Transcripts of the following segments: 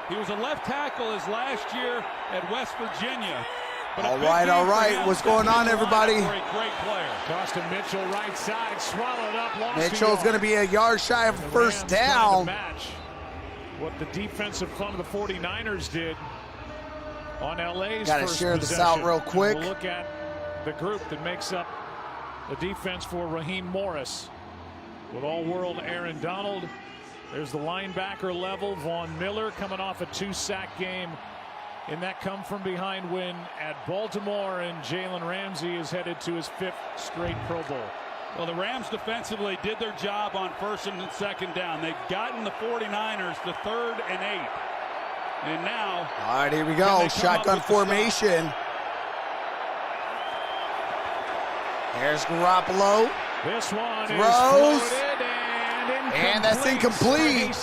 He was a left tackle his last year at West Virginia. All right. What's going on, everybody? Great player. Toss to Mitchell, right side, swallowed up. Mitchell's going to be a yard shy of first down. Match what the defensive front of the 49ers did on LA's Got to share this out real quick. We'll look at the group that makes up the defense for Raheem Morris. With all-world Aaron Donald. There's the linebacker level. Von Miller coming off a 2-sack game in that come-from-behind win at Baltimore. And Jalen Ramsey is headed to his 5th straight Pro Bowl. Well, the Rams defensively did their job on first and second down. They've gotten the 49ers to 3rd and 8. And now... All right, here we go. Shotgun formation. There's Garoppolo. This one throws. Is and that's incomplete.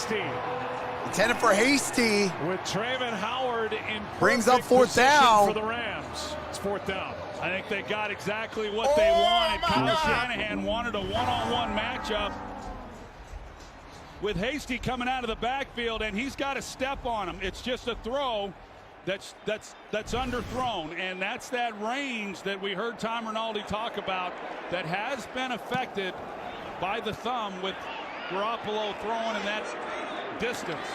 Intended for Hasty. With Trayvon Howard in brings up 4th down for the Rams. It's 4th down. I think they got exactly what they wanted. Kyle Shanahan wanted a one-on-one matchup with Hasty coming out of the backfield, and he's got to step on him. It's just a throw that's underthrown, and that's that range that we heard Tom Rinaldi talk about that has been affected by the thumb with Garoppolo throwing in that distance.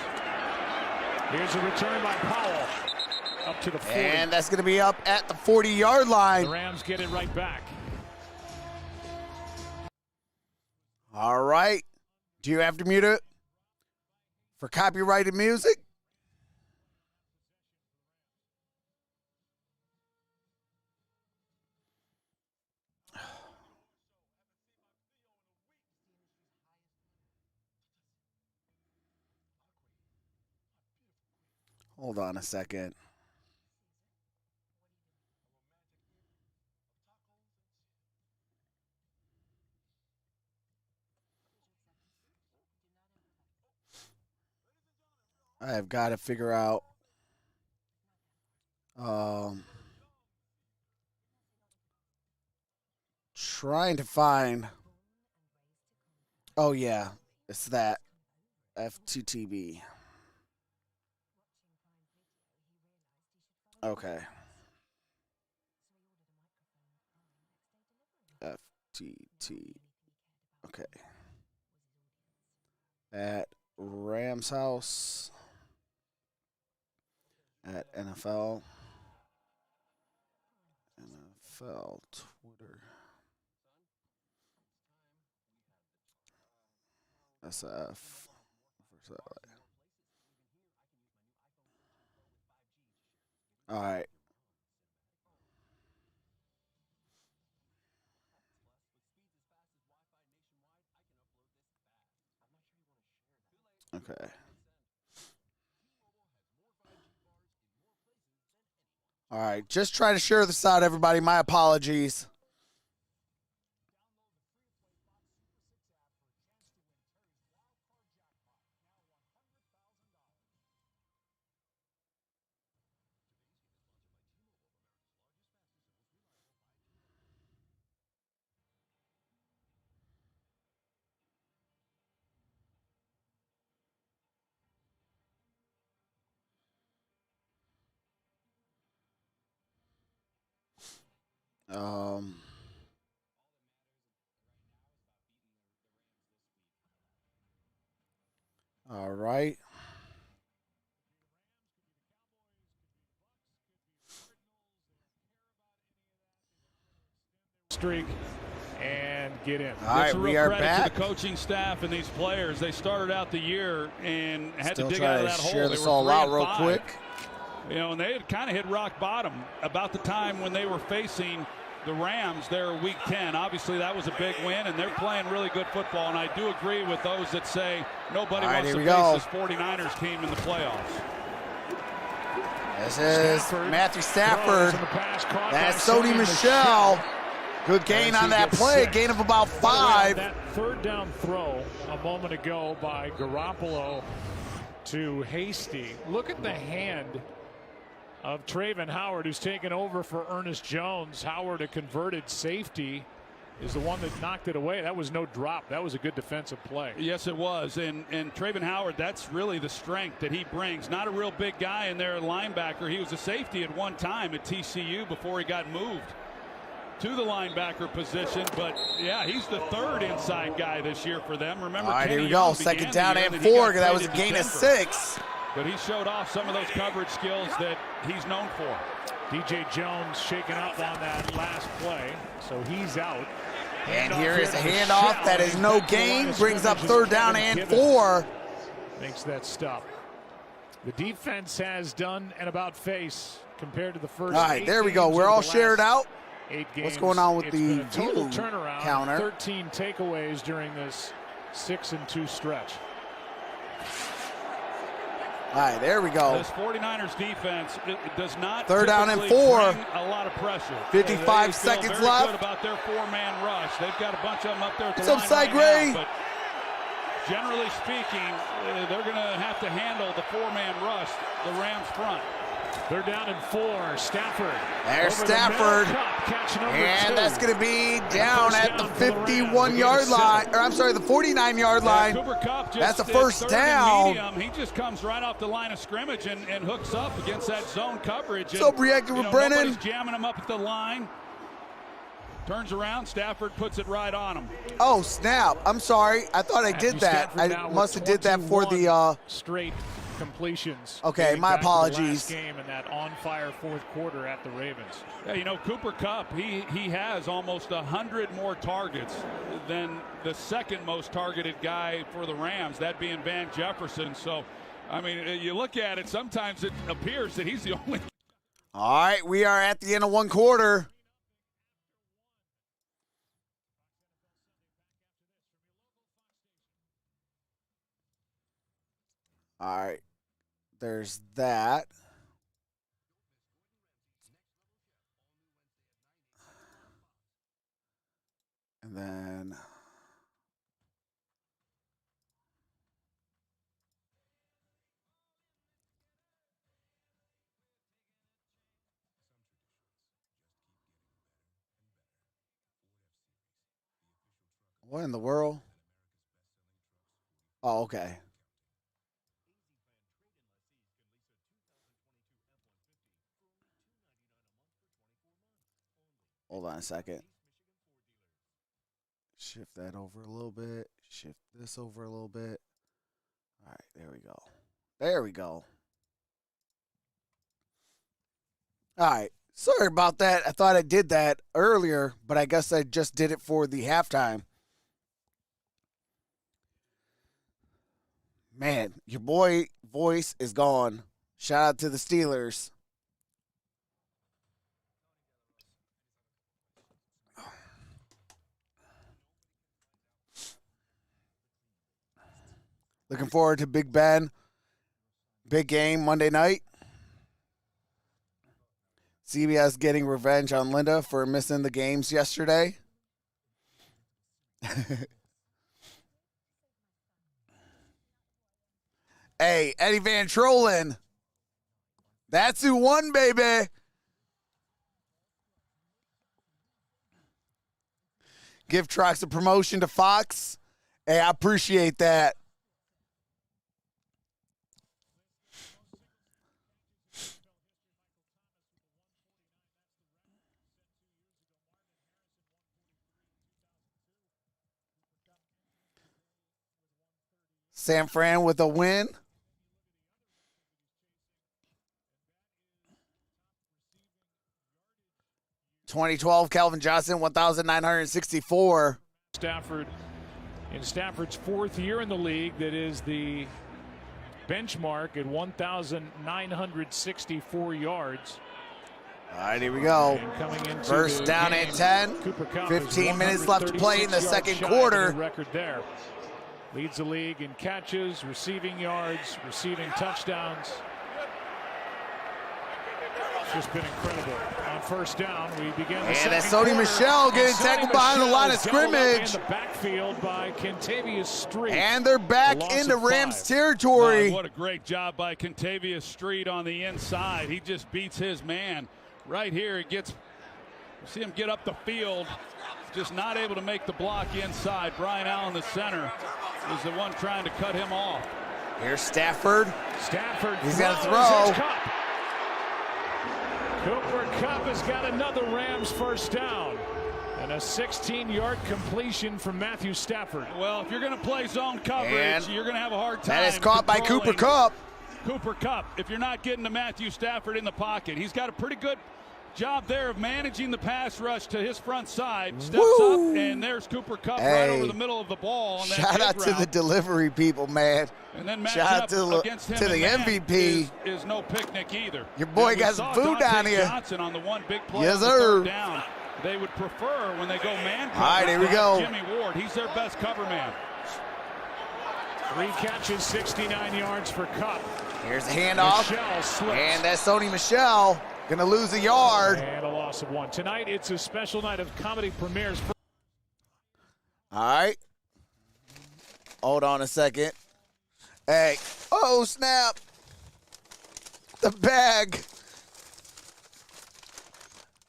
Here's a return by Powell up to the 40. And that's going to be up at the 40-yard line. The Rams get it right back. All right. Do you have to mute it for copyrighted music? Hold on a second. I have got to figure out trying to find, oh yeah, it's that FTTB. Okay. FTT. Okay. At Rams house. At NFL. NFL Twitter. SF. All right. Okay. All right. Just try to share this out, everybody. My apologies. All right. Streak and get in. All right, we are back. To the coaching staff and these players. They started out the year and had to dig out of that hole. Share this all out real quick. You know, and they had kind of hit rock bottom about the time when they were facing the Rams there week 10. Obviously, that was a big win, and they're playing really good football. And I do agree with those that say nobody wants to face this 49ers team in the playoffs. This is Matthew Stafford. That's Sony Michel. Good gain on that play, gain of about 5. That 3rd down throw a moment ago by Garoppolo to Hasty. Look at the hand of Trayvon Howard, who's taken over for Ernest Jones. Howard, a converted safety, is the one that knocked it away. That was no drop. That was a good defensive play. Yes, it was. And Trayvon Howard, that's really the strength that he brings. Not a real big guy in there, linebacker. He was a safety at one time at TCU before he got moved to the linebacker position. But, yeah, he's the third inside guy this year for them. Remember, all right, here we Kenny go. Young Second began down the year, and then he 4. got That was a traded to gain of Denver. 6. But he showed off some of those coverage skills that he's known for. DJ Jones shaken up on that last play, so he's out. And here is a handoff that is no gain, brings up third down and 4. Makes that stop. The defense has done an about face compared to the first. All right, there we go. We're all shared out. 8 games. What's going on with It's the been a total view turnaround, counter? 13 takeaways during this 6-2 stretch. All right, there we go. This 49ers defense it does not third down and typically 4. bring a lot of pressure. 55 They seconds feel very left. good about their 4-man rush. They've got a bunch of them up there at the What's up, line Cy right Gray? now, but generally speaking, they're going to have to handle the 4-man rush, the Rams front. They're down in 4. Stafford. There's Stafford. And that's going to be down at the 51-yard line. Or I'm sorry, the 49-yard line. Cooper Kupp just That's a did first third down. and medium. He just comes right off the line of scrimmage and hooks up against that zone coverage. So reacting with Brennan. Nobody's jamming him up at the line. Turns around, Stafford puts it right on him. Oh, snap. I'm sorry. I thought I did that. I must have did that for the straight completions. Okay, my apologies. Game in that on-fire fourth quarter at the Ravens. Yeah, Cooper Kupp, he has almost 100 more targets than the second most targeted guy for the Rams, that being Van Jefferson. So, I mean, you look at it, sometimes it appears that he's the only. All right, we are at the end of one quarter. All right, there's that. And then what in the world? Oh, okay. Hold on a second. Shift that over a little bit. Shift this over a little bit. All right, there we go. There we go. All right. Sorry about that. I thought I did that earlier, but I guess I just did it for the halftime. Man, your boy voice is gone. Shout out to the Steelers. Looking forward to Big Ben. Big game Monday night. CBS getting revenge on Linda for missing the games yesterday. Hey, Eddie Van Trollen. That's who won, baby. Give Trox a promotion to Fox. Hey, I appreciate that. San Fran with a win. (2012) Calvin Johnson, 1,964. Stafford, in Stafford's fourth year in the league, that is the benchmark at 1,964 yards. All right, here we go. First down and 10. 15 minutes left to play in the second quarter. Record there. Leads the league in catches, receiving yards, receiving touchdowns. It's just been incredible. On first down, we begin the second that's Sony quarter. Michel getting tackled behind the line of In scrimmage. the backfield by Kentavious Street. And they're back into Rams territory. What a great job by Kentavious Street on the inside. He just beats his man. Right here, see him get up the field. just not able to make the block inside. Brian Allen, the center, is the one trying to cut him off. Here's Stafford. Stafford. He's got to throw. Cooper Kupp has got another Rams first down. And a 16-yard completion from Matthew Stafford. Well, if you're going to play zone coverage, And you're going to have a hard time. That is caught by Cooper Kupp. Cooper Kupp, if you're not getting to Matthew Stafford in the pocket. He's got a pretty good job there of managing the pass rush to his front side. Steps up, and there's Cooper Kupp right over the middle of the ball. On that shout out to the delivery people, man. And then shout out to the MVP. Is no picnic either. Your boy got some food down here. Johnson on the one big play. Yes, sir. Down. They would prefer when they go man coverage. All right, here we go. Jimmy Ward, he's their best cover man. 3 catches, 69 yards for Kupp. Here's the handoff. And that's Sony Michel going to lose a yard. And a loss of 1. Tonight, it's a special night of comedy premieres. All right. Hold on a second. Hey. Oh, snap. The bag.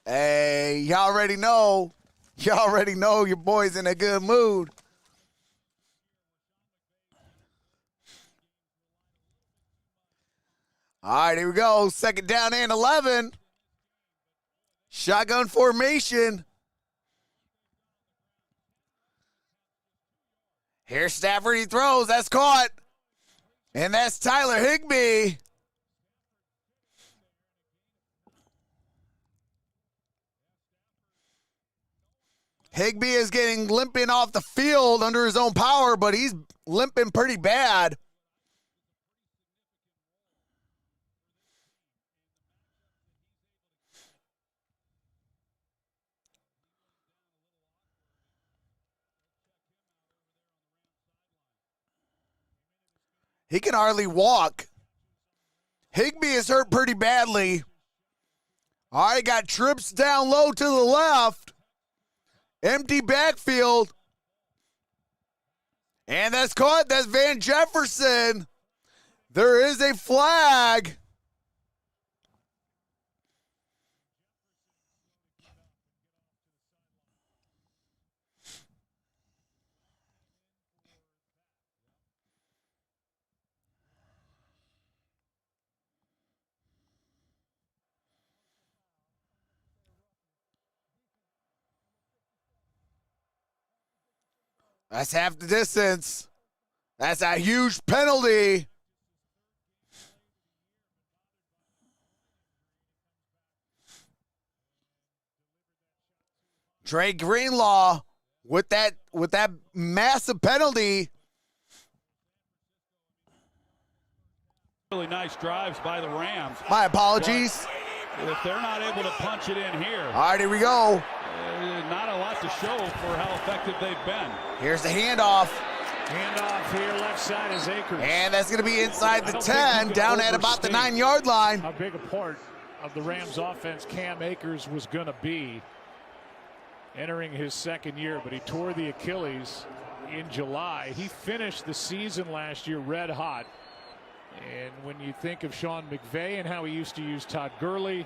Hey, y'all already know. Y'all already know your boy's in a good mood. All right, here we go. Second down and 11. Shotgun formation. Here's Stafford. He throws. That's caught. And that's Tyler Higbee. Higbee is getting limping off the field under his own power, but he's limping pretty bad. He can hardly walk. Higbee is hurt pretty badly. All right, got trips down low to the left. Empty backfield. And that's caught. That's Van Jefferson. There is a flag. That's half the distance. That's a huge penalty. Dre Greenlaw with that massive penalty. Really nice drives by the Rams. My apologies. But if they're not able to punch it in here. All right, here we go. Not a lot to show for how effective they've been. Here's the handoff. Handoff here, left side is Akers. And that's going to be inside the 10, down at about the 9-yard line. How big a part of the Rams offense Cam Akers was going to be entering his second year, but he tore the Achilles in July. He finished the season last year red hot. And when you think of Sean McVay and how he used to use Todd Gurley,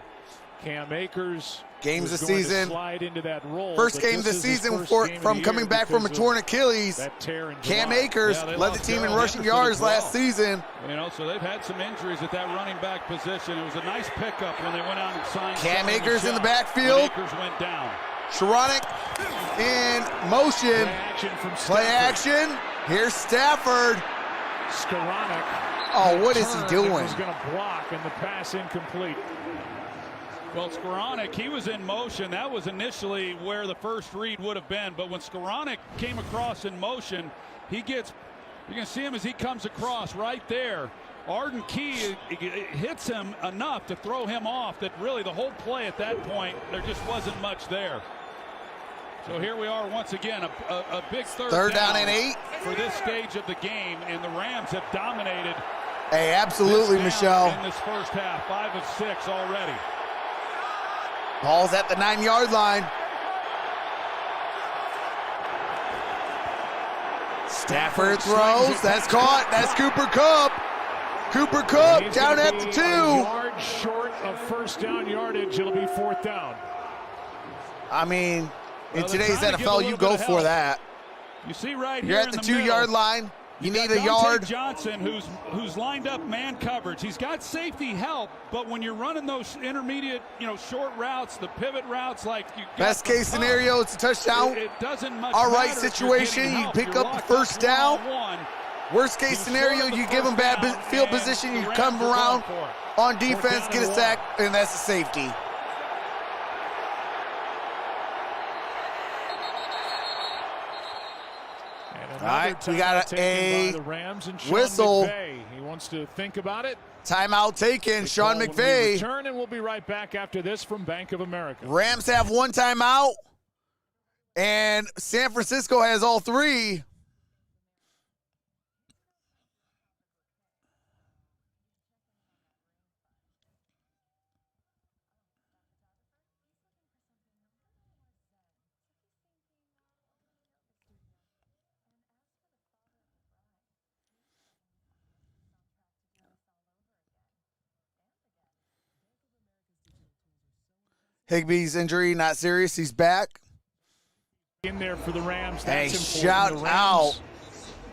Cam Akers games of season. Slide into that role, first game of the season from coming back from a torn Achilles. Cam Akers led the team in rushing yards last season. You know, so they've had some injuries at that running back position. It was a nice pickup when they went out and signed Cam Akers in the backfield. Akers went down. Sharonic in motion. Play action. Here's Stafford. Skoranek. Oh, what is he doing? He's going to block, and the pass incomplete. Well, Skoranek, he was in motion. That was initially where the first read would have been. But when Skoranek came across in motion, you can see him as he comes across right there. Arden Key hits him enough to throw him off that really the whole play at that point, there just wasn't much there. So here we are once again, a big third down and 8 for this stage of the game, and the Rams have dominated. Hey, absolutely, Michelle. In this first half, 5 of 6 already. Ball's at the 9-yard line. Stafford throws. That's caught. That's Cooper Kupp. Cooper Kupp down at the 2. A yard short of first down yardage. It'll be 4th down. I mean, In Well, they're today's trying to give a NFL, little you bit go of for help. that. You see right You're here at in the the 2-yard middle, line. You got need a Dante yard. Johnson, who's lined up man coverage. He's got safety help, but when you're running those intermediate, short routes, the pivot routes, like you got Best case the scenario, it's a touchdown. It doesn't much All right matter if you're getting situation, you help. pick You're up the locked first up down. one-on-one. Worst case scenario, you give them bad field position, you come around on defense, get a sack, and that's a safety. All right, we got a whistle. He wants to think about it. Timeout taken, Sean McVay. Return, and we'll be right back after this from Bank of America. Rams have one timeout, and San Francisco has all three. Higbee's injury, not serious. He's back. In there for the Rams. Hey, That's shout important. out.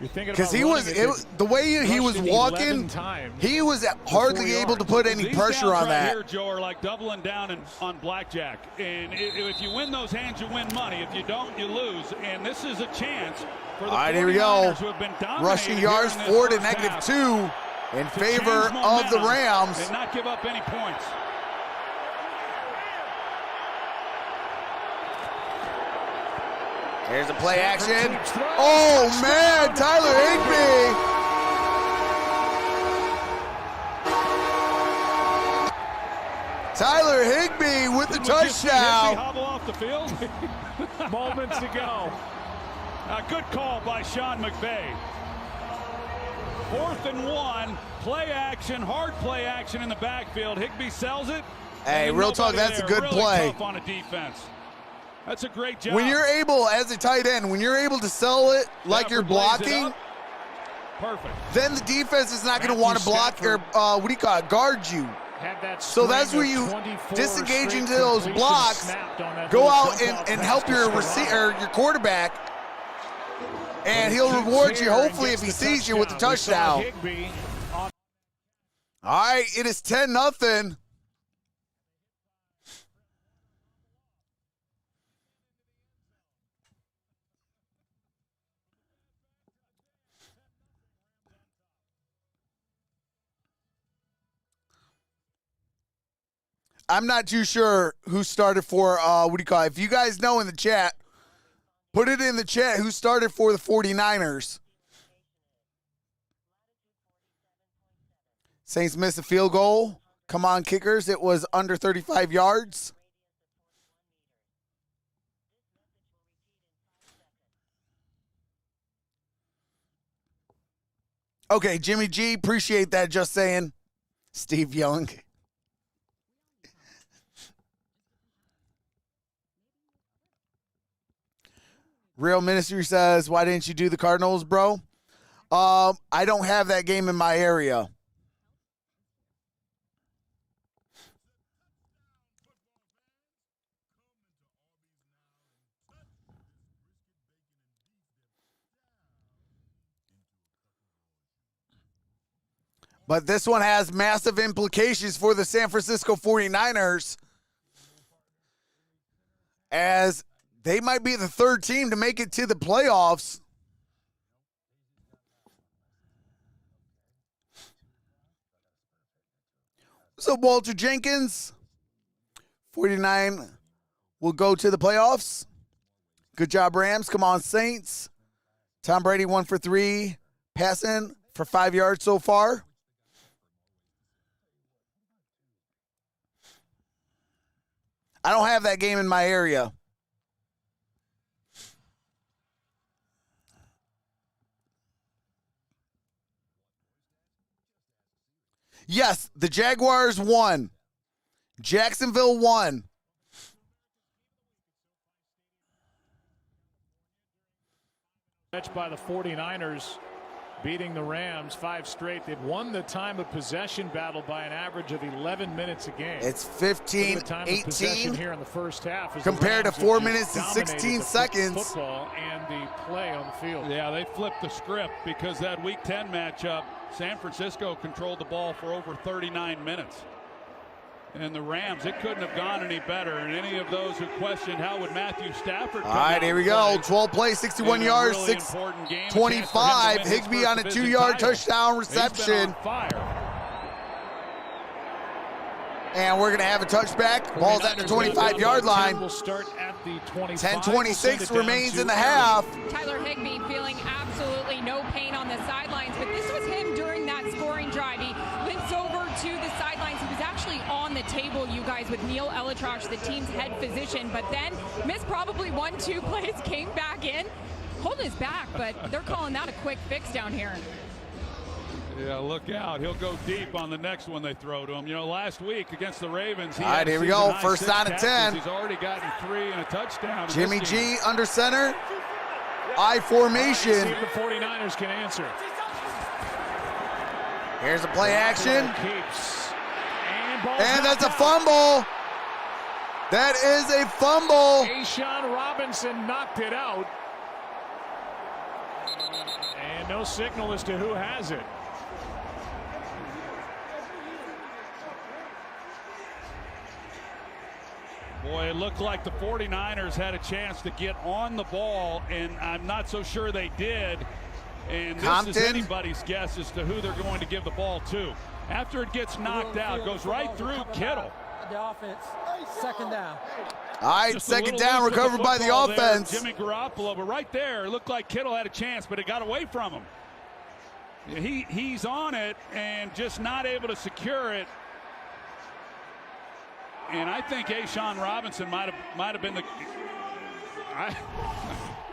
Because he was the way he was walking, he was hardly able to put any pressure on that. Here, Joe, are like doubling down on blackjack. And if you win those hands, you win money. If you don't, you lose. And this is a chance for the 49ers, here we go. who have been dominated Rushing yards, here in this 4 to first half, -2 in to favor change of the momentum Rams. and not give up any points. Here's a play action. Oh, man, Tyler Higbee. Tyler Higbee with the touchdown. Hobble off the field. Moments ago. A good call by Sean McVay. 4th and 1, play action, hard play action in the backfield. Higbee sells it. Hey, real talk, that's a good really play. Tough on a defense. That's a great job. When you're able, as a tight end, when you're able to sell it like you're blocking, perfect. Then the defense is not going to want to block or guard you. So that's where you disengage into those blocks, go out and help your receiver, your quarterback, and he'll reward you, hopefully, if he sees you with the touchdown. All right, it is 10-0. I'm not too sure who started for, If you guys know in the chat, put it in the chat who started for the 49ers. Saints missed a field goal. Come on, kickers. It was under 35 yards. Okay, Jimmy G, appreciate that, just saying. Steve Young. Real Ministry says, why didn't you do the Cardinals, bro? I don't have that game in my area. But this one has massive implications for the San Francisco 49ers, as they might be the third team to make it to the playoffs. So Walter Jenkins, 49 will go to the playoffs. Good job, Rams. Come on, Saints. Tom Brady 1 for 3, passing for 5 yards so far. I don't have that game in my area. Yes, the Jaguars won. Jacksonville won. By the 49ers beating the Rams 5 straight. They'd won the time of possession battle by an average of 11 minutes a game. It's 15-18 here in the first half compared to 4 minutes and 16 seconds. Football and the play on the field. Yeah, they flipped the script because that Week 10 matchup, San Francisco controlled the ball for over 39 minutes. And the Rams, it couldn't have gone any better. And any of those who questioned how would Matthew Stafford come All right, here we go. 12 plays, 61 yards, really 625. Higbee on a 2-yard touchdown reception. And we're going to have a touchback. Ball's at the 25-yard line. We'll start at the 25. 10:26 remains in the half. Tyler Higbee feeling absolutely no pain on the sidelines, but this was him during that scoring drive. He limps over to the sidelines. He was actually on the table, you guys, with Neil Elitrosh, the team's head physician, but then missed probably 1-2 plays, came back in, holding his back, but they're calling that a quick fix down here. Yeah, look out. He'll go deep on the next one they throw to him. You know, last week against the Ravens, he all right, here we go. First down and 10. He's already gotten 3 and a touchdown. Jimmy G under center. I formation. See if the 49ers can answer. Here's a play action. Keeps. And that's a fumble. That is a fumble. A'Shawn Robinson knocked it out. And no signal as to who has it. Boy, it looked like the 49ers had a chance to get on the ball, and I'm not so sure they did. And this is anybody's guess as to who they're going to give the ball to. After it gets knocked out, goes right through Kittle. The offense, second down. All right, Just second down, recovered by the offense. Jimmy Garoppolo, but right there, it looked like Kittle had a chance, but it got away from him. He's on it and just not able to secure it. And I think A'Shawn Robinson might have been the,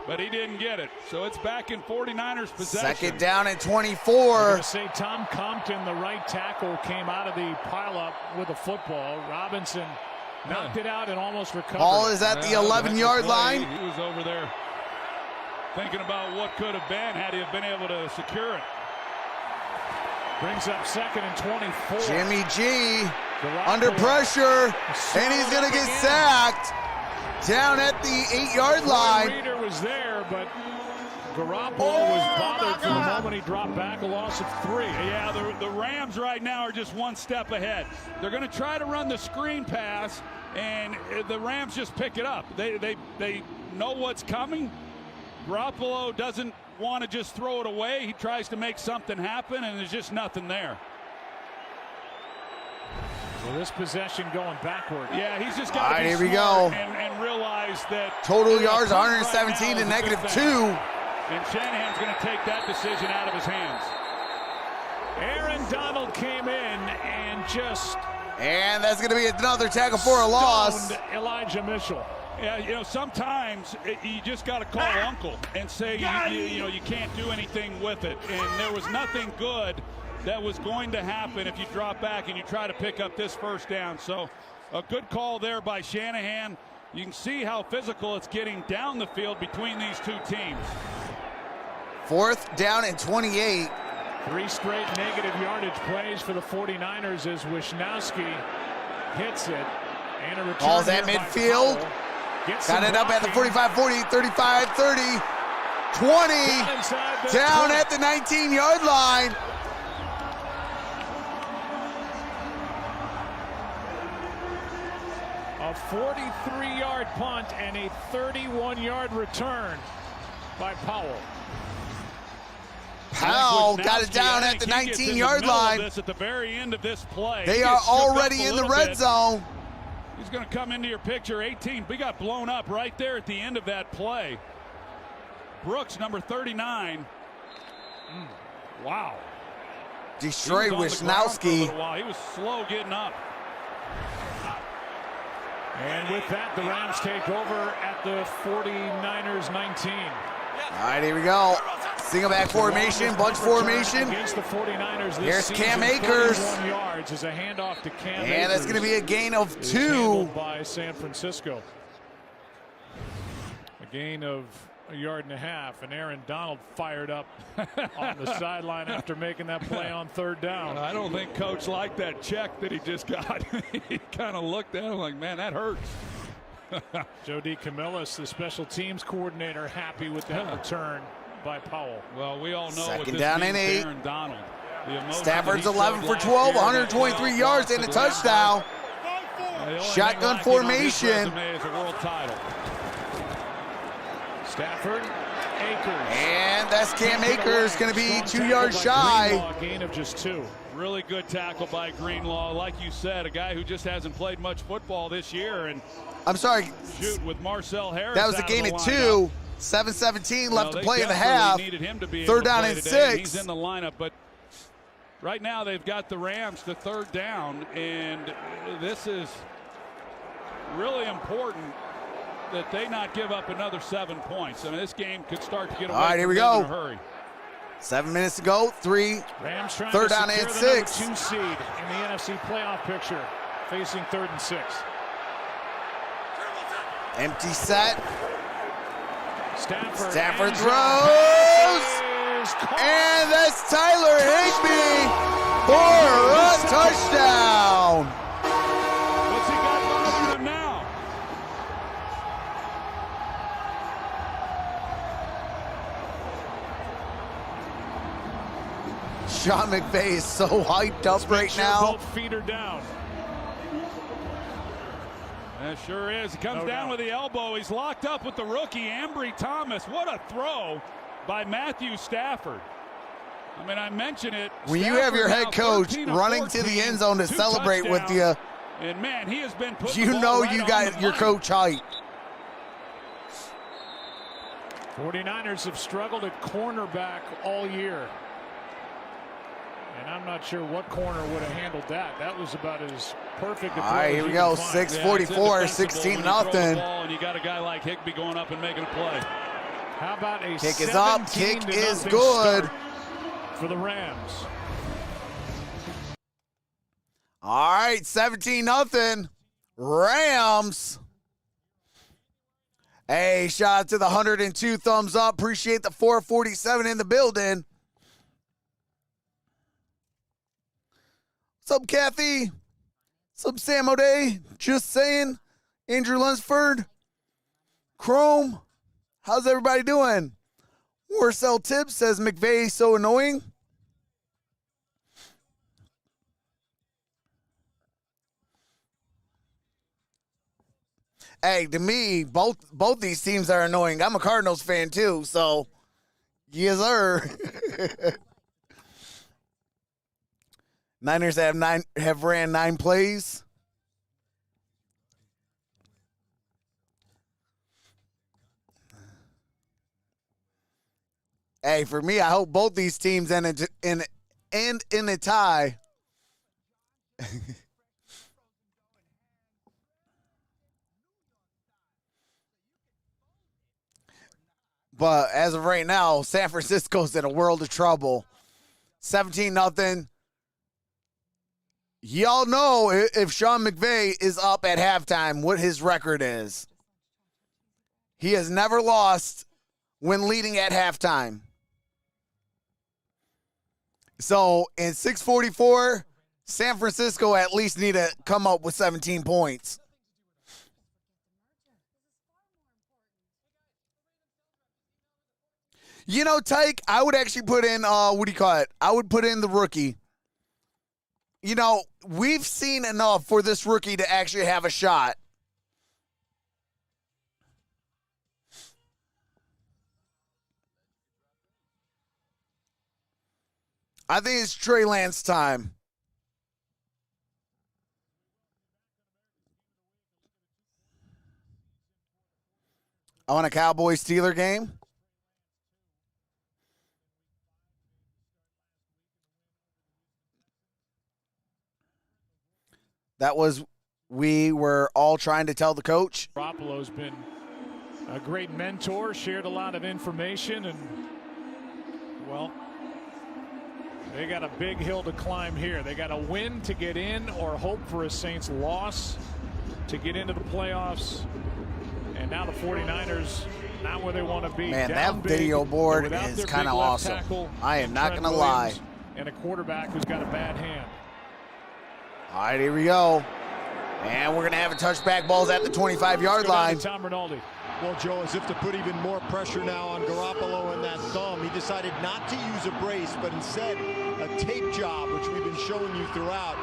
but he didn't get it. So it's back in 49ers possession. Second down at 24. Say Tom Compton, the right tackle, came out of the pileup with a football. Robinson knocked it out and almost recovered. Ball is at the 11-yard line. He was over there thinking about what could have been had he have been able to secure it. Brings up second and 24. Jimmy G under pressure, and he's going to get sacked down at the 8-yard line. Reader was there, but Garoppolo was bothered from the moment he dropped back, a loss of 3. Yeah, the Rams right now are just one step ahead. They're going to try to run the screen pass, and the Rams just pick it up. They know what's coming. Garoppolo doesn't want to just throw it away. He tries to make something happen, and there's just nothing there. So this possession going backward. Yeah, he's just got to be here we smart go. and realize that total yards 117 to -2. And Shanahan's going to take that decision out of his hands. Aaron Donald came in and just and that's going to be another tackle for a loss. Elijah Mitchell. Yeah, you know, sometimes you just got to call uncle and say, you can't do anything with it. And there was nothing good that was going to happen if you drop back and you try to pick up this first down. So a good call there by Shanahan. You can see how physical it's getting down the field between these two teams. Fourth down and 28. 3 straight negative yardage plays for the 49ers as Wisnowski hits it. And a return. Ball's at midfield. Got it up at the 45, 40, 35, 30, 20. Down at the 19-yard line. A 43-yard punt and a 31-yard return by Powell. Powell got it down at the 19-yard line. At the very end of this play, they are already in the red zone. He's going to come into your picture. 18. We got blown up right there at the end of that play. Brooks, number 39. Wow. Destroyed Wisnowski. He was slow getting up. And with that, the Rams take over at the 49ers 19. All right, here we go. Single back formation, bunch formation. Against the 49ers Here's Cam Akers. 31 yards is a handoff to Cam Akers. And that's going to be a gain of 2. By San Francisco. A gain of a yard and a half, and Aaron Donald fired up on the sideline after making that play on third down. I don't think Coach liked that check that he just got. He kind of looked at him like, man, that hurts. Joe DeCamillis, the special teams coordinator, happy with that return by Powell. Well, we all know Second what this down means and to 8. Aaron Donald. Stafford's 11 for 12, 123 yards and a touchdown. Shotgun formation. Stafford, Akers. And that's Cam Akers, going to be 2 yards shy. Gain of just 2. Really good tackle by Greenlaw. Like you said, a guy who just hasn't played much football this year. And I'm sorry. Shoot, with Marcel Harris. That was a gain of 2. 7:17 left to play in the half. Third down and 6. He's in the lineup, but right now they've got the Rams to third down, and this is really important that they not give up another 7 points. I mean, this game could start to get away. All right, here we go. go. In a hurry. 7 minutes to go. 3. Rams trying third to down and secure the 6. number 2 seed in the NFC playoff picture, facing 3rd and 6. Empty set. Stafford throws. And that's Tyler Higbee for a touchdown. What's he got behind him now? Sean McVay is so hyped up right now. Both feet are down. That sure is. He comes down with the elbow. He's locked up with the rookie, Ambry Thomas. What a throw by Matthew Stafford. I mean, I mentioned it. When you have your head coach running to the end zone to celebrate with you, and man, he has been put you know you got your coach hyped. 49ers have struggled at cornerback all year. And I'm not sure what corner would have handled that. That was about as perfect a throw. All right, here we go. 6:44, 16-0. And you got a guy like Higbee going up and making a play. How about a kick is up? Kick is good for the Rams. All right, 17-0. Rams. Hey, shout out to the 102 thumbs up. Appreciate the 447 in the building. What's up, Kathy? What's up, Sam O'Day? Just saying. Andrew Lunsford. Chrome. How's everybody doing? Warcell Tips says McVay so annoying. Hey, to me, both these teams are annoying. I'm a Cardinals fan too, so yes, sir. Niners have ran 9 plays. Hey, for me, I hope both these teams end in a tie. But as of right now, San Francisco's in a world of trouble. 17-0. Y'all know if Sean McVay is up at halftime, what his record is. He has never lost when leading at halftime. So in 6:44, San Francisco at least need to come up with 17 points. You know, Tyke, I would actually put in, what do you call it? I would put in the rookie. You know, we've seen enough for this rookie to actually have a shot. I think it's Trey Lance time. I want a Cowboys-Steeler game. That was, we were all trying to tell the coach. Garoppolo's been a great mentor, shared a lot of information, and, well, they got a big hill to climb here. They got to win to get in or hope for a Saints loss to get into the playoffs. And now the 49ers not where they want to be. Man, Down that big, video board and without is their kind of big left awesome. tackle, I am not Trent going to lie. Williams, and a quarterback who's got a bad hand. All right, here we go. And we're going to have a touchback balls at the 25-yard line. Tom Rinaldi. Well, Joe, as if to put even more pressure now on Garoppolo and that thumb, he decided not to use a brace, but instead a tape job, which we've been showing you throughout.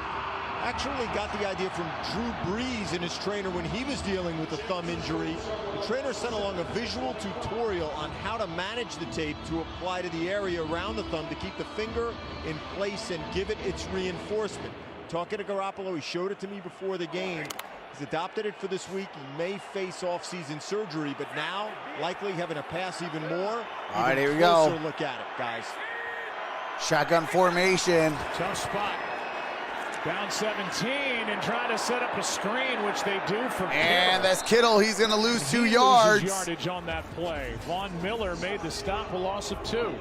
Actually got the idea from Drew Brees and his trainer when he was dealing with a thumb injury. The trainer sent along a visual tutorial on how to manage the tape to apply to the area around the thumb to keep the finger in place and give it its reinforcement. Talking to Garoppolo, he showed it to me before the game. He's adopted it for this week. He may face off-season surgery, but now likely having to pass even more. All right, here we closer go. Look at it, guys. Shotgun formation. Tough spot. Down 17 and trying to set up a screen, which they do for And Kittle. that's Kittle. He's going to lose 2 He yards. loses yardage on that play. Von Miller made the stop, a loss of 2.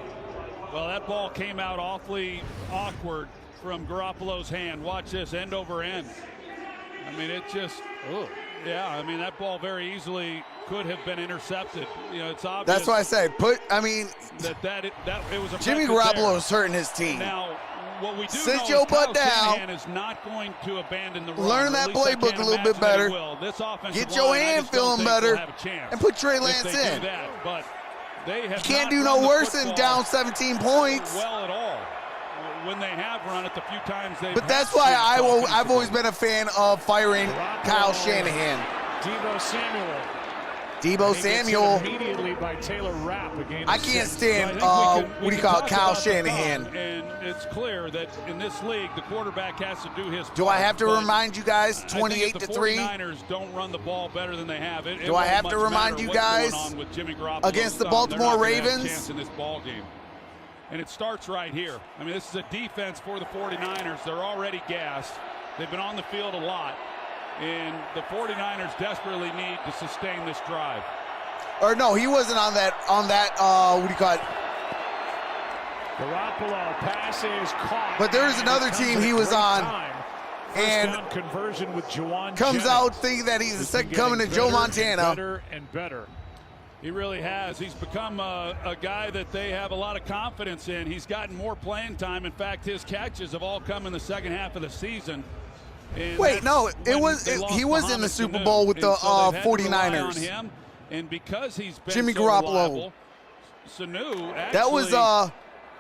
Well, that ball came out awfully awkward from Garoppolo's hand. Watch this, end over end. I mean, it just, yeah, I mean, that ball very easily could have been intercepted. You know, it's obvious. That's why I say, that it was a Jimmy Garoppolo's hurting his team. Now, what we do Sit know your is butt Kyle down. Shanahan is not going to abandon the run. Learn that playbook a little bit better. This offensive Get your line, I hand just don't feeling think better will have a chance and put Trey if Lance they do in. that. But they have You can't not do run no the worse than football down 17 points. well at all. When they have run it the few times they've But had that's why chances I've always been a fan of firing Kyle Shanahan. Deebo Samuel. Deebo He gets Samuel. hit immediately by Taylor Rapp again. I can't So stand, I think we what do you can call it, talk Kyle about the Shanahan. thumb, and it's clear that in this league, the quarterback has to do his Do I have to part, remind you guys, but I think 28 if to the 3 49ers don't run the ball better than they have. It Do I won't have to much remind matter you what's going guys on with Jimmy Garoppolo's against the thumb. They're Baltimore not gonna have a Ravens? chance in this ball game. And it starts right here. I mean, this is a defense for the 49ers. They're already gassed. They've been on the field a lot. And the 49ers desperately need to sustain this drive. Or no, he wasn't on that, what do you call it? Garoppolo pass is caught. But there is and another it team comes he at was great on, time. and First down conversion with Juwan Comes Jennings. out thinking that he's the He's second been coming to getting Joe better Montana. and better and better. He really has. He's become a guy that they have a lot of confidence in. He's gotten more playing time. In fact, his catches have all come in the second half of the season. And Wait, no, he he was in the Super Bowl with the 49ers. On him, and because he's been Jimmy so Garoppolo. reliable, Sanu actually That was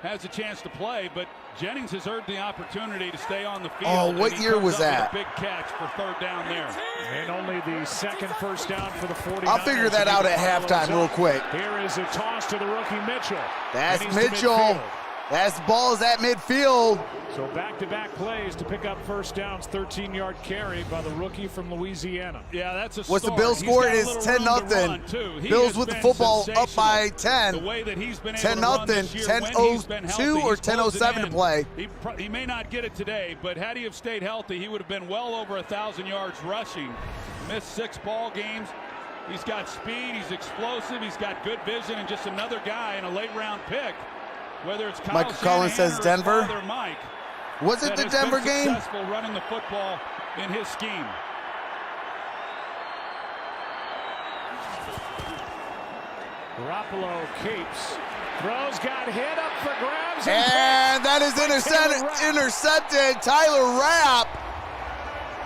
has a chance to play, but Jennings has earned the opportunity to stay on the field. Oh, and what he year comes was up with that? a big catch for third down there. And only the second first down for the 49ers. I'll figure that out at halftime real quick. Here is a toss to the rookie Mitchell. That's And he's to Mitchell. midfield. That's balls at midfield. So back-to-back plays to pick up first downs, 13-yard carry by the rookie from Louisiana. Yeah, that's a What's the start. Bills He's score? got It a is little 10 room to run, nothing. too. He Bills has with the been football up sensational. by 10. The way that he's been 10 able to run nothing. this year, 10 when he's been 02 healthy, or he's 10:07 closing to play. He may not get it today, but had he have stayed healthy, he would have been well over 1,000 yards rushing. Missed 6 ball games. He's got speed. He's explosive. He's got good vision, and just another guy in a late-round pick. Whether it's Kyle Michael Collins Shanahan says or Denver. his father, Mike, Was it that the has Denver been game? Successful running the football in his scheme. Garoppolo capes. Throws, got hit up for grabs. And that is intercepted. Tyler Rapp.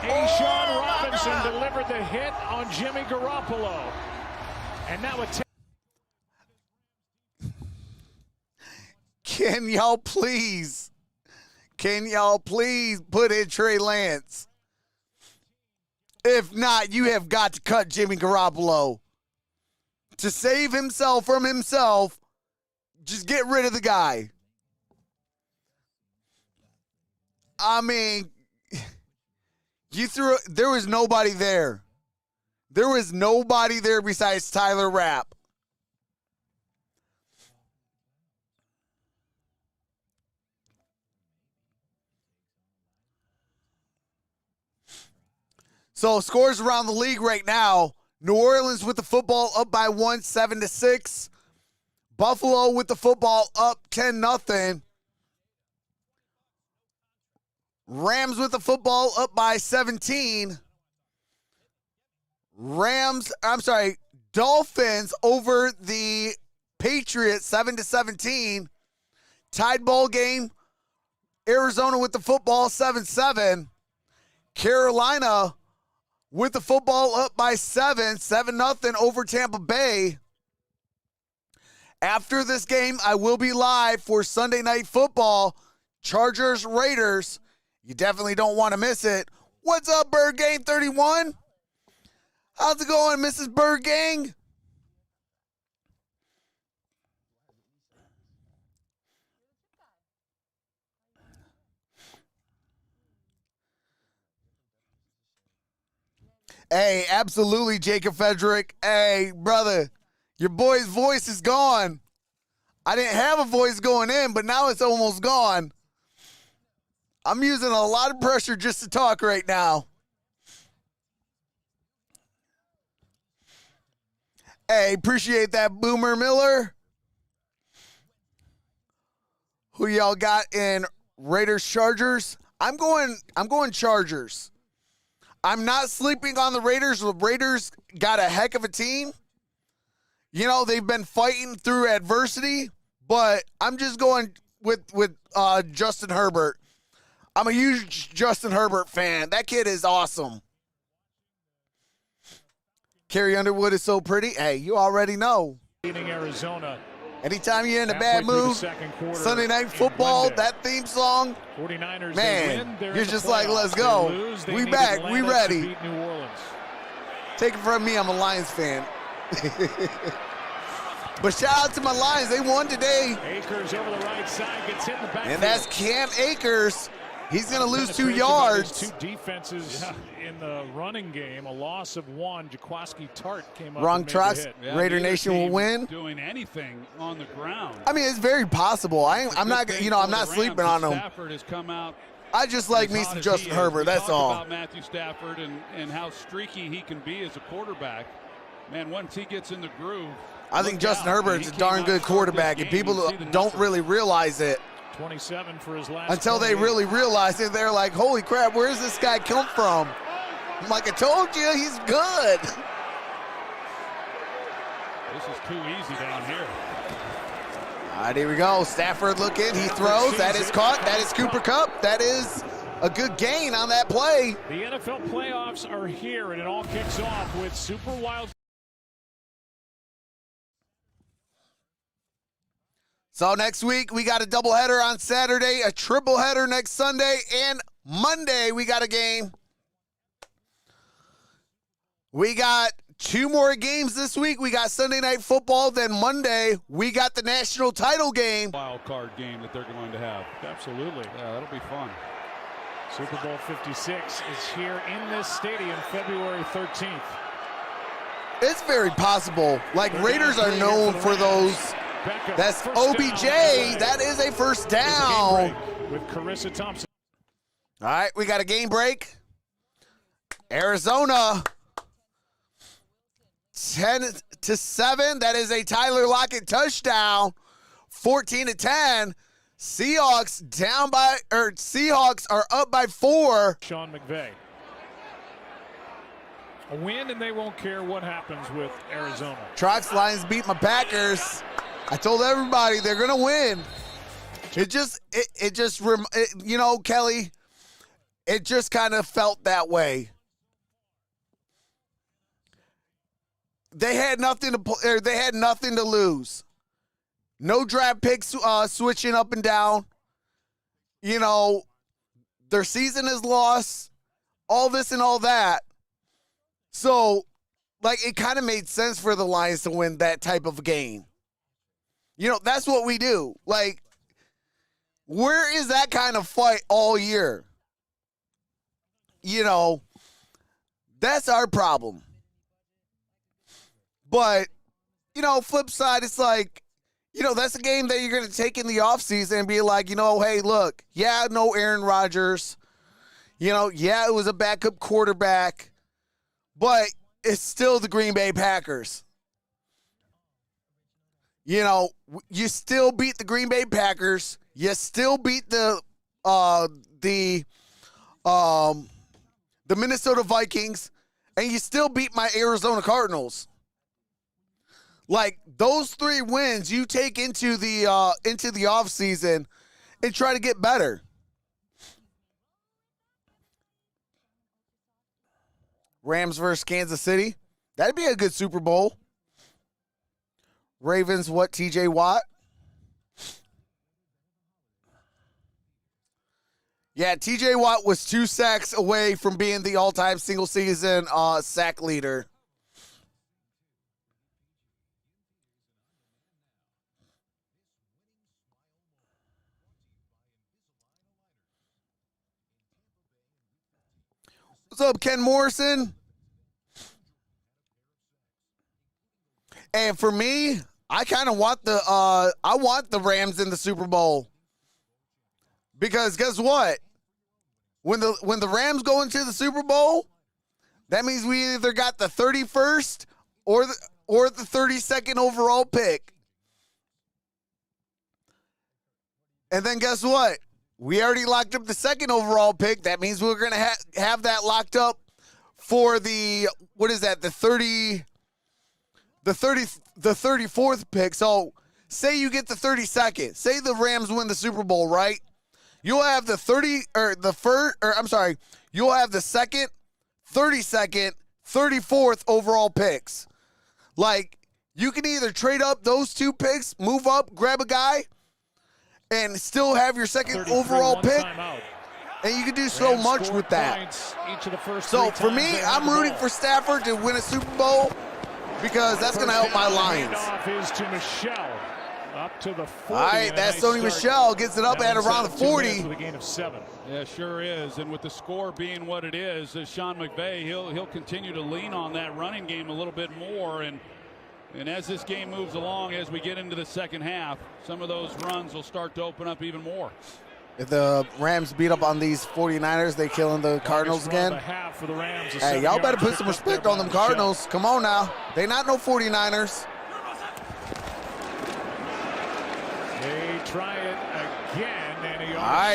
Deshaun Robinson delivered the hit on Jimmy Garoppolo. And now a Can y'all please put in Trey Lance? If not, you have got to cut Jimmy Garoppolo. To save himself from himself, just get rid of the guy. I mean, there was nobody there. There was nobody there besides Tyler Rapp. So scores around the league right now. New Orleans with the football up by 1, 7-6. Buffalo with the football up 10-0. Rams with the football up by 17. Dolphins over the Patriots 7-17. Tied ball game. Arizona with the football 7-7. Carolina with the football up by 7-0 over Tampa Bay. After this game, I will be live for Sunday Night Football, Chargers Raiders. You definitely don't want to miss it. What's up, Bird Gang 31? How's it going, Mrs. Bird Gang? Hey, absolutely, Jacob Frederick. Hey, brother, your boy's voice is gone. I didn't have a voice going in, but now it's almost gone. I'm using a lot of pressure just to talk right now. Hey, appreciate that, Boomer Miller. Who y'all got in Raiders Chargers? I'm going Chargers. I'm not sleeping on the Raiders. The Raiders got a heck of a team. You know, they've been fighting through adversity, but I'm just going with Justin Herbert. I'm a huge Justin Herbert fan. That kid is awesome. Carrie Underwood is so pretty. Hey, you already know. Leading Arizona. Anytime you're in a bad mood, Sunday Night Football, that theme song, 49ers, man, you're just like, let's go. We back. We ready. Take it from me. I'm a Lions fan. But shout out to my Lions. They won today. Akers over the right side, gets hit in the back. And that's Cam Akers. He's going to lose 2 yards. Two defenses in the running game. A loss of 1. Jaquaski Tart came up. Wrong Trox. Yeah, Raider Nation will win. Doing anything on the ground. I mean, it's very possible. I'm not sleeping on him. Stafford has come out. I just like me some Justin Herbert. That's all. About Matthew Stafford and how streaky he can be as a quarterback. Man, once he gets in the groove. I think Justin Herbert's a darn good quarterback, and people don't really realize it. 27 for his last until they really realize it. They're like, holy crap, where's this guy come from? I'm like, I told you, he's good. This is too easy down here. All right, here we go. Stafford looking. He throws. That is caught. That is Cooper Kupp. That is a good gain on that play. The NFL playoffs are here, and it all kicks off with Super Wild. So next week, we got a doubleheader on Saturday, a triple header next Sunday, and Monday we got a game. We got 2 more games this week. We got Sunday Night Football, then Monday we got the national title game. Wild card game that they're going to have. Absolutely. Yeah, that'll be fun. Super Bowl 56 is here in this stadium February 13th. It's very possible. Like, Raiders are known for those. That's OBJ. That is a first down. With Carissa Thompson. All right, we got a game break. Arizona 10-7. That is a Tyler Lockett touchdown. 14-10. Seahawks are up by 4. Sean McVay. A win, and they won't care what happens with Arizona. Trox Lions beat my Packers. I told everybody they're gonna win. You know, Kelly, it just kind of felt that way. They had nothing to lose. No draft picks switching up and down. You know, their season is lost. All this and all that. So, like, it kind of made sense for the Lions to win that type of game. You know, that's what we do. Like, where is that kind of fight all year? You know, that's our problem. But, you know, flip side, it's like, you know, that's a game that you're going to take in the offseason and be like, you know, hey, look, yeah, no Aaron Rodgers. You know, yeah, it was a backup quarterback. But it's still the Green Bay Packers. You know, you still beat the Green Bay Packers. You still beat the Minnesota Vikings, and you still beat my Arizona Cardinals. Like those 3 wins you take into the offseason and try to get better. Rams versus Kansas City. That'd be a good Super Bowl. Ravens, what, TJ Watt? Yeah, TJ Watt was 2 sacks away from being the all-time single-season sack leader. What's up, Ken Morrison? And for me, I kind of want the Rams in the Super Bowl. Because guess what? When the Rams go into the Super Bowl, that means we either got the 31st or the 32nd overall pick. And then guess what? We already locked up the 2nd overall pick. That means we're going to have that locked up for the 34th pick. So say you get the 32nd. Say the Rams win the Super Bowl, right? You'll have you'll have the 2nd, 32nd, 34th overall picks. Like, you can either trade up those 2 picks, move up, grab a guy, and still have your 2nd overall pick. And you can do so much with that. So for me, I'm rooting for Stafford to win a Super Bowl because that's going to help my Lions. Up to the 40. All right, that's Sony Michel. Gets it up at around the 40. With a gain of 7. Yeah, sure is. And with the score being what it is, Sean McVay, he'll continue to lean on that running game a little bit more. And as this game moves along, as we get into the second half, some of those runs will start to open up even more. If the Rams beat up on these 49ers, they killing the Cardinals again. Hey, y'all better put some respect on them Cardinals. Come on now. They not no 49ers. They try it again, and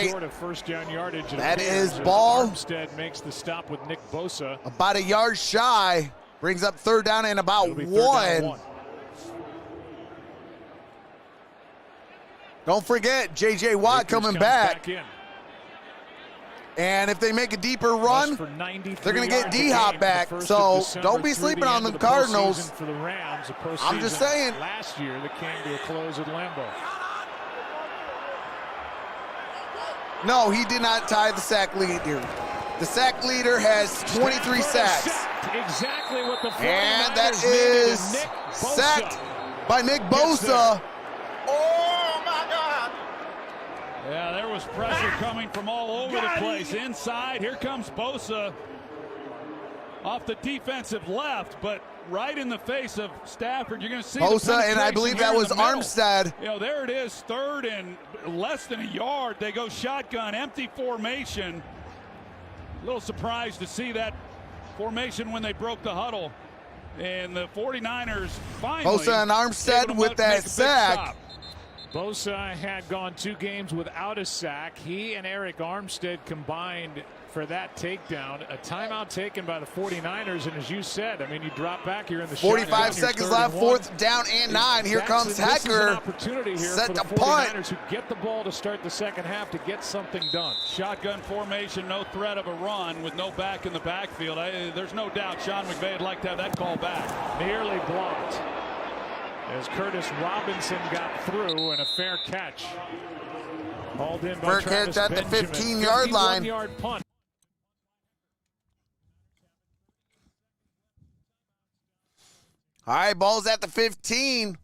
he short of first down yardage. That is ball. Armstead makes the stop with Nick Bosa. About a yard shy. Brings up 3rd down and about 1. Don't forget, J.J. Watt coming back. And if they make a deeper run, they're going to get D-Hop back. So don't be sleeping on the Cardinals. For the Rams, I'm just saying. Last year that came to a close at Lambeau. No, he did not tie the sack leader. The sack leader has 23 sacks. Exactly what the 49ers and that is sacked by Nick Bosa. Oh, my God. Yeah, there was pressure coming from all over the place. Inside, here comes Bosa off the defensive left, but right in the face of Stafford. You're going to see Bosa, and I believe that was Armstead. You know, there it is, 3rd and less than a yard. They go shotgun, empty formation. A little surprised to see that formation when they broke the huddle. And the 49ers finally. Bosa and Armstead with that sack. Bosa had gone 2 games without a sack. He and Eric Armstead combined for that takedown. A timeout taken by the 49ers, and as you said, I mean, you drop back here in the 45 seconds left, 4th down and 9. Here comes Hecker. Set to punt. Who get the ball to start the second half to get something done. Shotgun formation, no threat of a run with no back in the backfield. There's no doubt Sean McVay would like to have that call back. Nearly blocked as Curtis Robinson got through, and a fair catch. Hauled in by Travis at the 15-yard line. 51-yard punt. All right, ball's at the 15.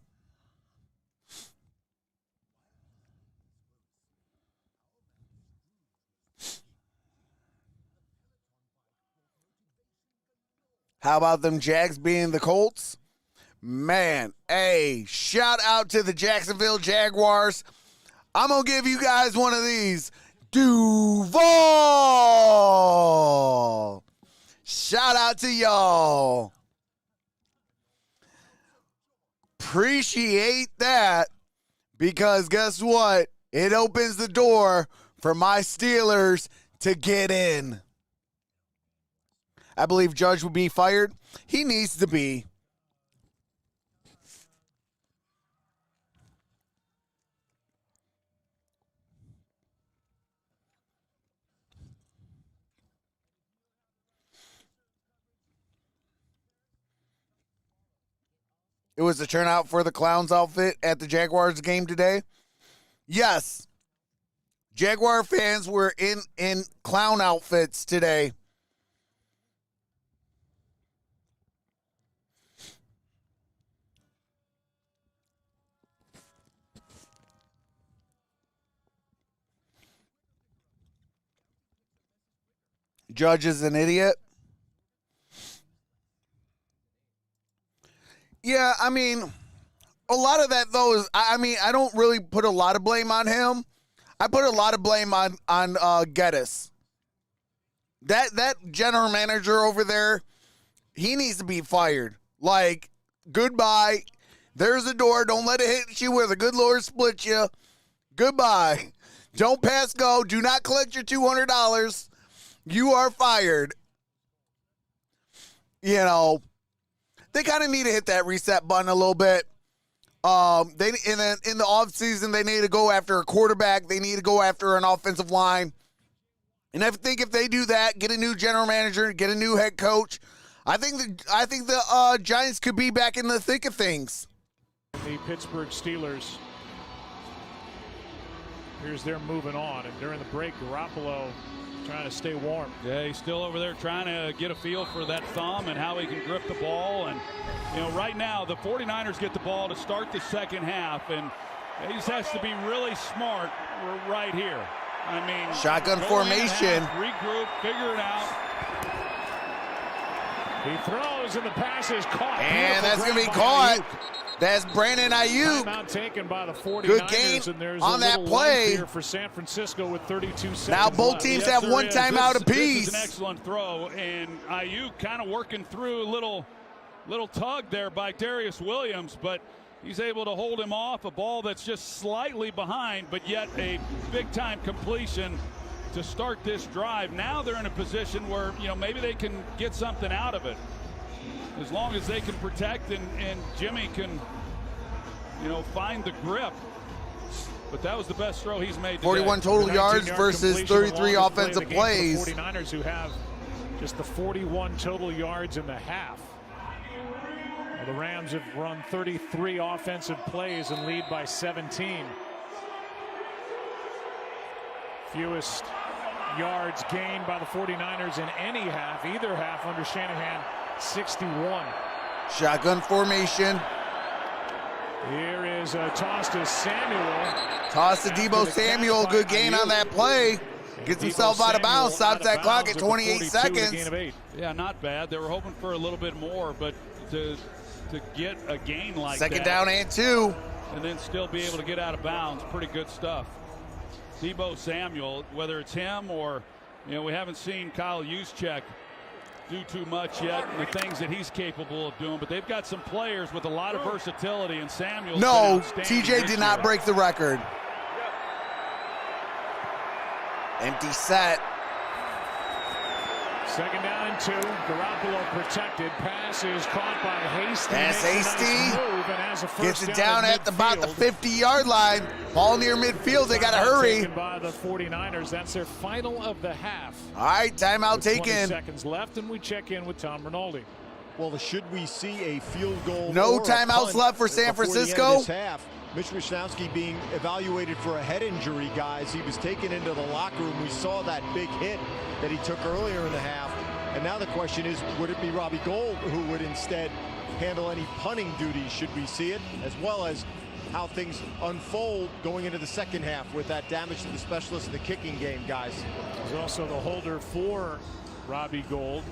How about them Jags being the Colts? Man, hey, shout out to the Jacksonville Jaguars. I'm going to give you guys one of these. Duval. Shout out to y'all. Appreciate that, because guess what? It opens the door for my Steelers to get in. I believe Judge will be fired. He needs to be. it was a turnout for the Clowns outfit at the Jaguars game today. Yes, Jaguar fans were in clown outfits today. Judge is an idiot. Yeah, I mean, a lot of that, though, is, I mean, I don't really put a lot of blame on him. I put a lot of blame on Geddes. That general manager over there, he needs to be fired. Like, goodbye. There's the door. Don't let it hit you where the good Lord split you. Goodbye. Don't pass go. Do not collect your $200. You are fired. You know, they kind of need to hit that reset button a little bit. They in the offseason, they need to go after a quarterback. They need to go after an offensive line. And I think if they do that, get a new general manager, get a new head coach, I think the Giants could be back in the thick of things. The Pittsburgh Steelers. Here's their moving on, and during the break, Garoppolo trying to stay warm. Yeah, he's still over there trying to get a feel for that thumb and how he can grip the ball. And, you know, right now the 49ers get the ball to start the second half, and he just has to be really smart right here. I mean, shotgun formation. Regroup, figure it out. He throws, and the pass is caught. And that's going to be caught. That's Brandon Ayuk. Timeout taken by the 49ers. Good gain and there's on that play. Here for San Francisco with 32 seconds now both left. teams have one timeout apiece. This is an excellent throw, and Ayuk kind of working through a little tug there by Darius Williams, but he's able to hold him off. A ball that's just slightly behind, but yet a big-time completion to start this drive. Now they're in a position where, you know, maybe they can get something out of it. As long as they can protect and Jimmy can, you know, find the grip. But that was the best throw he's made today. 41 total yards versus 33 offensive plays. The 49ers who have just the 41 total yards in the half. Well, the Rams have run 33 offensive plays and lead by 17. Fewest yards gained by the 49ers in any half, either half under Shanahan, 61. Shotgun formation. Here is a toss to Samuel. Toss to Deebo Samuel. Good gain on that play. Gets himself out of bounds. Stops that clock at 28 seconds. Yeah, not bad. They were hoping for a little bit more, but to get a gain like that. Second down and 2. And then still be able to get out of bounds. Pretty good stuff. Deebo Samuel, whether it's him or, you know, we haven't seen Kyle Juszczyk do too much yet, the things that he's capable of doing, but they've got some players with a lot of versatility, and Samuel. No, TJ did not break the record. Empty set. Second down and 2. Garoppolo protected. Pass is caught by Hasty. That's Hasty. Nice gets it down at about the 50-yard line. Ball near midfield. They got to hurry. Taken by the 49ers. That's their final of the half. All right, timeout with taken. 20 seconds left, and we check in with Tom Rinaldi. Well, should we see a field goal? No timeouts left for San Francisco. Mitch Wishnowsky being evaluated for a head injury, guys. He was taken into the locker room. We saw that big hit that he took earlier in the half. And now the question is, would it be Robbie Gould who would instead handle any punting duties should we see it, as well as how things unfold going into the second half with that damage to the specialist in the kicking game, guys. There's also the holder for Robbie Gould.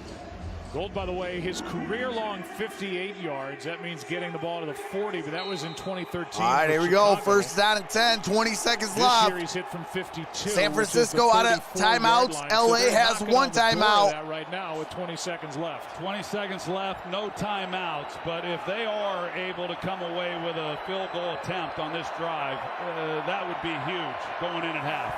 Gould, by the way, his career-long 58 yards. That means getting the ball to the 40, but that was in 2013. All right, here we go. First down and 10, 20 seconds left. This year he's hit from 52. San Francisco out of timeouts. LA has one timeout. Right now with 20 seconds left. 20 seconds left, no timeouts. But if they are able to come away with a field goal attempt on this drive, that would be huge going in at half.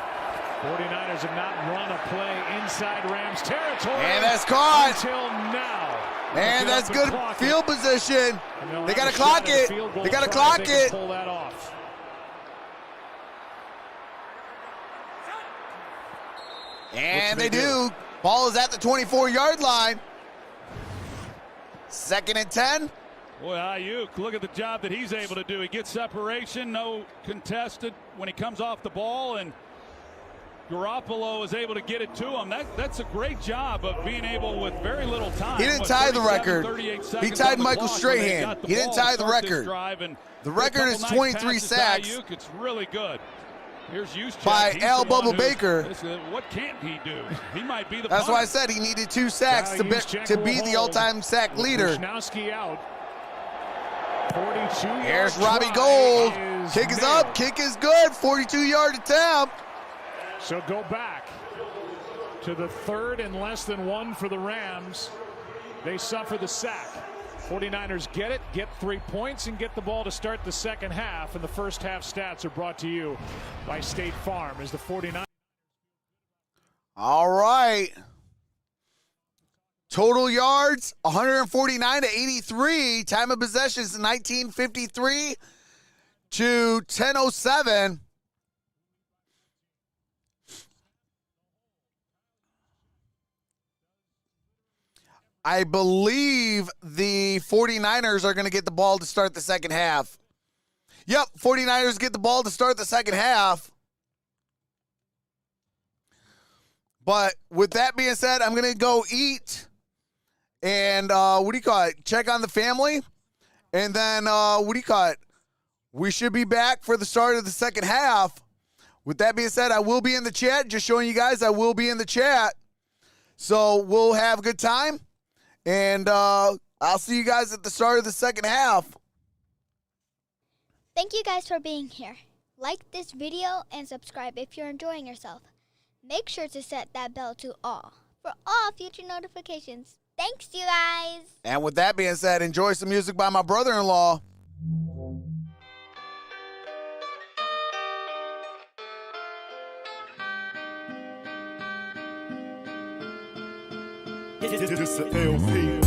49ers have not run a play inside Rams territory. And that's caught. Until now. And that's good field position. They got to clock it. They got to clock it. Pull that off. And they do. Ball is at the 24-yard line. Second and 10. Boy, Ayuk, look at the job that he's able to do. He gets separation, no contested when he comes off the ball, and Garoppolo is able to get it to him. That's a great job of being able with very little time. He didn't tie the record. He tied Michael Strahan. He didn't tie the record. The record is 23 sacks. Ayuk, it's really good. Here's Juszczyk. By Al Bubba Baker. What can't he do? He might be the That's punter. why I said he needed 2 sacks to be the all-time sack leader. Wisnowski out. 42 Here's Robbie Gould. Kick is up. Kick is good. 42-yard attempt. So go back to the 3rd and less than 1 for the Rams. They suffer the sack. 49ers get it, get 3 points, and get the ball to start the second half. And the first half stats are brought to you by State Farm as the 49ers. All right. Total yards, 149 to 83. Time of possession is 1953 to 10:07. I believe the 49ers are going to get the ball to start the second half. Yep, 49ers get the ball to start the second half. But with that being said, I'm going to go eat and check on the family. And then, we should be back for the start of the second half. With that being said, I will be in the chat. Just showing you guys I will be in the chat. So we'll have a good time. And I'll see you guys at the start of the second half. Thank you guys for being here. Like this video and subscribe if you're enjoying yourself. Make sure to set that bell to all for all future notifications. Thanks, you guys. And with that being said, enjoy some music by my brother-in-law. This a LP.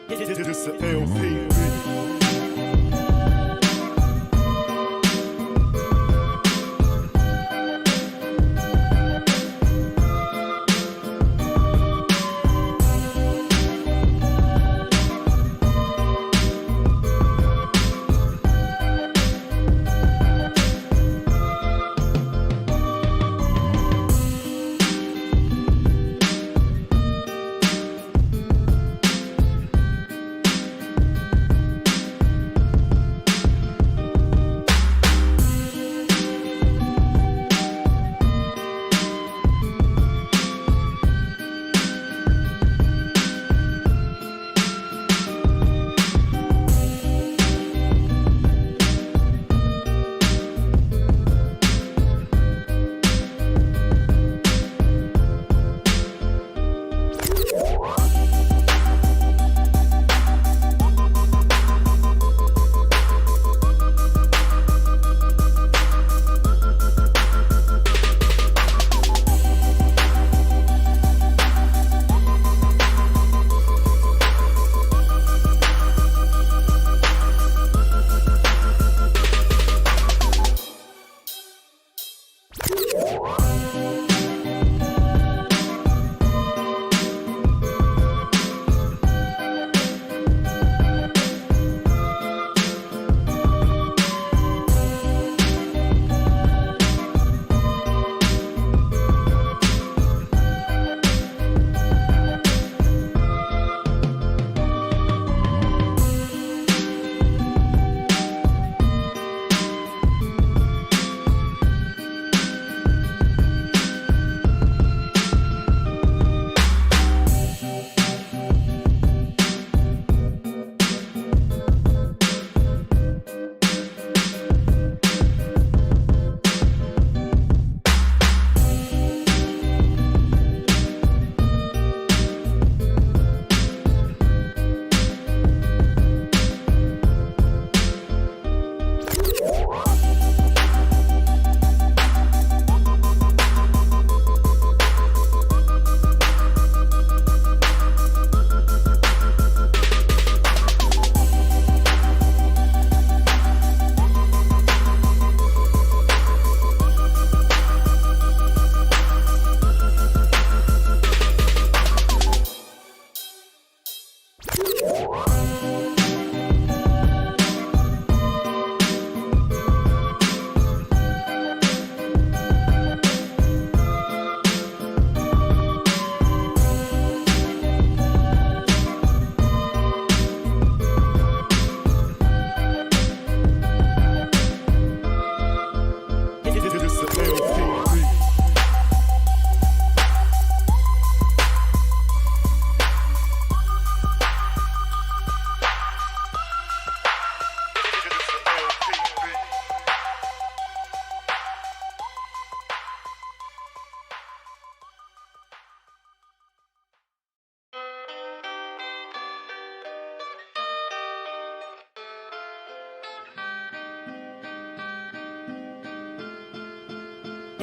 This a LP.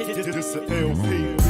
This a LP.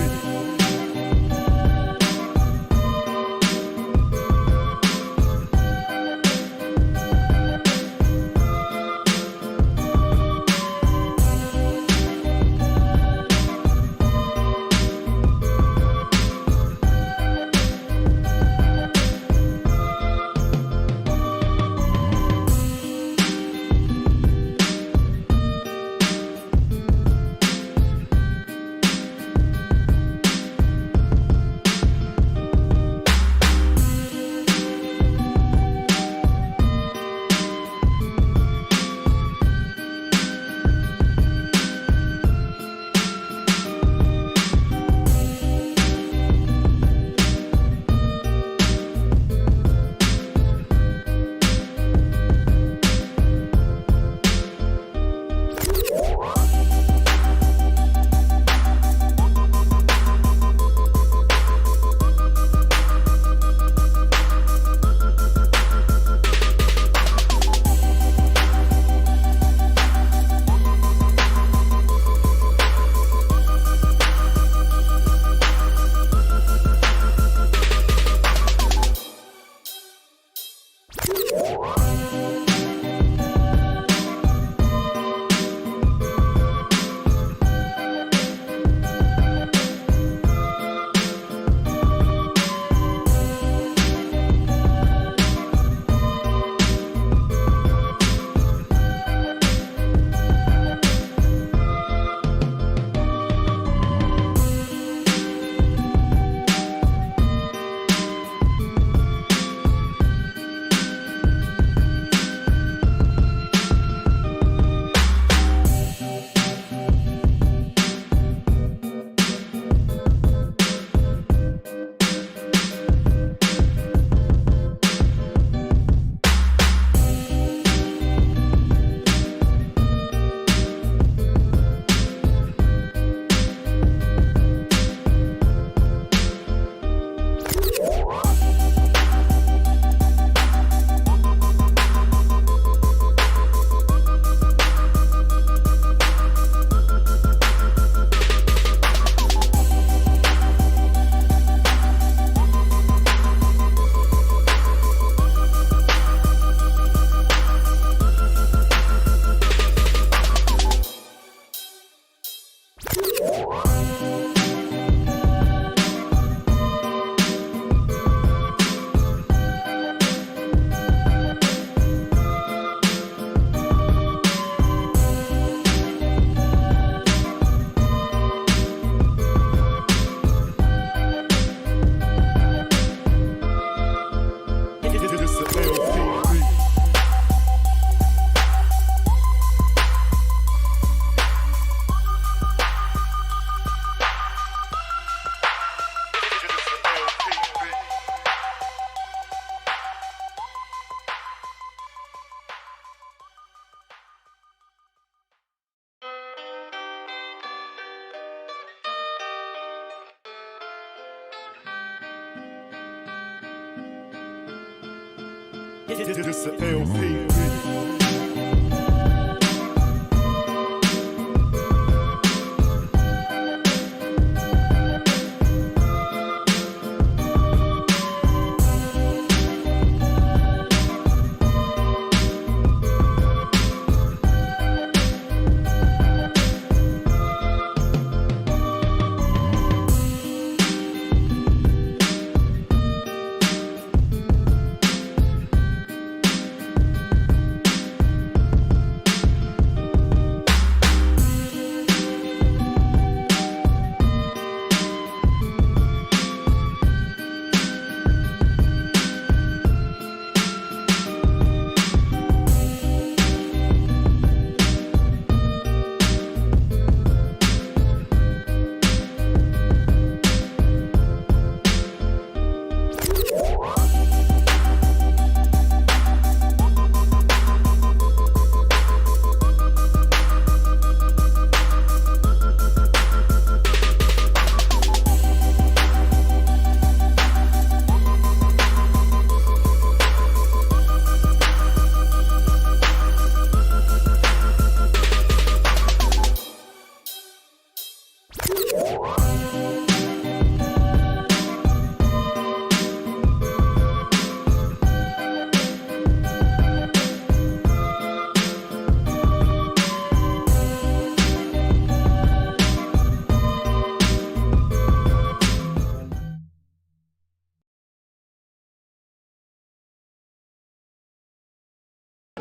This the LP.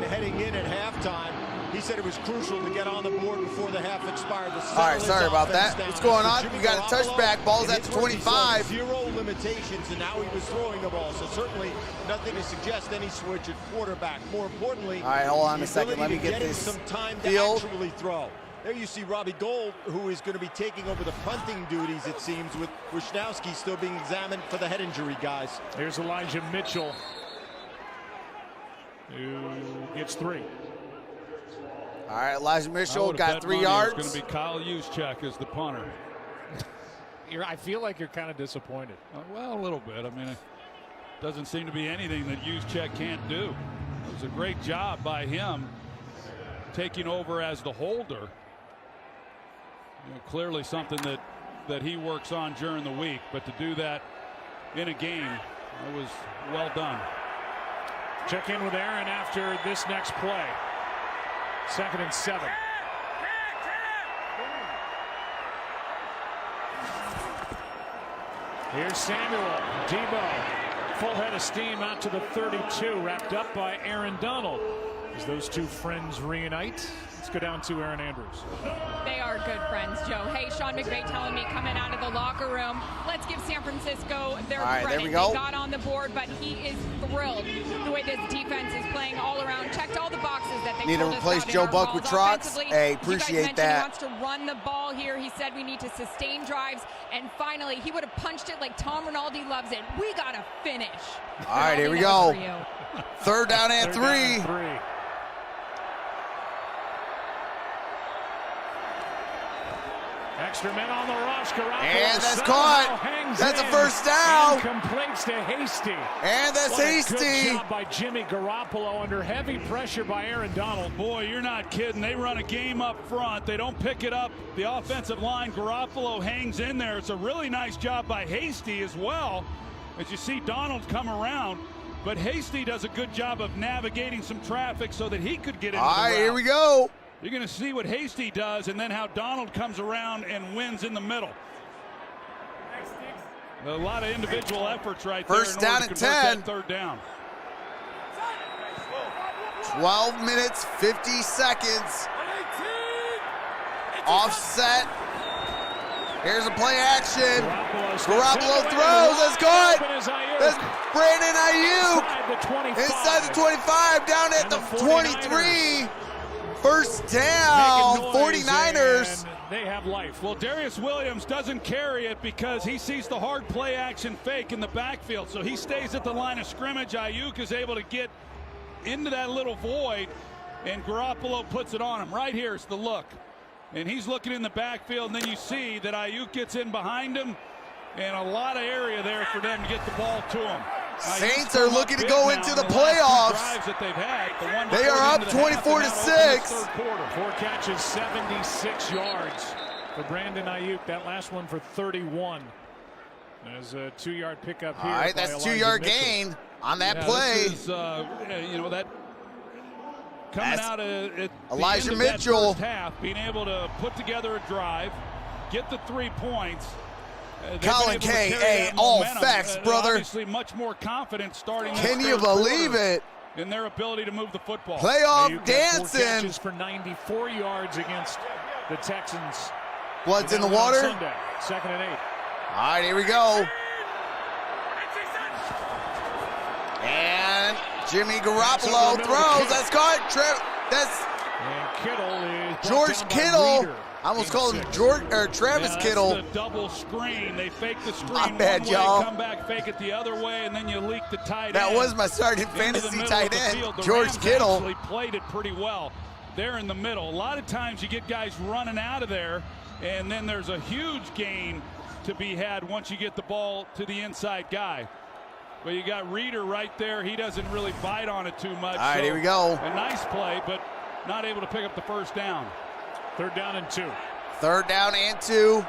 Heading in at halftime, he said it was crucial to get on the board before the half expired. All right, sorry about that. What's going on? We got a touchback. Ball's at the 25. Zero limitations, and now he was throwing the ball. So certainly nothing to suggest any switch at quarterback. More importantly, all right, hold on a second. Let me get this some time field. To actually throw. There you see Robbie Gould, who is going to be taking over the punting duties, it seems, with Wisnowski still being examined for the head injury, guys. Here's Elijah Mitchell, who gets 3. All right, Elijah Mitchell got 3 yards. It's going to be Kyle Juszczyk as the punter. I feel like you're kind of disappointed. Well, a little bit. I mean, it doesn't seem to be anything that Juszczyk can't do. It was a great job by him taking over as the holder. You know, clearly something that he works on during the week, but to do that in a game, it was well done. Check in with Aaron after this next play. 2nd and 7. Here's Samuel. Debo. Full head of steam out to the 32. Wrapped up by Aaron Donald. As those two friends reunite, let's go down to Aaron Andrews. They are good friends, Joe. Hey, Sean McVay telling me coming out of the locker room, let's give San Francisco their credit. There we go. They got on the board, but he is thrilled the way this defense is playing all around. Checked all the boxes that they need to replace Joe Buck with Trox. Hey, appreciate that. He wants to run the ball here. He said we need to sustain drives, and finally he would have punched it like Tom Rinaldi loves it. We got to finish. All right, here we go. 3rd down and 3. Extra men on the rush. Garoppolo and that's caught. That's a first down. Completes to Hasty. And that's Hasty. Good job by Jimmy Garoppolo under heavy pressure by Aaron Donald. Boy, you're not kidding. They run a game up front. They don't pick it up. The offensive line, Garoppolo hangs in there. It's a really nice job by Hasty as well. As you see Donald come around. But Hasty does a good job of navigating some traffic so that he could get into the route. All right, here we go. You're going to see what Hasty does and then how Donald comes around and wins in the middle. A lot of individual efforts right there. First down and 10. 3rd down. 12 minutes, 50 seconds. Offset. Here's a play action. Garoppolo throws. That's good. That's Brandon Ayuk. Inside the 25, down at the 23. First down, 49ers. They have life. Well, Darius Williams doesn't carry it because he sees the hard play action fake in the backfield. So he stays at the line of scrimmage. Ayuk is able to get into that little void, and Garoppolo puts it on him. Right here is the look. And he's looking in the backfield, and then you see that Ayuk gets in behind him, and a lot of area there for them to get the ball to him. Saints are looking to go into the playoffs. They are up 24-6. 4 catches, 76 yards for Brandon Ayuk. That last one for 31. There's a 2-yard pickup here. All right, that's a 2-yard gain on that play. This is, that coming out of Elijah Mitchell. That first half, being able to put together a drive, get the 3 points. Colin K.A. all facts, brother. Obviously much more confident starting. Can you believe it? In their ability to move the football. Playoff dancing. 4 catches for 94 yards against the Texans. Blood's in the water. Sunday, 2nd and 8. All right, here we go. And Jimmy Garoppolo throws. That's caught. And Kittle is George Kittle. I almost called him Travis Kittle. That's the double screen. They fake the screen My bad, one way, y'all. come back, fake it the other way, and then you leak the tight end. That was my starting fantasy tight end, George Rams Kittle. actually played it pretty well. They're in the middle. A lot of times you get guys running out of there, and then there's a huge gain to be had once you get the ball to the inside guy. But you got Reeder right there. He doesn't really bite on it too much. All right, here we go. A nice play, but not able to pick up the first down. 3rd down and 2. 3rd down and 2.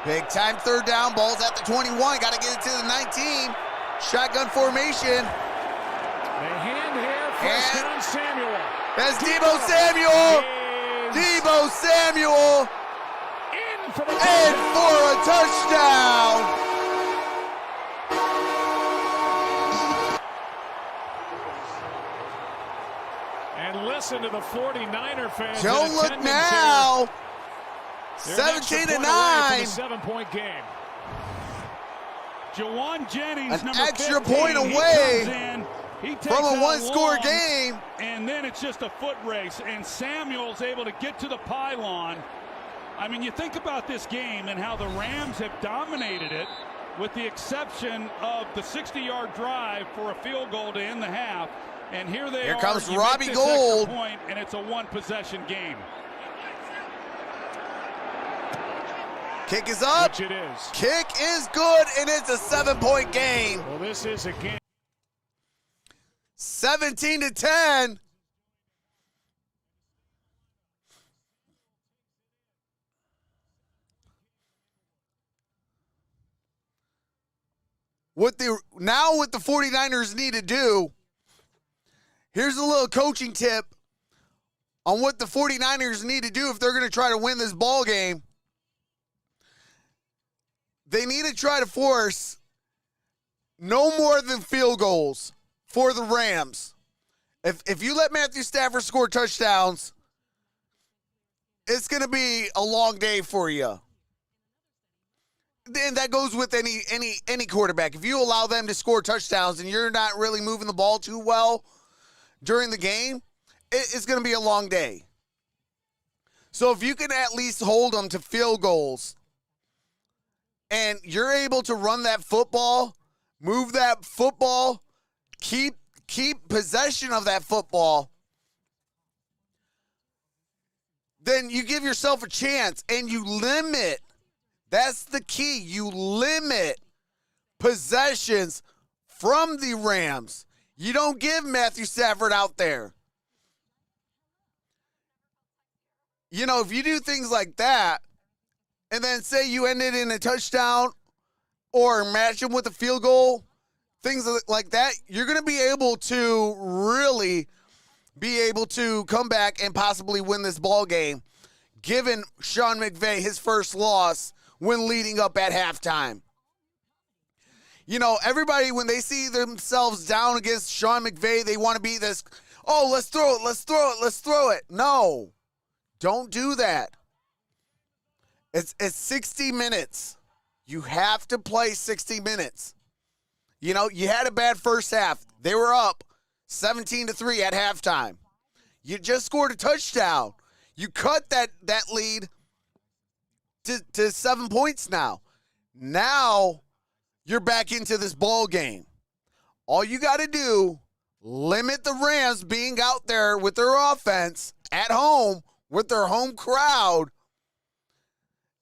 Big time 3rd down. Ball's at the 21. Got to get it to the 19. Shotgun formation. The hand here, first down, Samuel. That's Deebo Samuel. Deebo Samuel. In for a touchdown. And listen to the 49er fans. Don't look now. 17-9. 7-point game. Jawan Jennings, an number extra 15, point away he takes from a out 1-score long, game. And then it's just a foot race, and Samuel's able to get to the pylon. I mean, you think about this game and how the Rams have dominated it, with the exception of the 60-yard drive for a field goal to end the half. And here comes you Robbie make this Gould. extra point, and it's a 1-possession game. Kick is up. Which it is. Kick is good, and it's a 7-point game. Well, this is a game. 17-10. What the 49ers need to do, here's a little coaching tip on what the 49ers need to do if they're going to try to win this ball game. They need to try to force no more than field goals for the Rams. If you let Matthew Stafford score touchdowns, it's going to be a long day for you. And that goes with any quarterback. If you allow them to score touchdowns and you're not really moving the ball too well during the game, it's going to be a long day. So if you can at least hold them to field goals and you're able to run that football, move that football, keep possession of that football, then you give yourself a chance and you limit. That's the key. You limit possessions from the Rams. You don't give Matthew Stafford out there. You know, if you do things like that, and then say you end it in a touchdown or match them with a field goal, things like that, you're going to be able to really be able to come back and possibly win this ball game, given Sean McVay his first loss when leading up at halftime. You know, everybody, when they see themselves down against Sean McVay, they want to be this, oh, let's throw it, let's throw it, let's throw it. No, don't do that. It's 60 minutes. You have to play 60 minutes. You know, you had a bad first half. They were up 17-3 at halftime. You just scored a touchdown. You cut that lead to 7 points now. Now you're back into this ball game. All you got to do, limit the Rams being out there with their offense at home with their home crowd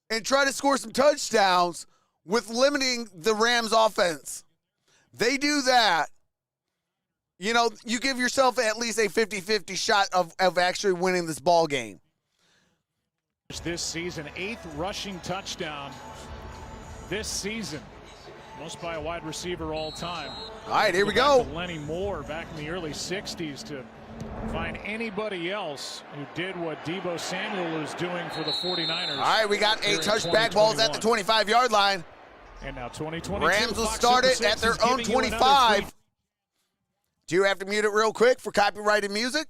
and try to score some touchdowns with limiting the Rams offense. They do that. You know, you give yourself at least a 50-50 shot of actually winning this ball game. This season, 8th rushing touchdown this season. Most by a wide receiver all time. All right, here we go. Lenny Moore back in the early 60s to find anybody else who did what Deebo Samuel is doing for the 49ers. All right, we got a touchback. Balls at the 25-yard line. And now 2022. Rams will start it at their own 25. Do you have to mute it real quick for copyrighted music?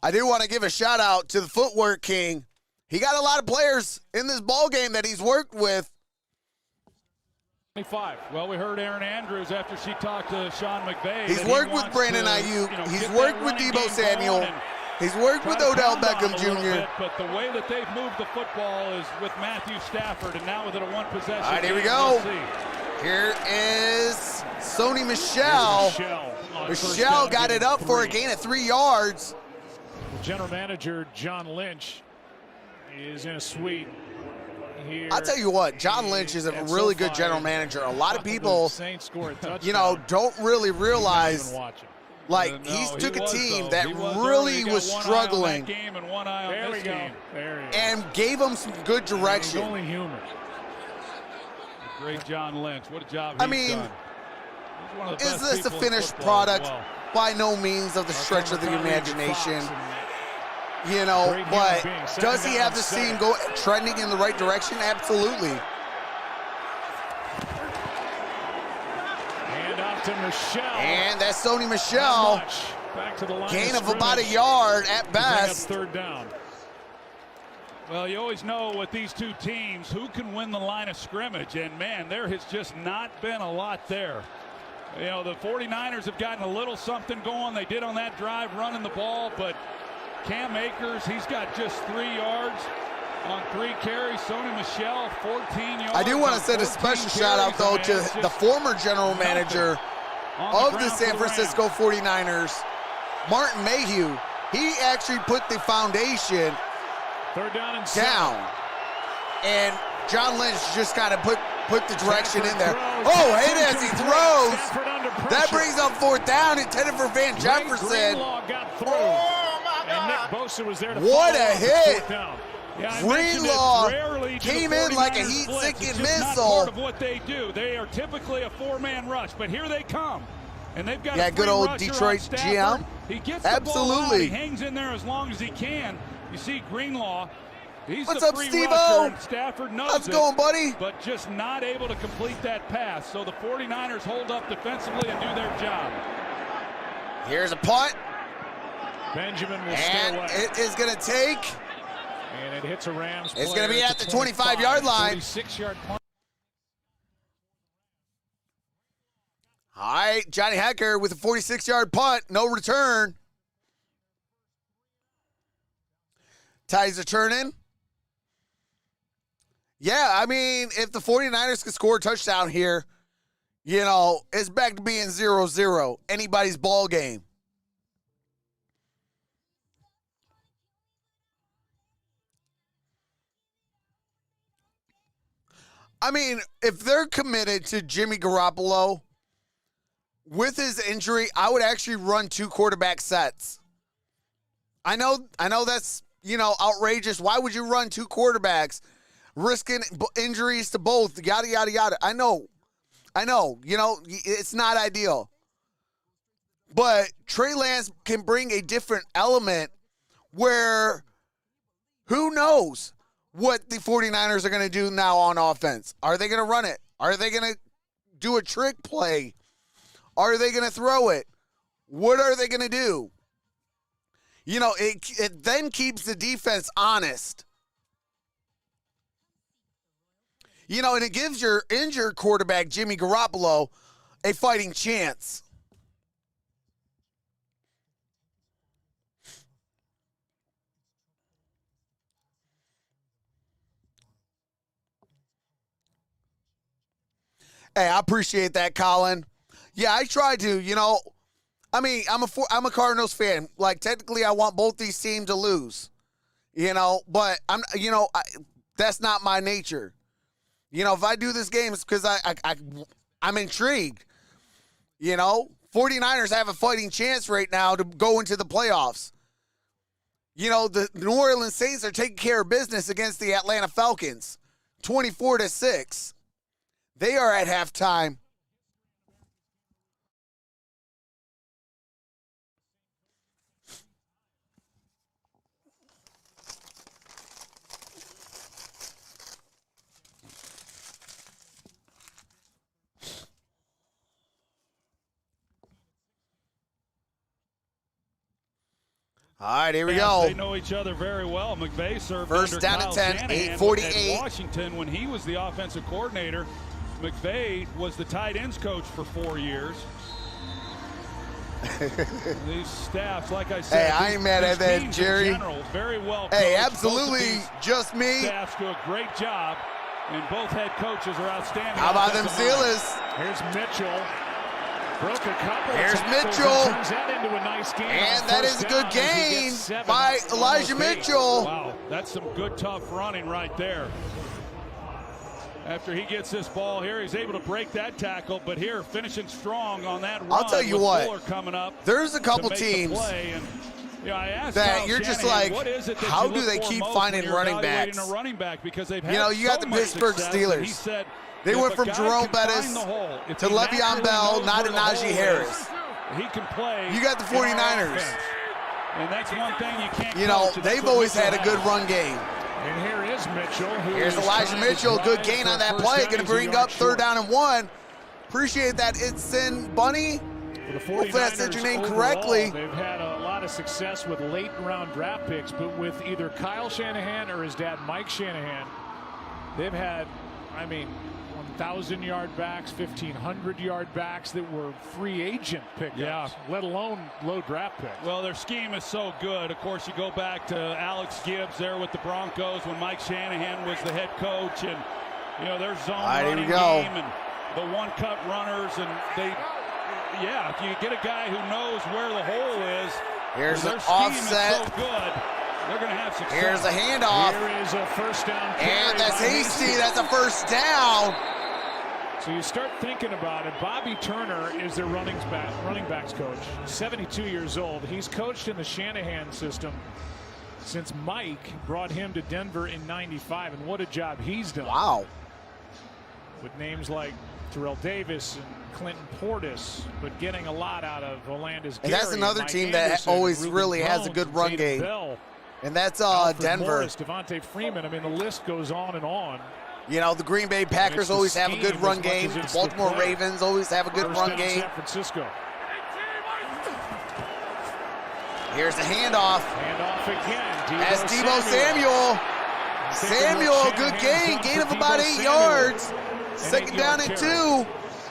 I do want to give a shout out to the footwork king. He got a lot of players in this ball game that he's worked with. 25. Well, we heard Erin Andrews after she talked to Sean McVay. He's worked with Brandon Ayuk. He's worked with Deebo Samuel. He's worked with Odell Beckham Jr. But the way that they've moved the football is with Matthew Stafford, and now with it a one possession. All right, here we go. Here is Sony Michel. Michel got it up for a gain of 3 yards. General manager John Lynch is in a suite here. I'll tell you what, John Lynch is a really good general manager. A lot of people, you know, don't really realize, like, he took a team that really was struggling and gave them some good direction. Only human. Great John Lynch. What a job I mean, is this the finished product? By no means of the stretch of the imagination. You know, but does he have the team go trending in the right direction? Absolutely. And out to Michel. And that's Sony Michel. Back to the line. Gain of about a yard at best. Third down. Well, you always know with these two teams who can win the line of scrimmage, and man, there has just not been a lot there. You know, the 49ers have gotten a little something going. They did on that drive running the ball, but Cam Akers, he's got just 3 yards on 3 carries. Sony Michel, 14 yards. I do want to send a special shout out, though, to the former general manager of the San Francisco 49ers, Martin Mayhew. He actually put the foundation down. And John Lynch just kind of put the direction in there. Oh, and as he throws, that brings up 4th down, intended for Van Jefferson. What a hit. Greenlaw came in like a heat-seeking missile. Part of what they do. They are typically a 4-man rush, but here they come. And they've got a good old Detroit GM. He gets the ball out. He hangs in there as long as he can. You see Greenlaw. He's What's the up, free Steve-O? rusher, and Stafford knows How's it going, buddy? But just not able to complete that pass. So the 49ers hold up defensively and do their job. Here's a punt. Benjamin will stay away. It is going to take. And it hits a Rams It's going to be at the 25-yard line. 46-yard punt. All right, Johnny Hecker with a 46-yard punt. No return. Ties are turning. Yeah, I mean, if the 49ers could score a touchdown here, you know, it's back to being 0-0. Anybody's ball game. I mean, if they're committed to Jimmy Garoppolo with his injury, I would actually run 2 quarterback sets. I know that's, you know, outrageous. Why would you run 2 quarterbacks, risking injuries to both, yada, yada, yada. I know, you know, it's not ideal. But Trey Lance can bring a different element where who knows what the 49ers are going to do now on offense. Are they going to run it? Are they going to do a trick play? Are they going to throw it? What are they going to do? You know, it then keeps the defense honest. You know, and it gives your injured quarterback, Jimmy Garoppolo, a fighting chance. Hey, I appreciate that, Colin. Yeah, I try to, you know. I mean, I'm a Cardinals fan. Like, technically, I want both these teams to lose. You know, but that's not my nature. You know, if I do this game, it's because I'm intrigued. You know, 49ers have a fighting chance right now to go into the playoffs. You know, the New Orleans Saints are taking care of business against the Atlanta Falcons, 24-6. They are at halftime. All right, here we go. They know each other very well. McVay served First under down Kyle and 10, Shanahan 8:48. at Washington when he was the offensive coordinator. McVay was the tight ends coach for 4 years. These staffs, like I said, hey, I ain't mad at that, Jerry. In general, very well coached. Hey, absolutely, just me. Staffs do a great job, and both head coaches are outstanding. How about them Steelers? Here's Mitchell. Broke a couple. Here's Mitchell. Turns that into a nice gain. And that is a good gain by Elijah Mitchell. Wow, that's some good, tough running right there. After he gets this ball here, he's able to break that tackle, but here, finishing strong on that run. I'll tell you with what, Fuller coming up there's a couple to make teams the play. And, I asked that Kyle you're just Shanahan, like, what is it that how you do look they for keep most finding when you're running evaluating backs? a running back, because they've had You got so the much Pittsburgh success, Steelers. and he said, They if went a from guy Jerome can find Bettis the hole, if to he Le'Veon naturally Bell, knows not where to the hole Najee is, Harris. he can play. You got the in our 49ers. offense. And that's one thing you can't You know, coach, and that's they've what always Mitchell had a good has. run game. And here is Mitchell. Here's Elijah Mitchell. Good gain on that play. Going to bring up third down and 1. Appreciate that. It's in Bunny. Hopefully I said your name correctly. They've had a lot of success with late round draft picks, but with either Kyle Shanahan or his dad Mike Shanahan, they've had, 1,000-yard backs, 1,500-yard backs that were free agent pickups, let alone low draft picks. Well, their scheme is so good. Of course, you go back to Alex Gibbs there with the Broncos when Mike Shanahan was the head coach, and their zone running game and the one-cut runners, and if you get a guy who knows where the hole is, here's an their scheme offset. is so good, they're going to have success. Here's a handoff. Here is a first down. And that's Hasty. That's a first down. So you start thinking about it. Bobby Turner is their running backs coach. 72 years old. He's coached in the Shanahan system since Mike brought him to Denver in '95, and what a job he's done. Wow. With names like Terrell Davis and Clinton Portis, but getting a lot out of Olandis. And that's another Mike team that Anderson, always Reuben really has a Jones, good run Jada game. Bell, And that's Alfred Denver. Morris, Devontae Freeman. The list goes on and on. The Green Bay Packers always have a good run game. The Baltimore Ravens always have a good run game. San Francisco. Here's the handoff. Handoff again. As Deebo Samuel. Samuel, good gain. Gain of about 8 yards. Second down and 2.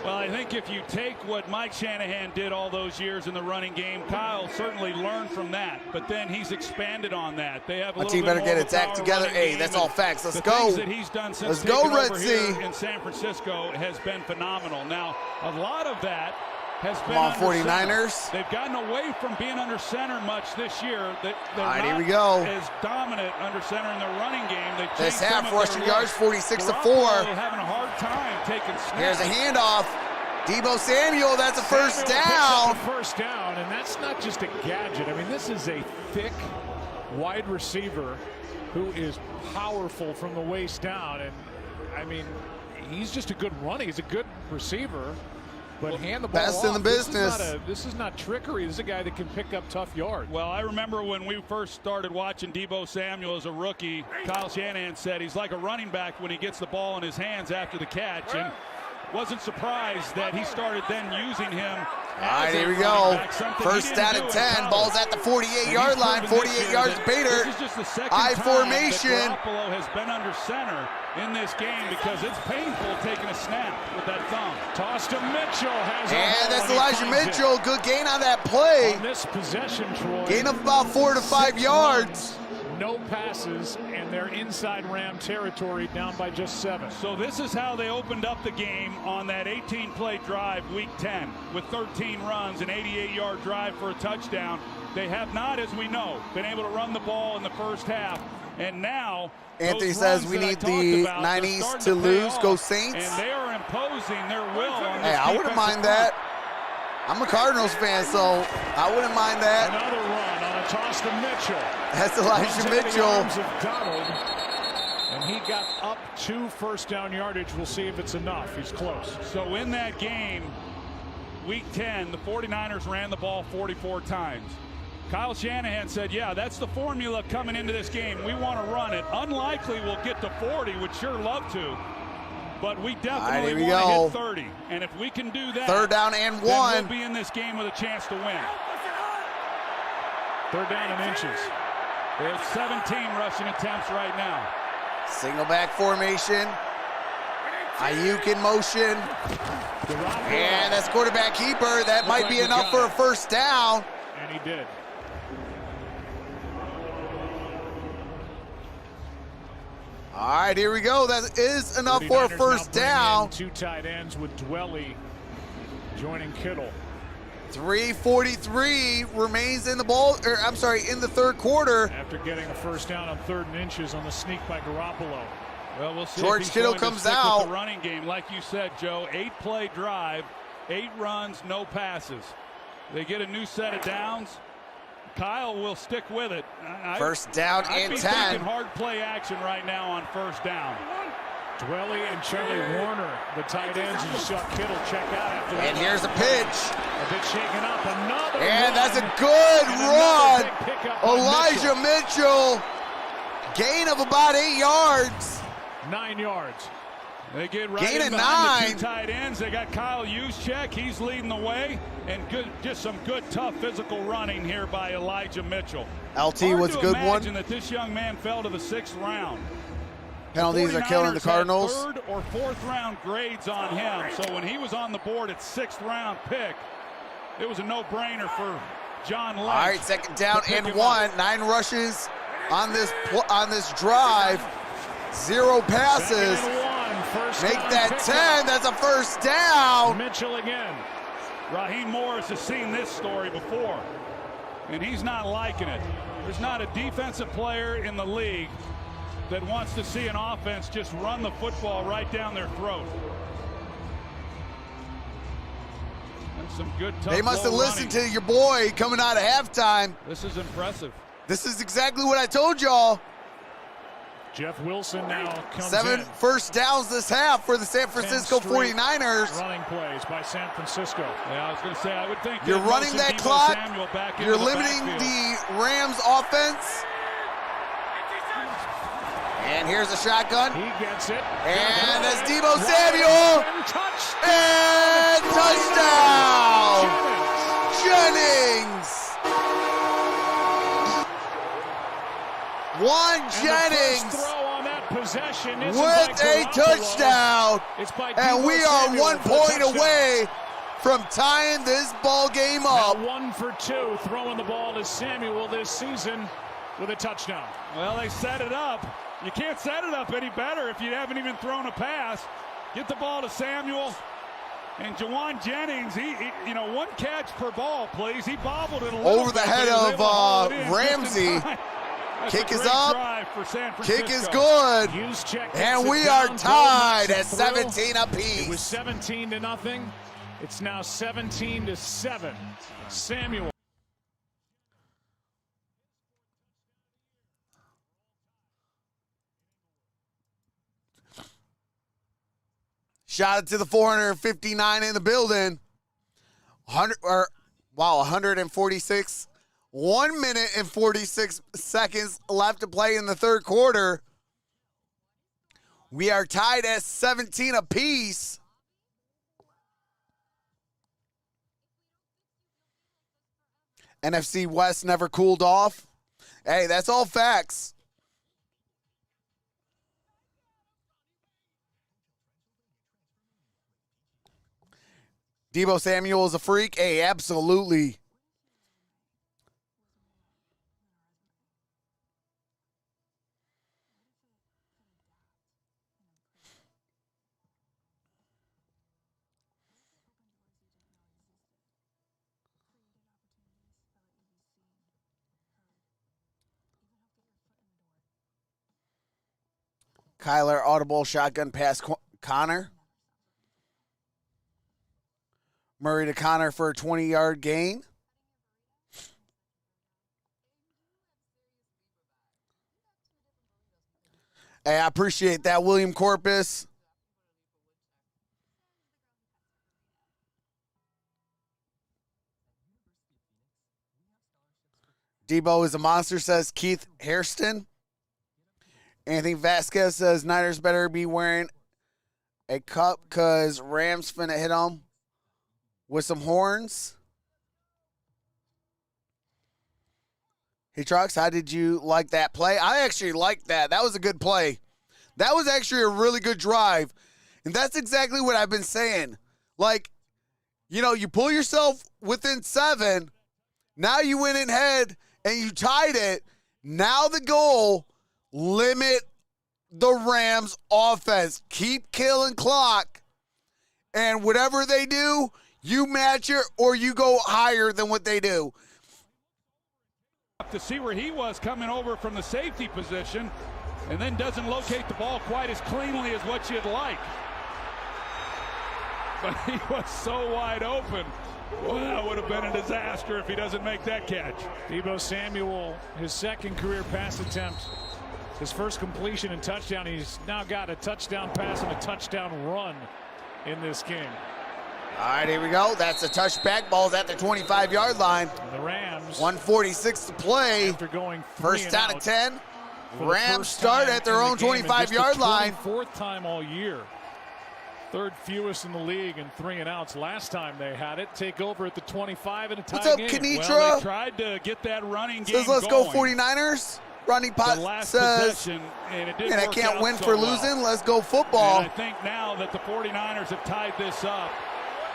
Well, I think if you take what Mike Shanahan did all those years in the running game, Kyle certainly learned from that, but then he's expanded on that. They have a little team bit better more get of a its act power together. running Hey, game, that's and all facts. Let's the go. things that he's done since Let's go, taking Red over Sea. here in San Francisco has been phenomenal. Now, a lot of that has been Come on, under 49ers. center. They've gotten away from being under center much this year. They're All right, here not we go. as dominant under center in their running game. They've This changed some half of their rushing yards, looks. 46-4. Garoppolo having a hard time taking snaps. Here's a handoff. Deebo Samuel, that's a first Samuel picks down. up the first down, and that's not just a gadget. This is a thick wide receiver who is powerful from the waist down, and he's just a good runner. He's a good receiver, but hand the ball Best off. in the business. This is not trickery. This is a guy that can pick up tough yards. Well, I remember when we first started watching Deebo Samuel as a rookie, Kyle Shanahan said he's like a running back when he gets the ball in his hands after the catch, and wasn't surprised that he started then using him. All right, here we go. First down and 10. Ball's at the 48-yard line. 48 yards, Bader. This is just the second I time formation. that Garoppolo has been under center in this game because it's painful taking a snap with that thumb. Toss to Mitchell. And that's Elijah Mitchell. Good gain on that play. On this possession, Troy. Gain of about 4 to 5 yards. No passes, and they're inside Ram territory, down by just 7. So this is how they opened up the game on that 18-play drive, Week 10, with 13 runs, an 88-yard drive for a touchdown. They have not, as we know, been able to run the ball in the first half. And now, Anthony says we need the 90s to lose. Go Saints. And they are imposing their will on this Hey, I wouldn't mind that. I'm a Cardinals fan, so I wouldn't mind that. Another run on a toss to Mitchell. That's Elijah Mitchell. And he got up 2 first down yardage. We'll see if it's enough. He's close. So in that game, week 10, the 49ers ran the ball 44 times. Kyle Shanahan said, yeah, that's the formula coming into this game. We want to run it. Unlikely we'll get to 40, would sure love to. But we definitely want to hit 30. And if we can do that, 3rd down and 1. Then we'll be in this game with a chance to win. 3rd down and inches. They have 17 rushing attempts right now. Single back formation. Ayuk in motion. And that's quarterback keeper. That might be enough for a first down. And he did. All right, here we go. That is enough for a first down. 2 tight ends with Dwelly joining Kittle. 3:43 remains in the ball, or I'm sorry, in the 3rd quarter. After getting a first down on 3rd and inches on the sneak by Garoppolo. Well, we'll see. George Kittle comes out. The running game, like you said, Joe, 8-play drive, 8 runs, no passes. They get a new set of downs. Kyle will stick with it. First down and 10. I'd be thinking hard play action right now on first down. Dwelly and Charlie Warner, the tight ends, you saw Kittle check out after that. And here's a pitch. A bit shaken up. Another and run. that's a good run. Elijah Mitchell. Gain of about 8 yards. 9 yards. They get right Gain in of behind 9. The 2 tight ends. They got Kyle Juszczyk. He's leading the way. And just some good, tough physical running here by Elijah Mitchell. LT was a good one. Imagine that this young man fell to the 6th round. Penalties are killing the Cardinals. 3rd or 4th round grades on him. So when he was on the board at 6th round pick, it was a no-brainer for John Lynch. All right, 2nd down and 1. 9 rushes on this drive. 0 passes. Make that 10. That's a first down. Mitchell again. Raheem Morris has seen this story before, and he's not liking it. There's not a defensive player in the league that wants to see an offense just run the football right down their throat. And some good tough They must have listened to your boy coming out of halftime. This is impressive. This is exactly what I told y'all. Jeff Wilson now comes 7 in. first downs this half for the San Francisco 49ers. Running plays by San Francisco. Yeah, I was going to say, I would think you're running that clock. You're limiting the Rams offense. And here's a shotgun. He gets it. And that's Deebo Samuel. And touchdown. Jennings. Jennings throw on that possession with a touchdown. And we are 1 point away from tying this ball game up. Now 1 for 2 throwing the ball to Samuel this season with a touchdown. Well, they set it up. You can't set it up any better if you haven't even thrown a pass. Get the ball to Samuel. And Jawan Jennings, he 1 catch per ball, please. He bobbled it a little over the head of Ramsey. Kick is up. Kick is good. And we are tied at 17 apiece. It was 17-0. It's now 17-7. Samuel. Shout out to the 459 in the building. 146. 1 minute and 46 seconds left to play in the 3rd quarter. We are tied at 17 apiece. NFC West never cooled off. Hey, that's all facts. Deebo Samuel is a freak. Hey, absolutely. Kyler audible shotgun pass Connor. Murray to Connor for a 20-yard gain. Hey, I appreciate that, William Corpus. Debo is a monster, says Keith Hairston. Anthony Vasquez says Niners better be wearing a cup because Rams finna hit them with some horns. Hey, Trox, how did you like that play? I actually liked that. That was a good play. That was actually a really good drive. And that's exactly what I've been saying. Like, you know, you pull yourself within 7. Now you went ahead and you tied it. Now the goal, limit the Rams offense. Keep killing clock. And whatever they do, you match it or you go higher than what they do. To see where he was coming over from the safety position and then doesn't locate the ball quite as cleanly as what you'd like. But he was so wide open. Well, that would have been a disaster if he doesn't make that catch. Deebo Samuel, his second career pass attempt, his first completion and touchdown. He's now got a touchdown pass and a touchdown run in this game. All right, here we go. That's a touchback. Ball's at the 25-yard line. And the Rams, 1:46 to play. after going First down at 10. Rams first start time at their in own the game, and just the 25-yard line. 24th time all year. Third fewest in the league and 3 and outs last time they had it. Take over at the 25 and a tie What's up, game. Kenitra? Well, they tried to get that running game Says, let's going. go 49ers. Ronnie The Pot last says, possession, and it didn't and I work can't out win so for well. losing. Let's go football. And I think now that the 49ers have tied this up,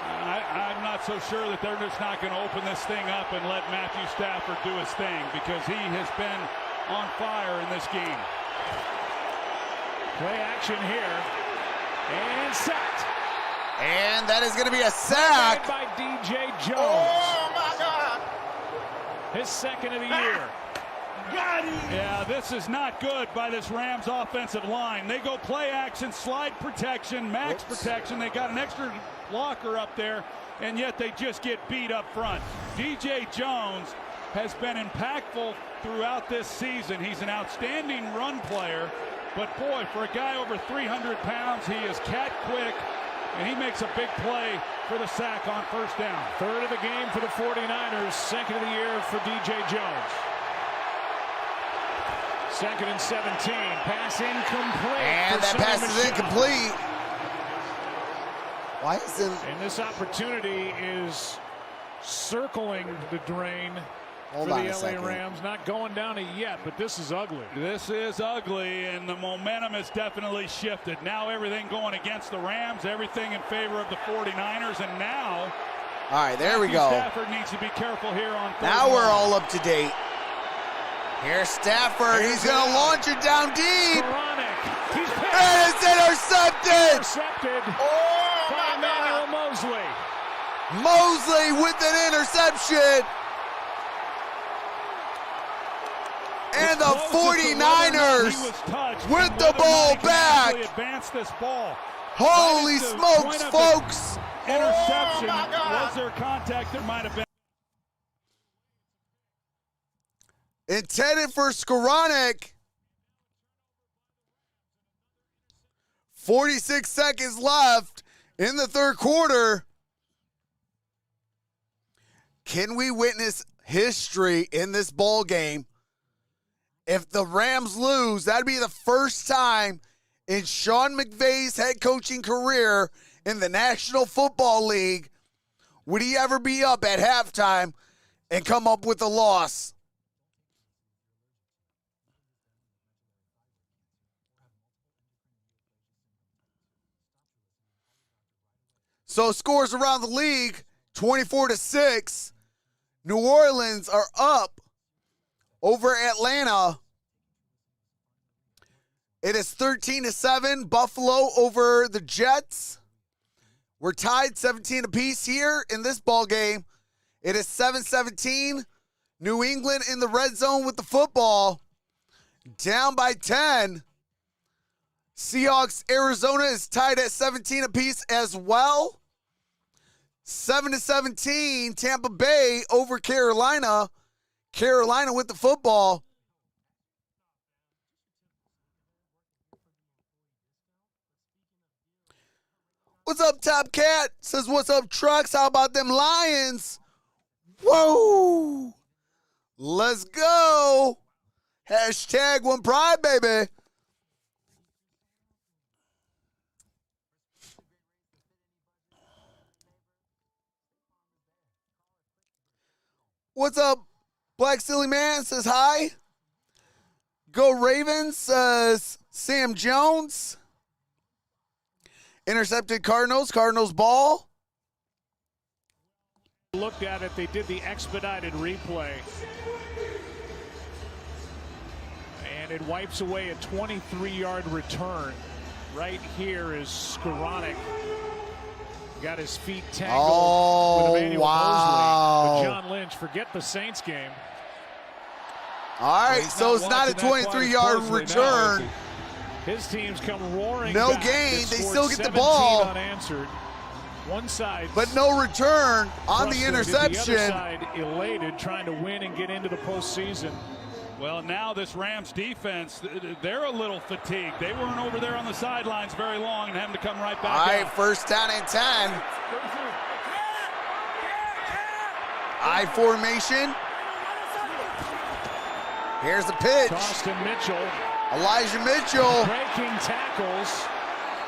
I'm not so sure that they're just not going to open this thing up and let Matthew Stafford do his thing, because he has been on fire in this game. Play action here. And sacked. And that is going to be a sack. By DJ Jones. Oh, my God. His second of the year. Yeah, this is not good by this Rams offensive line. They go play action, slide protection, max protection. They got an extra blocker up there, and yet they just get beat up front. DJ Jones has been impactful throughout this season. He's an outstanding run player, but boy, for a guy over 300 pounds, he is cat quick, and he makes a big play for the sack on first down. Third of the game for the 49ers, second of the year for DJ Jones. Second and 17, pass incomplete. And that pass is incomplete. Why isn't... And this opportunity is circling the drain Hold for on the a LA second. Rams. Not going down it yet, but this is ugly. This is ugly, and the momentum has definitely shifted. Now everything going against the Rams, everything in favor of the 49ers, and now... All right, there we go. Stafford needs to be careful here on third Now we're down. all up to date. Here's Stafford. He's going to launch it down deep. He's And it's intercepted. intercepted by Emmanuel Mosley. Mosley with an interception. And the Close as to whether or not he 49ers was touched with and the whether or not ball he can back. actually advance this ball. Holy Right at the smokes, point of the folks. Interception. Was there contact? There might have been. Intended for Skoranek. 46 seconds left in the third quarter. Can we witness history in this ball game? If the Rams lose, that'd be the first time in Sean McVay's head coaching career in the National Football League would he ever be up at halftime and come up with a loss. So scores around the league, 24-6. New Orleans are up over Atlanta. It is 13-7. Buffalo over the Jets. We're tied 17 apiece here in this ball game. It is 7-17. New England in the red zone with the football. Down by 10. Seahawks, Arizona is tied at 17 apiece as well. 7-17, Tampa Bay over Carolina. Carolina with the football. What's up, Top Cat? Says, what's up, Trucks? How about them Lions? Whoa. Let's go. Hashtag one pride, baby. What's up, Black Silly Man? Says hi. Go Ravens, says Sam Jones. Intercepted Cardinals. Cardinals ball. Looked at it. They did the expedited replay. And it wipes away a 23-yard return. Right here is Skoranek. Got his feet tangled with Emmanuel Mosley. But John Lynch, forget the Saints game. All right, so it's not a 23-yard return. His team's come roaring no back. gain. They still get the ball. Unanswered. One side, but no return on the interception. The other side elated, trying to win and get into the postseason. Well, now this Rams defense, they're a little fatigued. They weren't over there on the sidelines very long and having to come right back. All right, out. first down and 10. I formation. Here's the pitch. Austin Mitchell. Elijah Mitchell. Breaking tackles.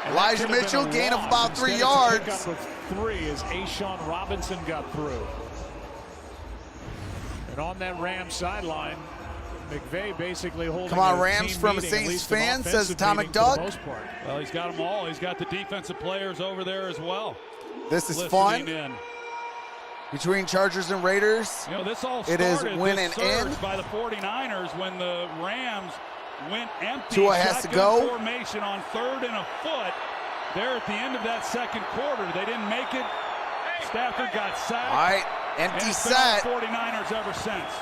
Elijah Mitchell, gain of about 3 yards. Pick up with 3 as Ashawn Robinson got through. And on that Rams sideline, McVay basically holding. Come on, Rams from a Saints fan, says Atomic Duck. Well, he's got them all. He's got the defensive players over there as well. This is fun. Between Chargers and Raiders. You know, this all it is win and end by the 49ers when the Rams went empty. Tua has to go. Formation on 3rd and a foot. There at the end of that second quarter. They didn't make it. Stafford got sacked. All right, empty set. 49ers ever since.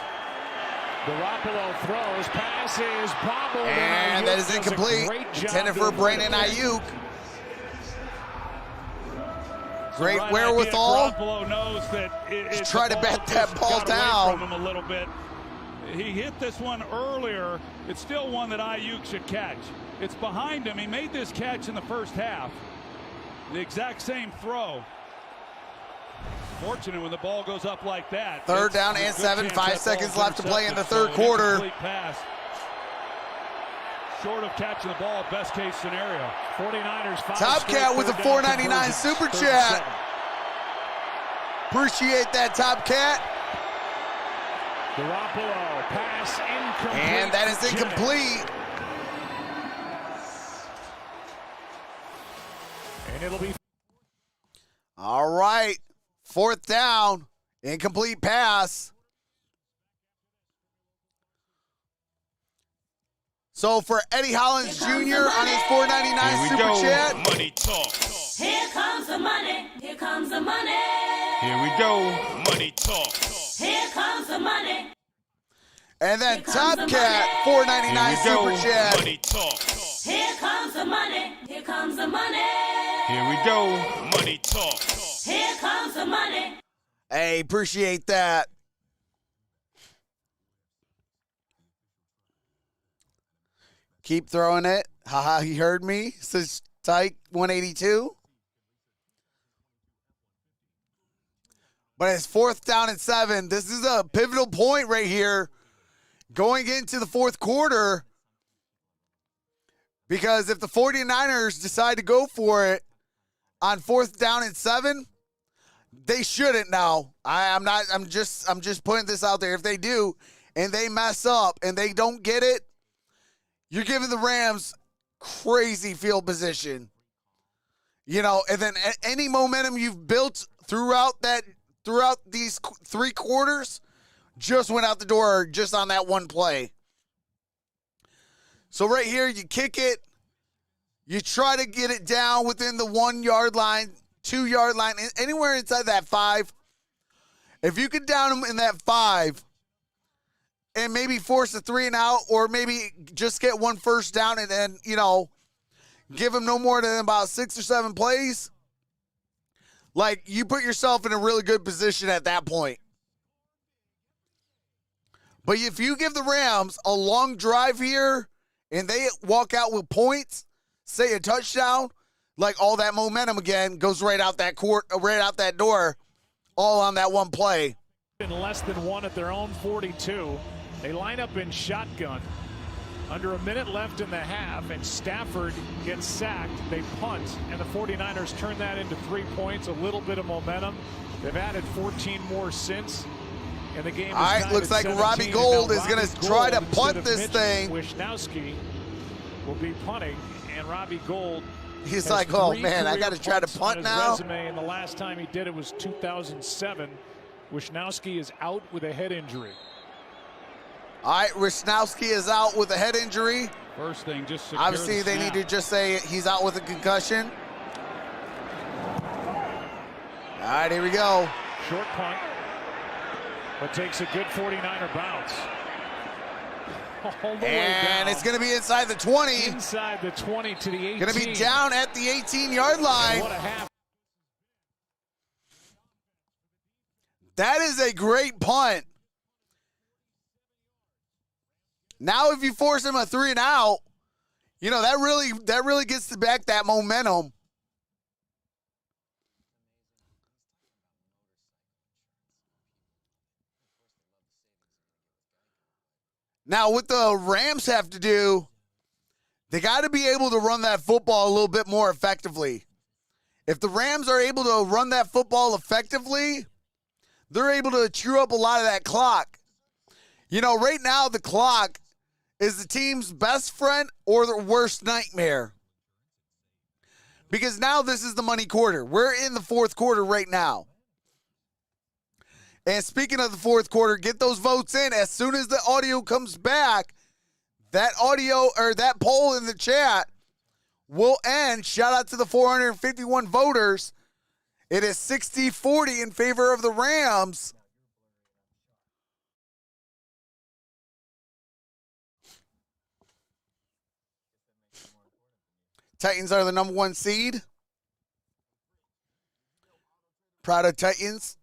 Garoppolo throws, passes, bobbled, and that is incomplete. Intended for Brandon Ayuk. Great wherewithal. Garoppolo knows that it's try to bat that ball down. From him a little bit. He hit this one earlier. It's still one that Ayuk should catch. It's behind him. He made this catch in the first half. The exact same throw. Fortunate when the ball goes up like that. 3rd down and 7. 5 seconds left to play in the 3rd quarter. Pass. Short of catching the ball, best case scenario. 49ers. Top Cat with a $4.99 super chat. Appreciate that, Top Cat. Garoppolo, pass incomplete. And that is incomplete. And it'll be. All right. 4th down. Incomplete pass. So for Eddie Hollins Jr. on his $4.99 super chat. Money talk. Here comes the money. Here comes the money. Here we go. Money talk. Here comes the money. And then Top Cat, $4.99 super chat. Money talk. Here comes the money. Here comes the money. Here we go. Money talk. Here comes the money. Hey, appreciate that. Keep throwing it. Haha, he heard me, says Tyke 182. But it's 4th down and 7. This is a pivotal point right here going into the 4th quarter. Because if the 49ers decide to go for it on 4th down and 7, they shouldn't now. I'm just putting this out there. If they do and they mess up and they don't get it, you're giving the Rams crazy field position. You know, and then any momentum you've built throughout these 3 quarters just went out the door just on that one play. So right here, you kick it. You try to get it down within the 1 yard line, 2 yard line, anywhere inside that 5. If you could down them in that 5 and maybe force a 3 and out, or maybe just get 1 first down and then, you know, give him no more than about 6 or 7 plays, like, you put yourself in a really good position at that point. But if you give the Rams a long drive here and they walk out with points, say a touchdown, like, all that momentum again goes right out that court, right out that door, all on that one play. In less than 1 at their own 42. They line up in shotgun. Under a minute left in the half, and Stafford gets sacked. They punt, and the 49ers turn that into 3 points, a little bit of momentum. They've added 14 more since, and the game is all right, looks like 17. Robbie Gould is going to try to punt this thing. Wisnowski will be punting, and Robbie Gould He's has like, oh, 3 man, I career got to try to punts punt on his now? resume, and the last time he did it was 2007. Wisnowski is out with a head injury. All right, Wisnowski is out with a head injury. First thing, just secure Obviously, the they snap. need to just say he's out with a concussion. All right, here we go. Short punt, but takes a good 49er bounce. All the way And down. it's going to be inside the 20. Inside the 20 to the 18. Going to be down at the 18-yard line. What a half. That is a great punt. Now, if you force him a 3 and out, you know, that really gets back that momentum. Now, what the Rams have to do, they got to be able to run that football a little bit more effectively. If the Rams are able to run that football effectively, they're able to chew up a lot of that clock. You know, right now the clock is the team's best friend or the worst nightmare. Because now this is the money quarter. We're in the fourth quarter right now. And speaking of the fourth quarter, get those votes in. As soon as the audio comes back, that audio or that poll in the chat will end. Shout out to the 451 voters. It is 60-40 in favor of the Rams. Titans are the number 1 seed. Proud of Titans.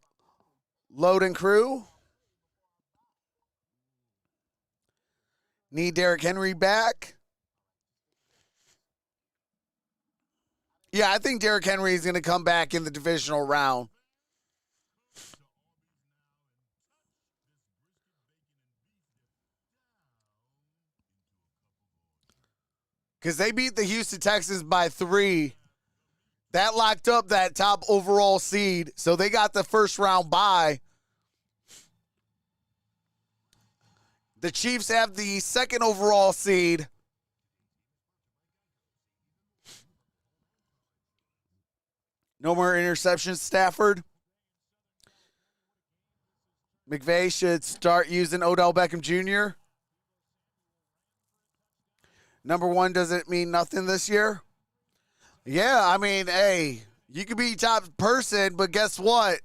Load and crew. Need Derrick Henry back. Yeah, I think Derrick Henry is going to come back in the divisional round. Because they beat the Houston Texans by 3. That locked up that top overall seed, so they got the first round bye. The Chiefs have the second overall seed. No more interceptions, Stafford. McVay should start using Odell Beckham Jr. Number 1 doesn't mean nothing this year. Yeah, I mean, hey, you could be top person, but guess what?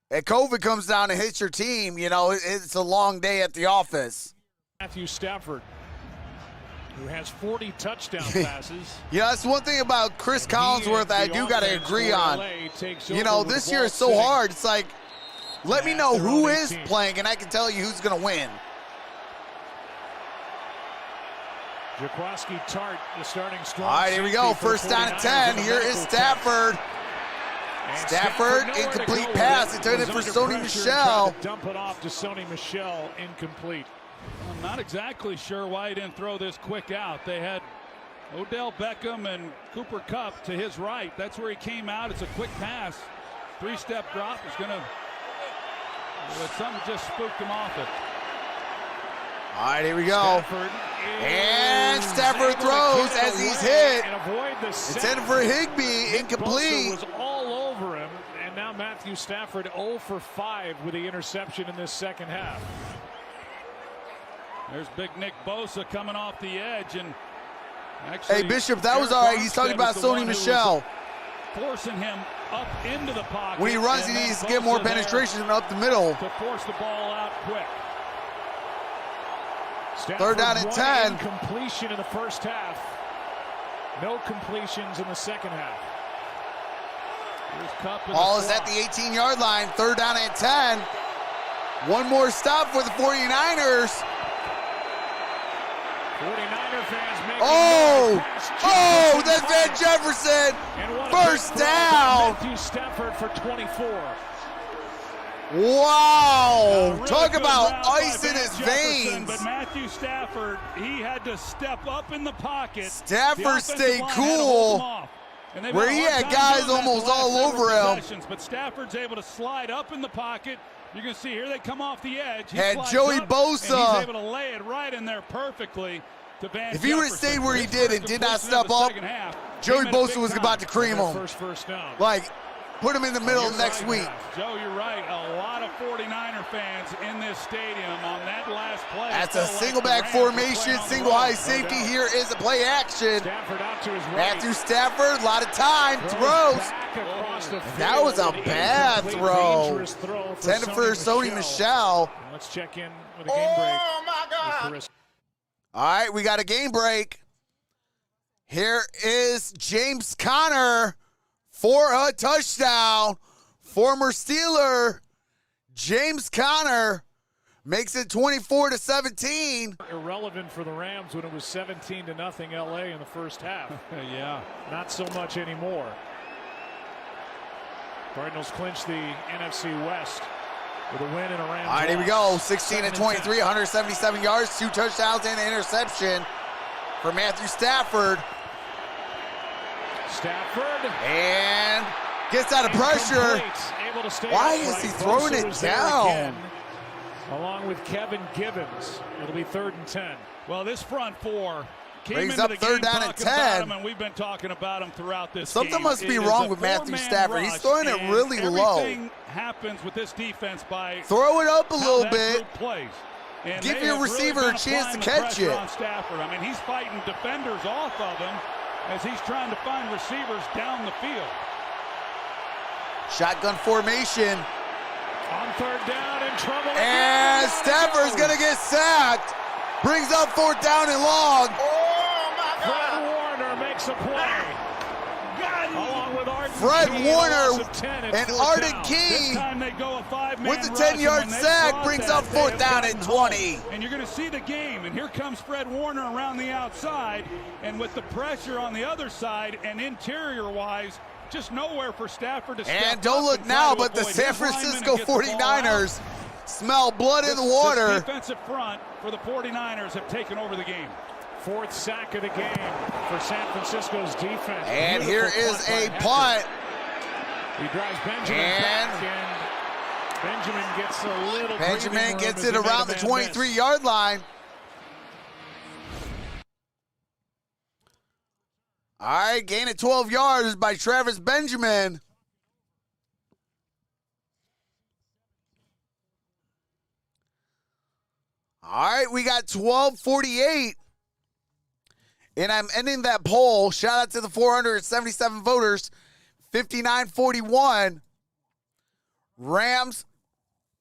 If COVID comes down and hits your team, you know, it's a long day at the office. Matthew Stafford, who has 40 touchdown passes. Yeah, that's one thing about Chris Collinsworth I do got to agree on. You know, this year is so hard. It's like, let me know who is playing, and I can tell you who's going to win. Jaquaski Tart, the starting strong. All right, here we go. First down and 10. Here is Stafford. Stafford, incomplete pass. Intended for Sony Michel. Dump it off to Sony Michel, incomplete. I'm not exactly sure why he didn't throw this quick out. They had Odell Beckham and Cooper Kupp to his right. That's where he came out. It's a quick pass. 3-step drop is going to, something just spooked him off it. All right, here we go. And Stafford throws as he's hit. Intended for Higbee, incomplete. Was all over him, and now Matthew Stafford 0 for 5 with the interception in this second half. There's big Nick Bosa coming off the edge, and actually, hey Bishop, that was all right. He's talking about Sony Michel. Forcing him up into the pocket. When he runs, he needs to get more penetration up the middle. To force the ball out quick. Stafford, third down and 10. Completion in the first half. No completions in the second half. Ball is at the 18-yard line. 3rd down and 10. One more stop for the 49ers. 49er fans making that's Van Jefferson. First down. Matthew Stafford for 24. Wow. Really Talk good about route by ice in Van his Jefferson, veins. But Matthew Stafford, he had to step up in the pocket. Stafford stayed cool, where he had guys almost all over him. But Stafford's able to slide up in the pocket. You're going to see here they come off the edge. He Had slides Joey up, Bosa. and he's able to lay it right in there perfectly to Van If he would have Jefferson. stayed where he His did first and did not completion of step the up, second half Joey came at a Bosa big was time. about to cream him. First down. Like, put him in the middle next week. Joe, you're right. A lot of 49er fans in this stadium on that last play. That's a single back formation, single high safety. Here is a play action. Stafford out to his right. Matthew Stafford, a lot of time, throws. That was a bad throw. Intended for Sony Michel. Let's check in with a game break. Oh, my God. All right, we got a game break. Here is James Conner for a touchdown. Former Steeler James Conner makes it 24-17. Irrelevant for the Rams when it was 17-0 LA in the first half. Yeah. Not so much anymore. Cardinals clinch the NFC West with a win and a Rams. All right, here we go. loss. 16-23, 177 yards, 2 touchdowns and an interception for Matthew Stafford. Stafford. And gets out of pressure. Able to stay Why upright. is he throwing Bosa it was there down? again, along with Kevin Gibbons. It'll be 3rd and 10. Well, this front four came Brings into up the 3rd game down and talking 10. about him, and we've been talking about him throughout this Something game. must be It is wrong a with Matthew four-man Stafford. He's rush, throwing it and really low. Everything happens with this defense by Throw it up a how little that bit. group plays. And Give they your have really receiver been a chance applying to the catch pressure it. on Stafford. I mean, he's fighting defenders off of him as he's trying to find receivers down the field. Shotgun formation. On 3rd down, in trouble. And Stafford's going to get sacked. Brings up 4th down and long. Fred Warner makes a play. Along with Arden Fred Key, Warner a loss of 10 at and 4th Arden down. Key This time they go a five-man with the rush, 10-yard and when they sack brought brings that, up they 4th have down gotten and 20. home. And you're going to see the game. And here comes Fred Warner around the outside. And with the pressure on the other side and interior-wise, just nowhere for Stafford to step And don't up look and try now, to but the avoid San his lineman and Francisco get the ball out. 49ers smell blood in the This water. defensive front for the 49ers have taken over the game. 4th sack of the game for San Francisco's defense. And Beautiful here is a by punt. Hector. He drives Benjamin And back, and Benjamin gets a little. Benjamin breathing room gets as it he made around a the man miss. 23-yard line. All right, gain of 12 yards by Travis Benjamin. All right, we got 12:48. And I'm ending that poll. Shout out to the 477 voters. 59-41. Rams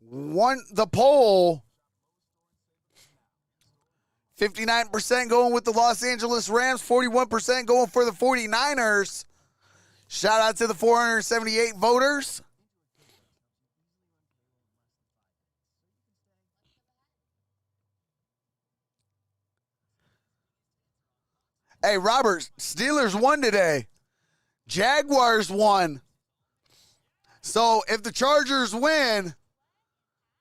won the poll. 59% going with the Los Angeles Rams. 41% going for the 49ers. Shout out to the 478 voters. Hey, Robert, Steelers won today. Jaguars won. So if the Chargers win,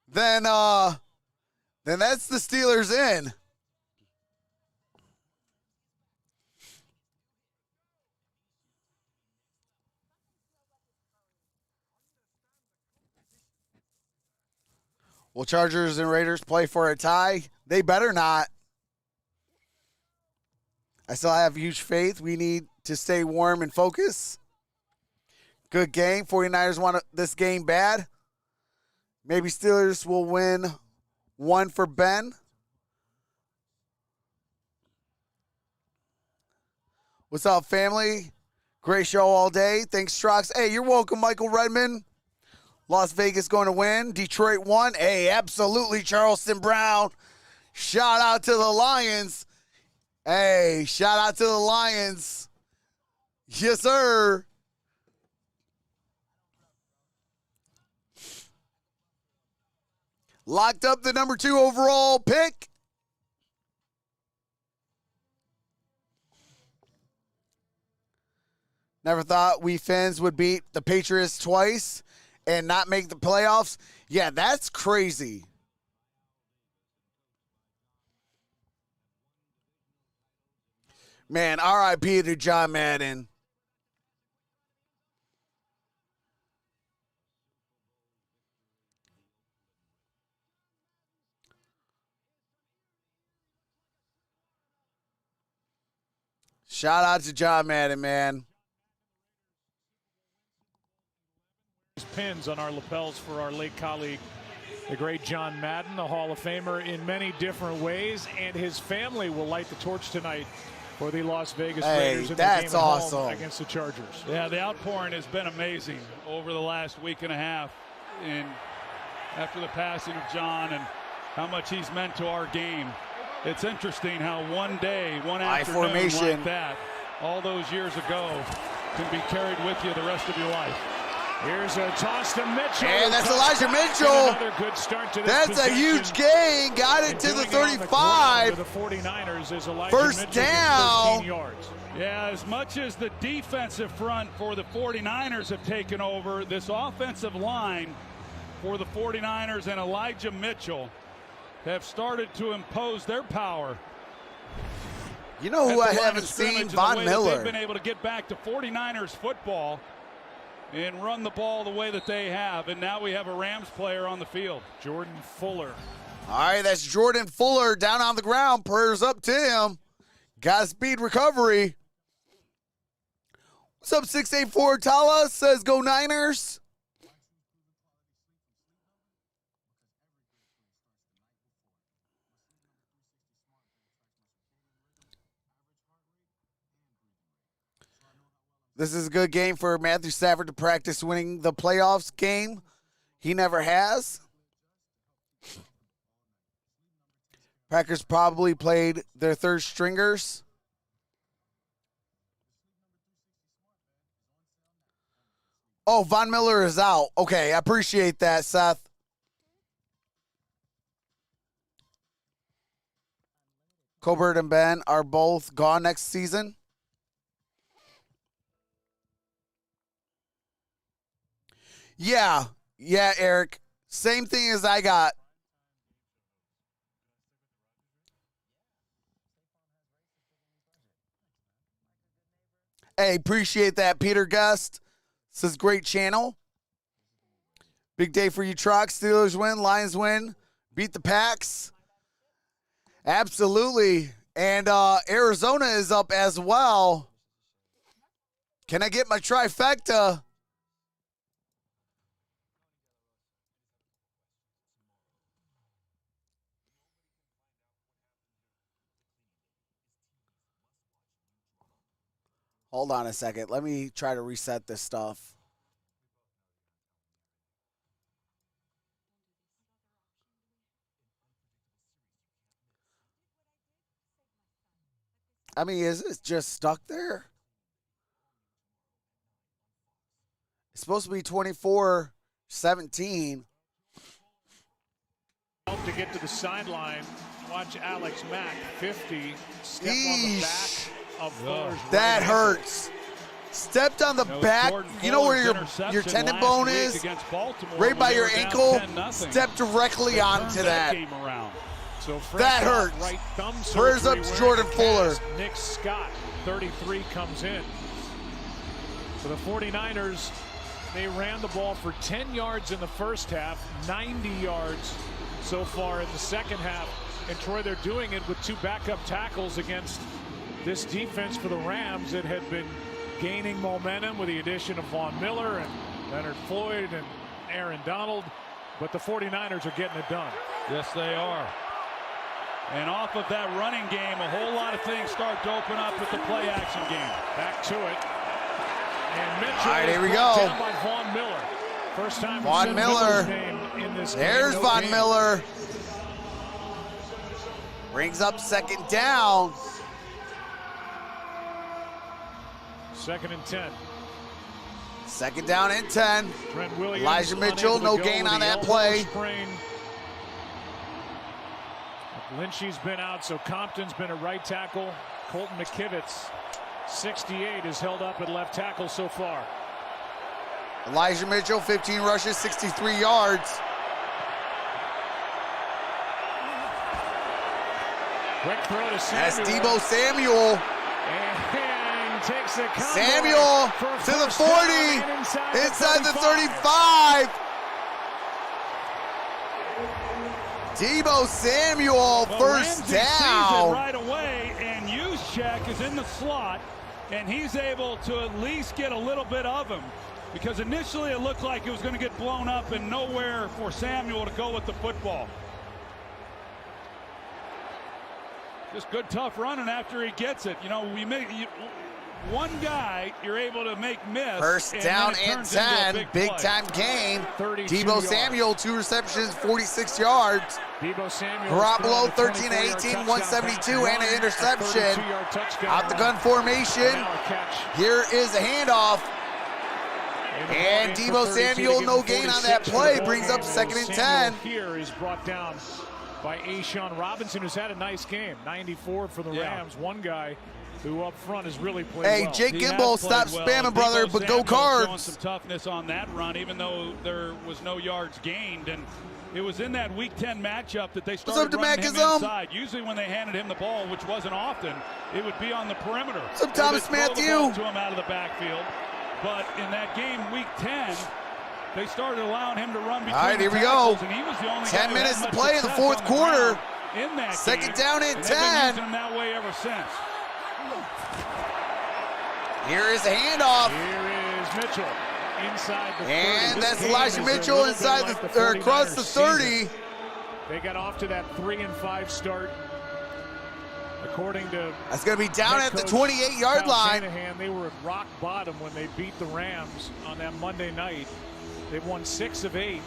then that's the Steelers in. Will Chargers and Raiders play for a tie? They better not. I still have huge faith. We need to stay warm and focus. Good game. 49ers want this game bad. Maybe Steelers will win one for Ben. What's up, family? Great show all day. Thanks, Trox. Hey, you're welcome, Michael Redmond. Las Vegas going to win. Detroit won. Hey, absolutely, Charleston Brown. Shout out to the Lions. Hey, shout out to the Lions. Yes, sir. Locked up the number 2 overall pick. Never thought we Finns would beat the Patriots twice and not make the playoffs. Yeah, that's crazy. Man, RIP to John Madden. Shout out to John Madden, man. Pins on our lapels for our late colleague, the great John Madden, the Hall of Famer in many different ways, and his family will light the torch tonight for the Las Vegas Raiders in the game at home against the Chargers. Yeah, the outpouring has been amazing over the last week and a half after the passing of John and how much he's meant to our game. It's interesting how one day, one afternoon like that, all those years ago, can be carried with you the rest of your life. Here's a toss to Mitchell. And that's Elijah Mitchell. Another good start to this That's possession. a huge gain. Got it to the 35. The 49ers is Elijah First Mitchell down. 13 yards. Yeah, as much as the defensive front for the 49ers have taken over, this offensive line for the 49ers and Elijah Mitchell have started to impose their power. You know who I haven't seen? Von Miller. They've been able to get back to 49ers football and run the ball the way that they have. And now we have a Rams player on the field. Jordan Fuller. All right, that's Jordan Fuller down on the ground. Prayers up to him. Godspeed recovery. What's up, 684 Tala? Says go Niners. This is a good game for Matthew Stafford to practice winning the playoffs game. He never has. Packers probably played their third stringers. Oh, Von Miller is out. Okay, I appreciate that, Seth. Colbert and Ben are both gone next season. Yeah, Eric. Same thing as I got. Hey, appreciate that, Peter Gust. This is great channel. Big day for you, Trox. Steelers win, Lions win, beat the Packs. Absolutely. And Arizona is up as well. Can I get my trifecta? Hold on a second. Let me try to reset this stuff. I mean, is it just stuck there? It's supposed to be 24-17. To get to the sideline, watch Alex Mack, 50, step on the back of Fuller's that right hurts. Stepped on the back. You know where your tendon bone is? Right by your ankle. Stepped directly onto that. So that hurts. Right thumb Prayers up to Jordan Fuller. Nick Scott, 33, comes in. For the 49ers, they ran the ball for 10 yards in the first half, 90 yards so far in the second half. And Troy, they're doing it with two backup tackles against this defense for the Rams that had been gaining momentum with the addition of Von Miller and Leonard Floyd and Aaron Donald. But the 49ers are getting it done. Yes, they are. And off of that running game, a whole lot of things start to open up with the play action game. Back to it. And Mitchell all right, here we go. Down by Von Miller. First time Von Miller. In this There's game. Von Miller. Brings up second down. 2nd and 10. 2nd down and 10. Trent Williams, Elijah Mitchell, no gain on that play. Sprain. Lynchy's been out, so Compton's been at right tackle. Colton McKivitz, 68, is held up at left tackle so far. Elijah Mitchell, 15 rushes, 63 yards. Quick throw to Samuel. That's Deebo Samuel. And takes a Samuel to the 40, inside the 35. Deebo Samuel, first Ramsey sees down. it right away, and Juszczyk is in the slot, and he's able to at least get a little bit of him, because initially it looked like it was going to get blown up and nowhere for Samuel to go with the football. Just good tough running after he gets it. You know, one guy you're able to make miss. First down and 10, big time game. Deebo Samuel, 2 receptions, 46 yards. Deebo Samuel. Garoppolo, 13-18, 172, and an interception. Out the gun formation. Here is a handoff. And Deebo Samuel, no gain on that play, brings up 2nd and 10. Here is brought down by Ashawn Robinson, who's had a nice game. 94 for the Rams. One guy who up front has really played well. Hey, Jake Gimble, stop spamming, brother, but go Cards. Showing some toughness on that run, even though there was no yards gained. And it was in that Week 10 matchup that they started running him inside. Usually when they handed him the ball, which wasn't often, it would be on the perimeter. What's up, Thomas Matthew? To him out of the backfield. But in that game, Week 10, they started allowing him to run between. All right, here we go. And he was the only 10 minutes to play in the 4th quarter. In that 2nd down and 10. They've been using him that way ever since. Here is a handoff. Here is Mitchell inside the 30. And that's Elijah Mitchell inside across the 30. They got off to that 3-5 start. According to that's going to be down at the 28-yard line. Shanahan, they were at rock bottom when they beat the Rams on that Monday night. They've won 6 of 8,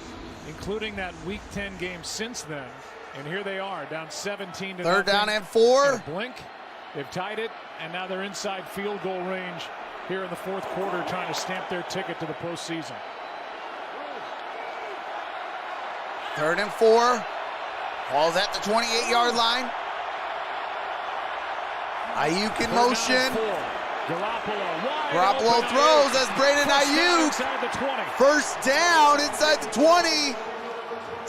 including that Week 10 game since then. And here they are, down 17 to 3rd down and In 4. a blink, they've tied it, and now they're inside field goal range here in the 4th quarter, trying to stamp their ticket to the postseason. 3rd and 4. Ball's at the 28-yard line. Ayuk in motion. Garoppolo throws. That's Brandon Ayuk. First down inside the 20.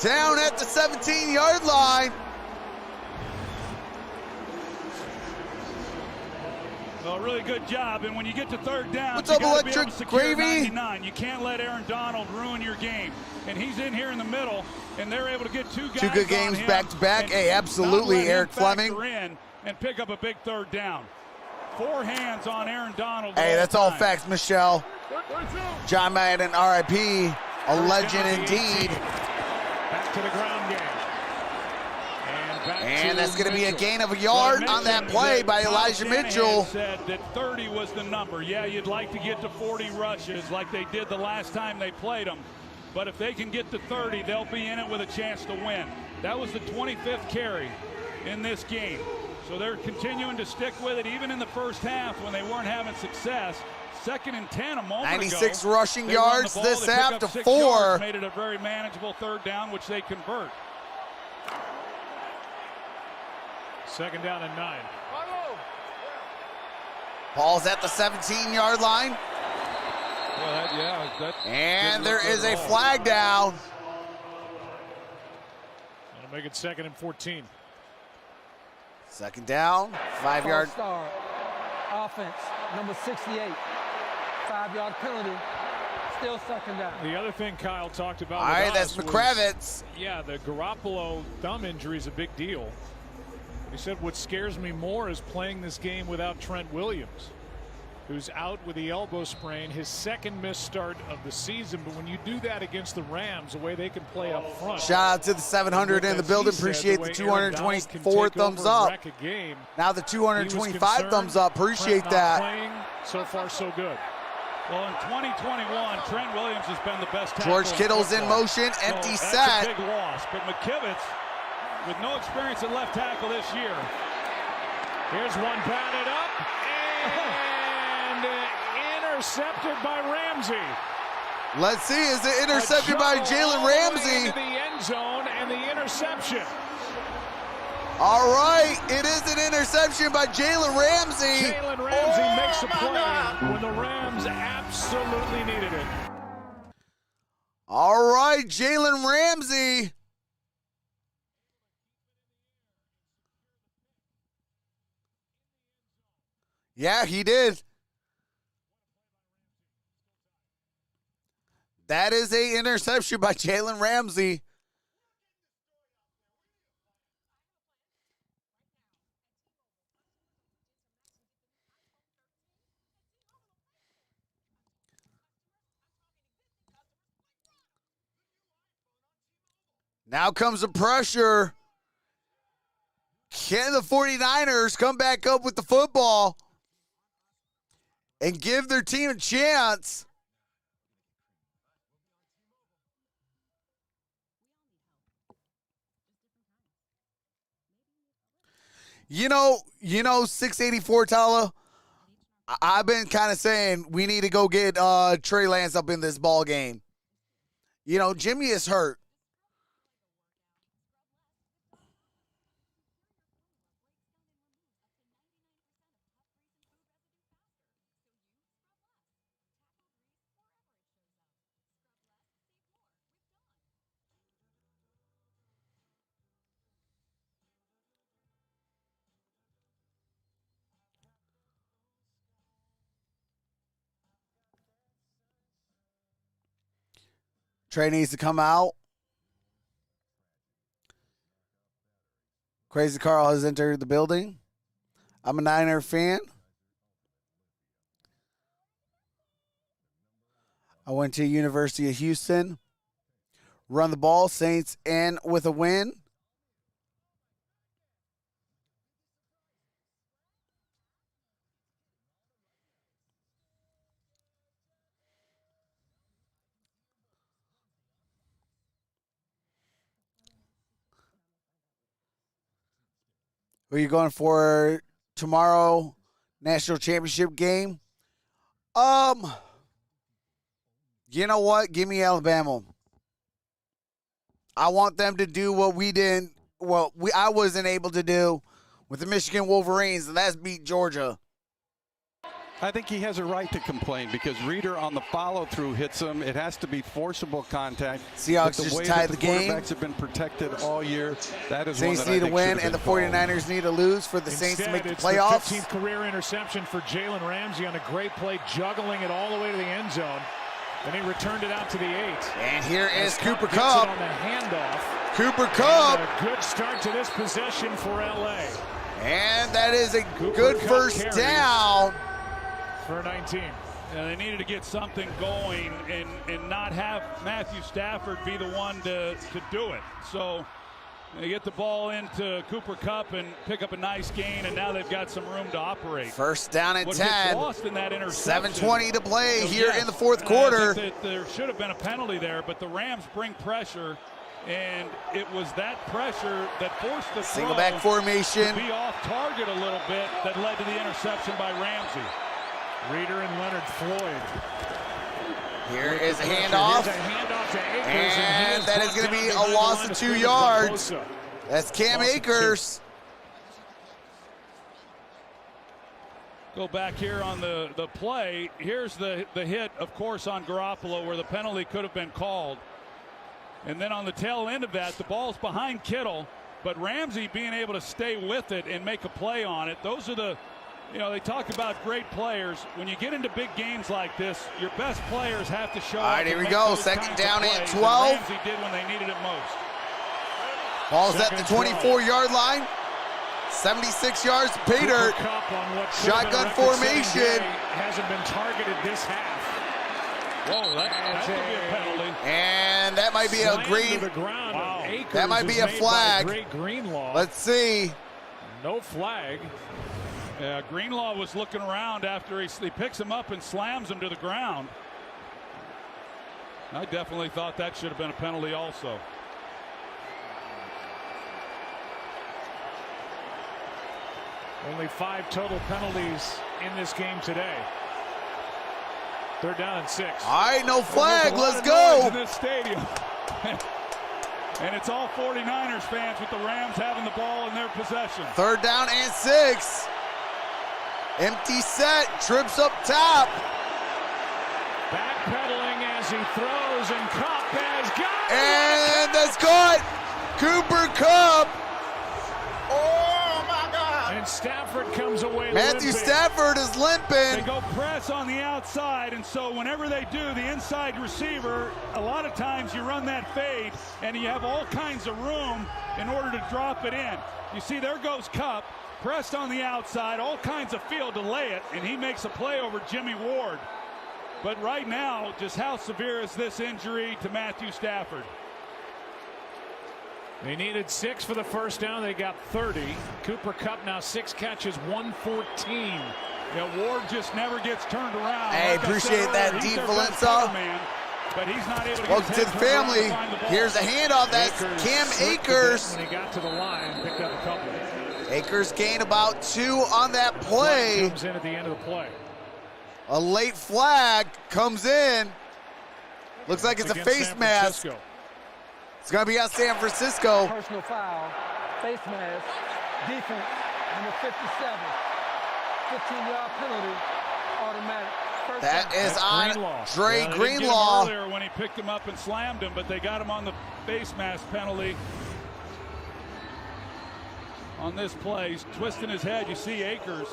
Down at the 17-yard line. Well, really good job. And when you get to 3rd down, what's up, Electric Gravy? 99. You can't let Aaron Donald ruin your game. And he's in here in the middle, and they're able to get 2 guys. 2 good games back to back. Hey, absolutely, Eric Fleming. And pick up a big 3rd down. 4 hands on Aaron Donald. Hey, that's all facts, Michelle. John Madden, RIP, a legend indeed. Back to the ground game. And that's going to be a gain of a yard on that play by Elijah Mitchell. Said that 30 was the number. Yeah, you'd like to get to 40 rushes like they did the last time they played them. But if they can get to 30, they'll be in it with a chance to win. That was the 25th carry in this game. So they're continuing to stick with it even in the first half when they weren't having success. 2nd and 10 a moment 96 ago. rushing yards this half to 4. Yards, made it a very manageable 3rd down, which they convert. 2nd down and 9. Ball's at the 17-yard line. Well, and there is a flag down. That'll make it 2nd and 14. 2nd down, 5-yard. Start. Offense, number 68. 5-yard penalty. Still 2nd down. The other thing Kyle talked about. All right, that's McCravitz. Yeah, the Garoppolo thumb injury is a big deal. He said what scares me more is playing this game without Trent Williams, who's out with the elbow sprain, his 2nd missed start of the season. But when you do that against the Rams, the way they can play up front. Shout out to the 700 in the building. Appreciate the 224 thumbs up. Now the 225 thumbs up. Appreciate that. Playing, so far, so good. Well, in 2021, Trent Williams has been the best tackle. George Kittle's in motion, empty set. That's a big loss. But McKivitz, with no experience at left tackle this year. Here's one batted up and intercepted by Ramsey. Let's see, is it intercepted by Jalen Ramsey? Into the end zone and the interception. All right, it is an interception by Jalen Ramsey. Jalen Ramsey makes a play when the Rams absolutely needed it. All right, Jalen Ramsey. Yeah, he did. That is an interception by Jalen Ramsey. Now comes the pressure. Can the 49ers come back up with the football and give their team a chance? You know, 684 Tala, I've been kind of saying we need to go get Trey Lance up in this ball game. You know, Jimmy is hurt. Trey needs to come out. Crazy Carl has entered the building. I'm a Niner fan. I went to University of Houston. Run the ball, Saints, and with a win. Who are you going for tomorrow? National championship game? You know what? Give me Alabama. I want them to do what we didn't, I wasn't able to do with the Michigan Wolverines, and that's beat Georgia. I think he has a right to complain because Reeder on the follow-through hits him. It has to be forcible contact. Seahawks just tied the game. Quarterbacks have been protected all year. That is Saints one that need to win, and the called. 49ers need to lose for the Saints to make the It's playoffs. The 15th career interception for Jalen Ramsey on a great play, juggling it all the way to the end zone. Then he returned it out to the 8. And here is Cooper Gets Kupp. it on the handoff. Cooper Kupp. And a good start to this possession for LA. And that is a Cooper good Kupp first carries down. For 19. Yeah, they needed to get something going and not have Matthew Stafford be the one to do it. So they get the ball into Cooper Kupp and pick up a nice gain, and now they've got some room to operate. First down and What 10. gets lost in that interception. 7:20 to play here Yes, in the fourth I quarter. think that there should have been a penalty there, but the Rams bring pressure, and it was that pressure that forced the Single throw back formation. to be off target a little bit that led to the interception by Ramsey. Reeder and Leonard Floyd. Here is a handoff. Here's a handoff to Akers, And that is going to be a behind loss the line of 2 scrimmage by yards. Bosa. That's Cam Loss of 2. Akers. Go back here on the play. Here's the hit, of course, on Garoppolo where the penalty could have been called. And then on the tail end of that, the ball's behind Kittle, but Ramsey being able to stay with it and make a play on it. Those are the, they talk about great players. When you get into big games like this, your best players have to show up. All right, here and we make go. those Second kinds of down at plays, 12. and Ramsey did when they needed it most. Ball's at the 24-yard line. 76 yards to pay dirt. Shotgun formation. Hasn't been targeted this half. Whoa, that could be a penalty. And that might be a Slammed green. to the ground. Wow. Akers That might be is a made by flag. Great Greenlaw. Let's see. No flag. Yeah, Greenlaw was looking around after he picks him up and slams him to the ground. I definitely thought that should have been a penalty also. Only 5 total penalties in this game today. Third down and 6. All right, no flag. There's a lot Let's of go. noise in this stadium. And it's all 49ers fans with the Rams having the ball in their possession. Third down and 6. Empty set. Trips up top. Backpedaling as he throws, and Kupp has got it. And that's caught. Cooper Kupp. And Stafford comes away Matthew limping. Stafford is They limping. go press on the outside, and so whenever they do, the inside receiver, a lot of times you run that fade, and you have all kinds of room in order to drop it in. You see, there goes Kupp, pressed on the outside, all kinds of field to lay it, and he makes a play over Jimmy Ward. But right now, just how severe is this injury to Matthew Stafford? They needed 6 for the first down. They got 30. Cooper Kupp now 6 catches, 114. Yeah, Ward just never gets turned around. Hey, Like I appreciate said that, earlier, he's Deep their best Valenza. cover man, but he's not able to get Welcome his to the head turned around family. to find the ball. Here's a handoff. That's Akers Cam slipped a bit Akers. when he got to the line, picked up a couple. Akers gained about 2 on that Flag play. comes in at the end of the play. A late flag comes in. Looks like it's a Against face San mask. Francisco. It's going to be on San Francisco. Personal foul, face mask, defense, number 57. 15-yard penalty, automatic. First That down. is That's on Greenlaw. Dre Yeah, they didn't get him Greenlaw. earlier when he picked him up and slammed him, but they got him on the face mask penalty on this play. He's twisting his head. You see Akers.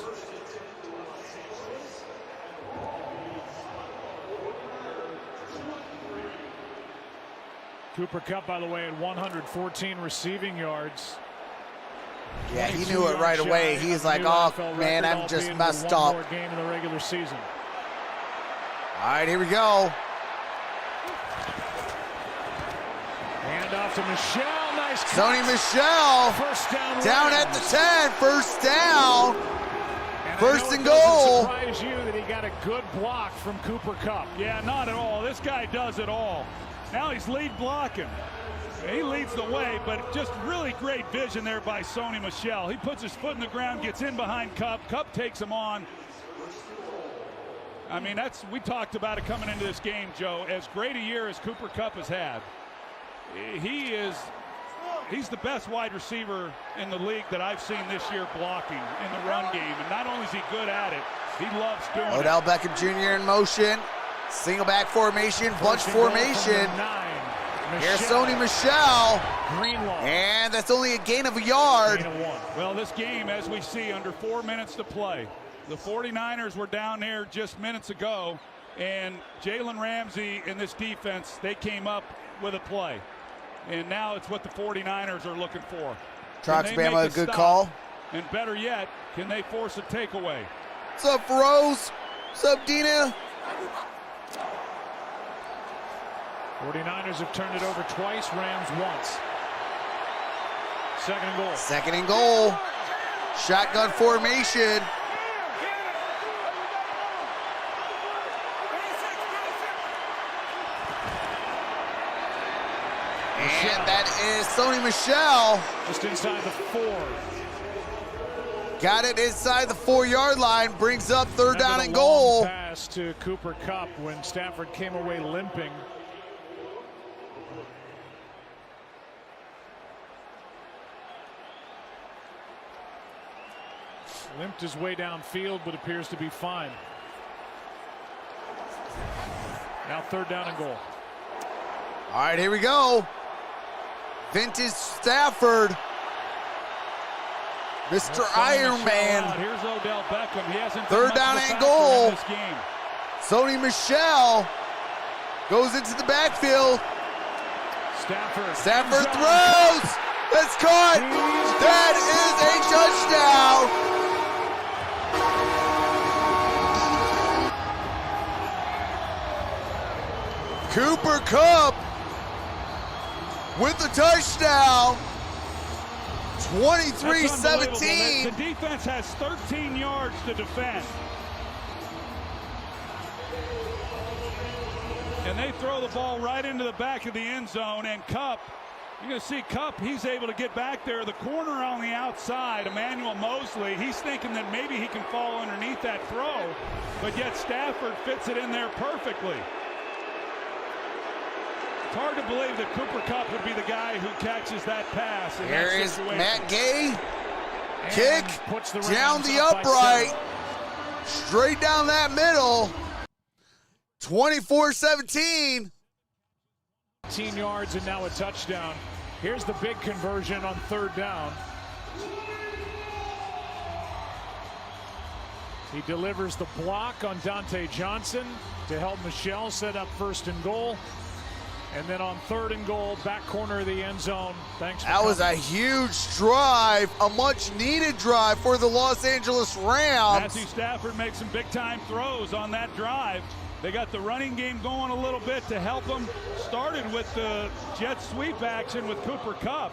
Cooper Kupp, by the way, at 114 receiving yards. Yeah, he knew it right away. He's like, oh, man, I'm just messed one up. more game in the regular season. All right, here we go. Hand off to Michelle. Nice Sony catch. Michelle First down. down at the 10. First down. And First I know and it goal. doesn't surprise you that he got a good block from Cooper Kupp. Yeah, not at all. This guy does it all. Now he's lead blocking. He leads the way, but just really great vision there by Sony Michel. He puts his foot in the ground, gets in behind Kupp. Kupp takes him on. I mean, we talked about it coming into this game, Joe. As great a year as Cooper Kupp has had, he's the best wide receiver in the league that I've seen this year blocking in the run game. And not only is he good at it, he loves doing it. Odell Beckham Jr. in motion. Single back formation, bunch formation. Here's Sony Michel. Greenlaw. And that's only a gain of a yard. Gain of 1. Well, this game, as we see, under 4 minutes to play. The 49ers were down there just minutes ago, and Jalen Ramsey and this defense, they came up with a play. And now it's what the 49ers are looking for. Trox Can they Bama, make a good stop? call. And better yet, can they force a takeaway? What's up, Rose? What's up, Dina? 49ers have turned it over twice, Rams once. Second and goal. Second and goal. Shotgun formation. And that is Sony Michel. Just inside the 4. Got it inside the 4-yard line. Brings up third down and Remember the long goal. pass to Cooper Kupp when Stafford came away limping. Limped his way downfield, but appears to be fine. Now third down and goal. All right, here we go. Vintage Stafford. Mr. Iron Man. Here's Odell Beckham. He hasn't Third been much down of a and factor goal. in this game. Sony Michel goes into the backfield. Stafford throws. That's caught. That is a touchdown. Cooper Kupp with the touchdown. That's unbelievable. 23-17. The defense has 13 yards to defend. And they throw the ball right into the back of the end zone, and Kupp You're going to see Kupp, he's able to get back there. The corner on the outside, Emmanuel Mosley, he's thinking that maybe he can fall underneath that throw, but yet Stafford fits it in there perfectly. It's hard to believe that Cooper Kupp would be the guy who catches that pass. Here is Matt Gay. Kick down the upright. Straight down that middle. 24-17. 18 yards and now a touchdown. Here's the big conversion on 3rd down. He delivers the block on Dante Johnson to help Michelle set up 1st and goal. And then on 3rd and goal, back corner of the end zone. Thanks for That was a huge drive, a much-needed drive for the Los Angeles Rams. Matthew Stafford makes some big-time throws on that drive. They got the running game going a little bit to help them. Started with the jet sweep action with Cooper Kupp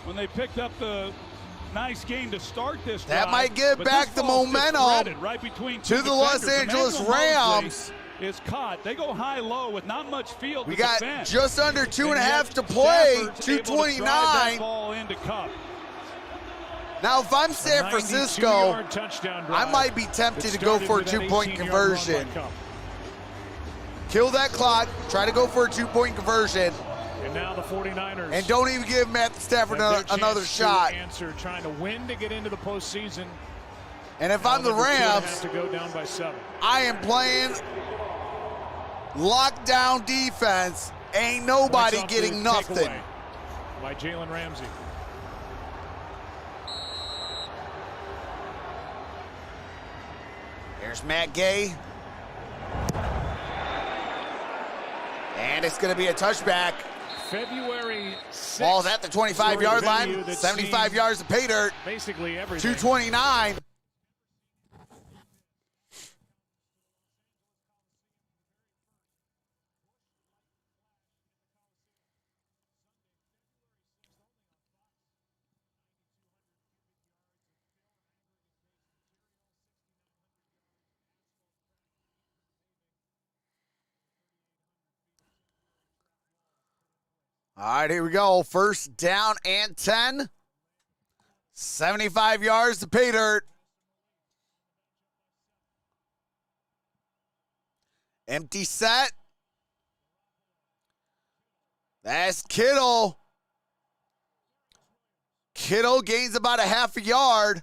when they picked up the nice game to start this drive. That might give back the momentum right between to the Los Angeles Rams. Is caught. They go high-low with not much field. We got just under 2.5 to play. 2:29. Ball into Kupp. Now, if I'm San Francisco, I might be tempted to go for a 2-point conversion. Kill that clock. Try to go for a 2-point conversion. And now the 49ers. And don't even give Matt Stafford another shot. Trying to win to get into the postseason. And if I'm the Rams, have to go down by 7. I am playing lockdown defense. Ain't nobody getting nothing. By Jalen Ramsey. Here's Matt Gay. And it's going to be a touchback. February 6th. Ball's at the 25-yard line. 75 yards of pay dirt. Basically everything. 2:29. All right, here we go. 1st down and 10. 75 yards to pay dirt. Empty set. That's Kittle. Kittle gains about a half a yard.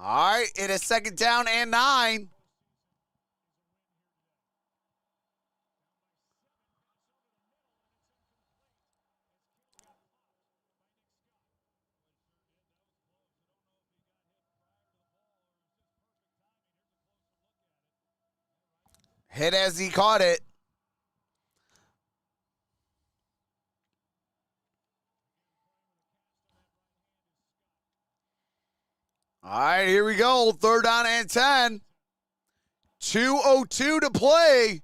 All right, it is 2nd down and 9. Hit as he caught it. All right, here we go. 3rd down and 10. 2:02 to play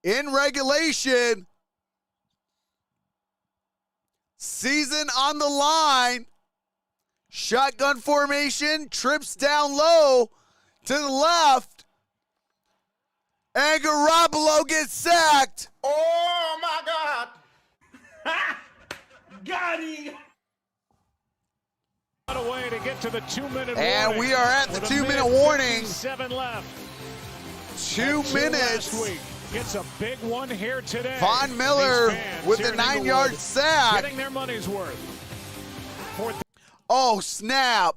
in regulation. Season on the line. Shotgun formation. Trips down low to the left. And Garoppolo gets sacked. Oh, my God. Got him. Away to get to the 2-minute and warning. We are at the 2-minute warning. 7 left. 2 minutes. Last week. Gets a big one here today. Von Miller with a 9-yard sack. Getting their money's worth. Oh, snap.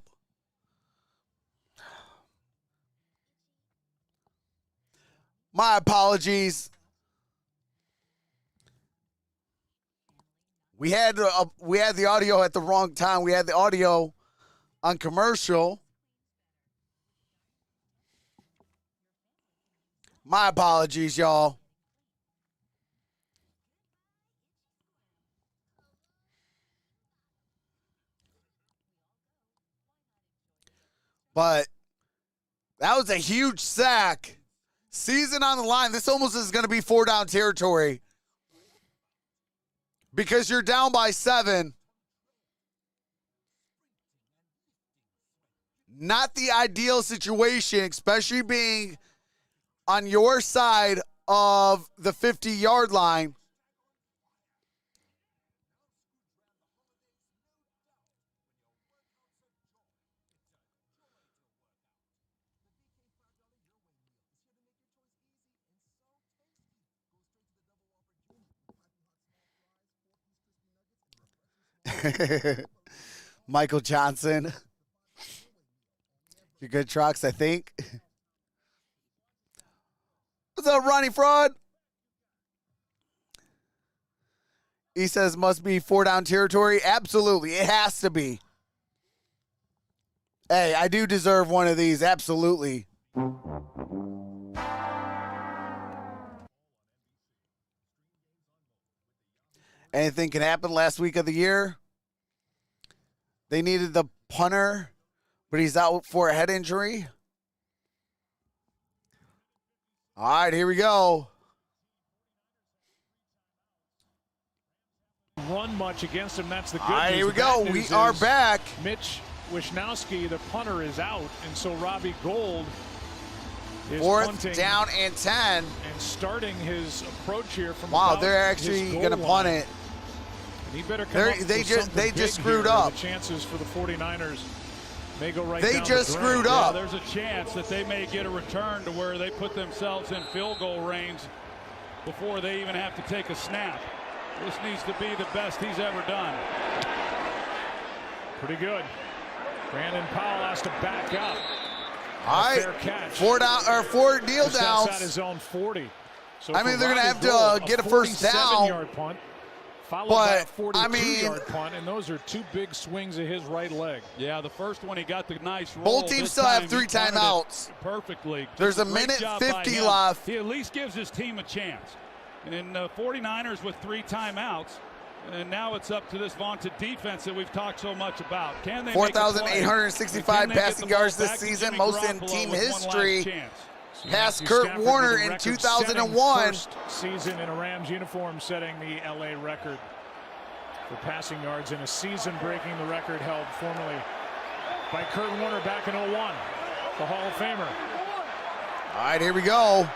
My apologies. We had the audio at the wrong time. We had the audio on commercial. My apologies, y'all. But that was a huge sack. Season on the line. This almost is going to be 4-down territory. Because you're down by 7. not the ideal situation, especially being on your side of the 50-yard line. Michael Johnson. You're good, Trox, I think. What's up, Ronnie Fraud? He says must be 4-down territory. Absolutely. It has to be. Hey, I do deserve one of these. Absolutely. Anything can happen last week of the year. They needed the punter, but he's out for a head injury. All right, here we go. Run much against him. That's the good All right, news. here we The go. bad We news are is back. Mitch Wishnowsky, the punter, is out, and so Robbie Gold is 4th punting down and 10. and starting his approach here from Wow, about they're actually his goal going to punt line. it. And he better come They're- up with they just- something they just big screwed here. up. The chances for the 49ers may go right They down just the drain. screwed Yeah, up. there's a chance that they may get a return to where they put themselves in field goal range before they even have to take a snap. This needs to be the best he's ever done. Pretty good. Brandon Powell has to back up. All right, Fair catch. 4 kneel Just outside downs. his own 40. So I mean, for they're gonna Robbie have to, Gould, get a first down. 47-yard punt, followed But, by a 42-yard I mean, punt, and those are two big swings of his right leg. Yeah, the first one he got the nice roll. Both teams This still time have he 3 punted it timeouts. perfectly. There's a Great minute job by 50 him. left. He at least gives his team a chance. And the 49ers with 3 timeouts. And now it's up to this vaunted defense that we've talked so much about. Can they 4,865 passing yards this season, most in team history. Past Kurt Warner in 2001. First season in a Rams uniform, setting the LA record for passing yards in a season, breaking the record held formerly by Kurt Warner back in 01, the Hall of Famer. All right, here we go.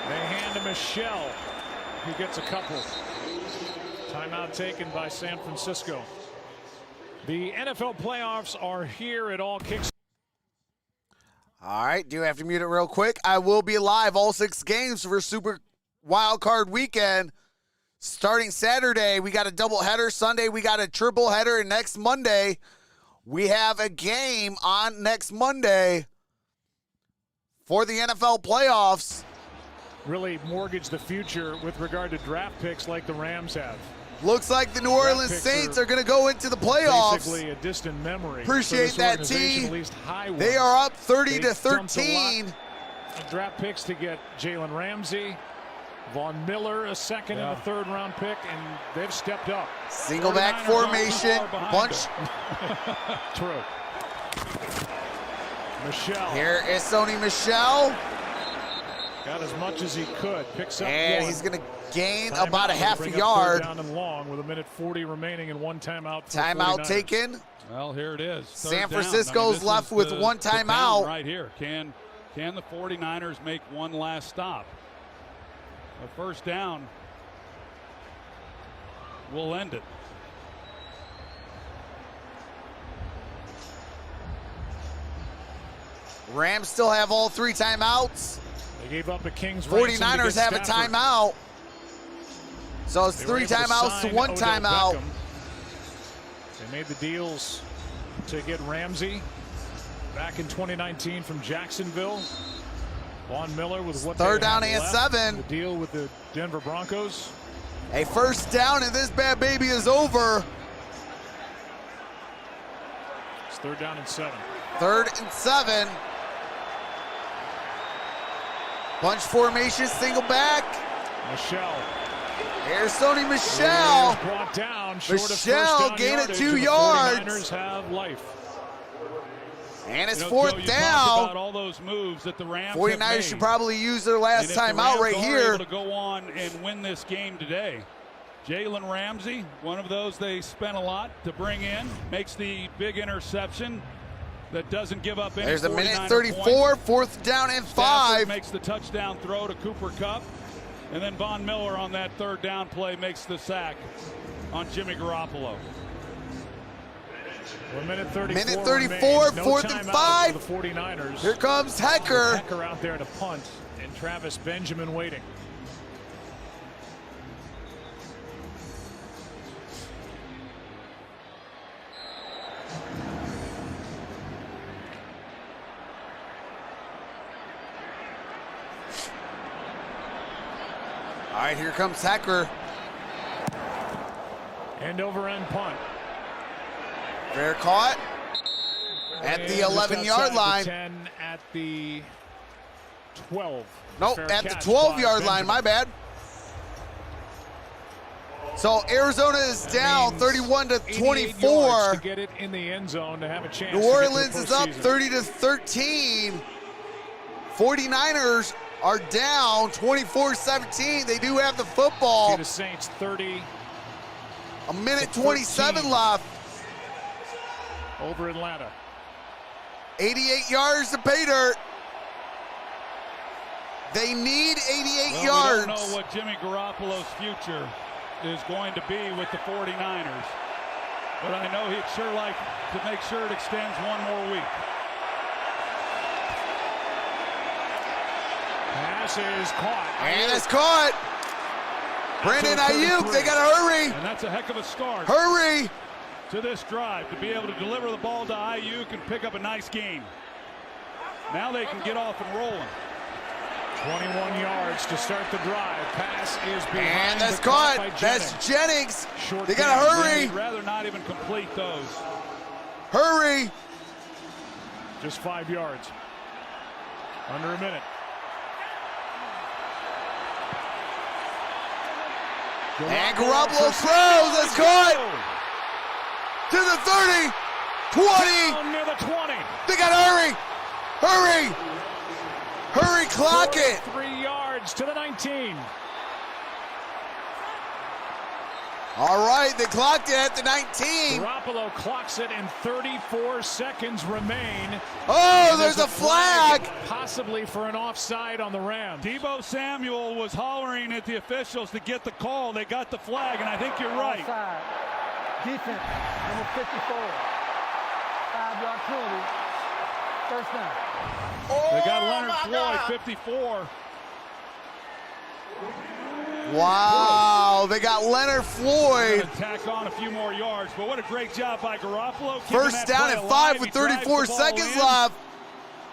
They hand to Michelle, who gets a couple. Timeout taken by San Francisco. The NFL playoffs are here. It all kicks. All right, do have to mute it real quick. I will be live all 6 games for Super Wild Card Weekend. Starting Saturday, we got a doubleheader. Sunday, we got a triple header. And next Monday, we have a game on next Monday for the NFL playoffs. Really mortgage the future with regard to draft picks like the Rams have. Looks like the New Orleans Saints are going to go into the playoffs. Basically a distant memory. Appreciate that, T. They are up 30-13. Draft picks to get Jalen Ramsey, Von Miller, a second and a 3rd round pick, and they've stepped up. Single back formation, bunch. True. Michelle. Here is Sony Michel. Got as much as he could. Picks up and 1. he's going to gain Timeout about a half a bring up yard. 3rd down and long with a minute 40 remaining and 1 timeout. For Timeout 49ers. taken. Well, here it is. San Third Francisco's down. left with 1 the down timeout. right here. Can the 49ers make one last stop? A first down will end it. Rams still have all 3 timeouts. They gave up a Kings 49ers have a timeout. So it's 3 timeouts to 1 timeout. Beckham. They made the deals to get Ramsey back in 2019 from Jacksonville. Von Miller with what 3rd they down had and left. 7. The deal with the Denver Broncos. A first down and this bad baby is over. It's 3rd down and 7. 3rd and 7. Bunch formation, single back. Michelle. Here's Sony Michel. Brought down, short of Michel first down gain it yardage, 2 and the yards. 49ers have life. And it's Joe, 4th you down. talk about all those moves that the Rams 49ers have made. should probably use their last And if the timeout Rams right are here. able to go on and win this game today. Jalen Ramsey, one of those they spent a lot to bring in, makes the big interception. that doesn't give up any. There's a minute 49er 34, points. 4th down and Stafford 5. makes the touchdown throw to Cooper Kupp. And then Von Miller on that 3rd down play makes the sack on Jimmy Garoppolo. 1 minute 34. Minute 34, remains. No 4th and timeouts 5. for the 49ers. Here comes Hecker. Hecker out there to punt, and Travis Benjamin waiting. All right, here comes Hecker. End over end punt. Fair caught at the 11-yard line. 10 at the 12. Nope, Fair at the catch 12-yard by line, my bad. So Arizona is down 31 to 24. To get it in the end zone to have a chance. New Orleans is up 30 to 13. 49ers are down 24-17. They do have the football. The Saints 30. A minute 27 left. Over Atlanta. 88 yards to pay dirt. They need 88 yards. We don't know what Jimmy Garoppolo's future is going to be with the 49ers. But I know he'd sure like to make sure it extends one more week. Pass is caught. And it's caught. Brandon Ayuk, they got to hurry. And that's a heck of a start. Hurry. To this drive to be able to deliver the ball to Ayuk and pick up a nice game. Now they can get off and rolling. 21 yards to start the drive. Pass is behind. And that's caught. That's Jennings. They got to hurry. I'd rather not even complete those. Hurry. Just 5 yards. Under a minute. And Garoppolo throws. That's caught. To the 30, 20. Down near the 20. They got to hurry. Hurry. Hurry, clock it. 3 yards to the 19. All right, they clocked it at the 19. Garoppolo clocks it and 34 seconds remain. Oh, and there's a flag. Possibly for an offside on the Rams. Deebo Samuel was hollering at the officials to get the call. They got the flag, and I think you're right. Offside. Defense, number 54. 5-yard penalty. First down. They got Leonard Floyd, 54. Wow, they got Leonard Floyd. Tack on a few more yards, but what a great job by Garoppolo. First down and 5 with 34 seconds left.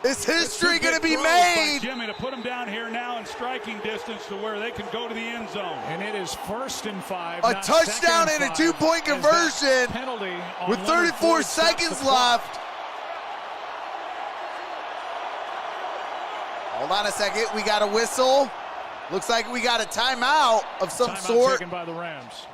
Is history going to be made? Jimmy to put them down here now in striking distance to where they can go to the end zone. And it is 1st and 5. A touchdown and a 2-point conversion with 34 seconds left. Hold on a second. We got a whistle. Looks like we got a timeout of some sort. Taken by the Rams.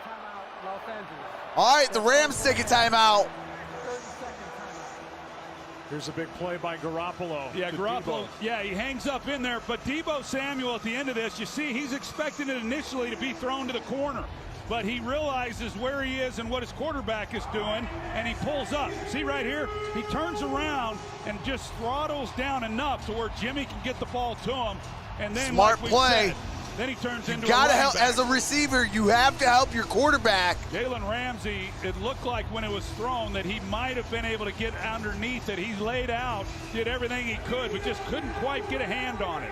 Timeout, Los Angeles. All right, the Rams take a timeout. 30-second timeout. Here's a big play by Garoppolo. Yeah, Garoppolo, yeah, he hangs up in there. But Deebo Samuel at the end of this, you see he's expecting it initially to be thrown to the corner. But he realizes where he is and what his quarterback is doing, and he pulls up. See right here? He turns around and just throttles down enough to where Jimmy can get the ball to him. And then, smart like play. Said, then he turns into Gotta a help running back. as a receiver. You have to help your quarterback. Jalen Ramsey, it looked like when it was thrown that he might have been able to get underneath it. He laid out, did everything he could, but just couldn't quite get a hand on it.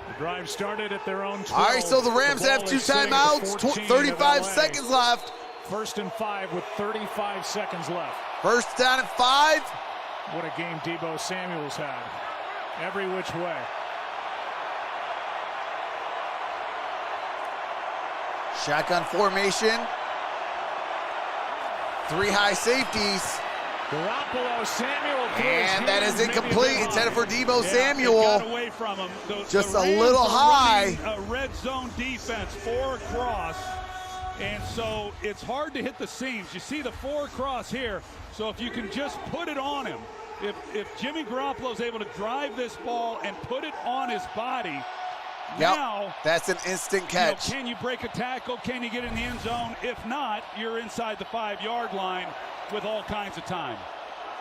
The drive started at their own 12. All right, so the Rams have 2 timeouts, 35 seconds left. 1st and 5 with 35 seconds left. First down and 5. What a game Deebo Samuel's had. Every which way. Shotgun formation. 3 high safeties. Garoppolo, Samuel throws And that is maybe incomplete. a bit It's headed high. for Deebo Yeah, Samuel. got away from him. Just the a Rams little are high. running a red zone defense, 4 across. And so it's hard to hit the seams. You see the 4 across here. So if you can just put it on him, if Jimmy Garoppolo is able to drive this ball and put it on his body, Yep, Now, that's an instant catch. can you break a tackle? Can you get in the end zone? If not, you're inside the 5-yard line with all kinds of time.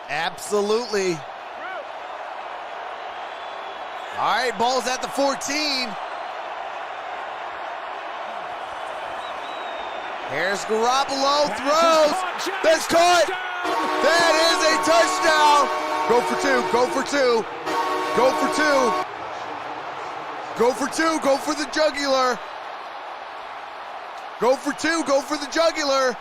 Absolutely. All right, ball's at the 14. Here's Garoppolo, throws. That's caught. That is a touchdown. Go for two, go for two, go for two. Go for two, go for the jugular. Go for two, go for the jugular.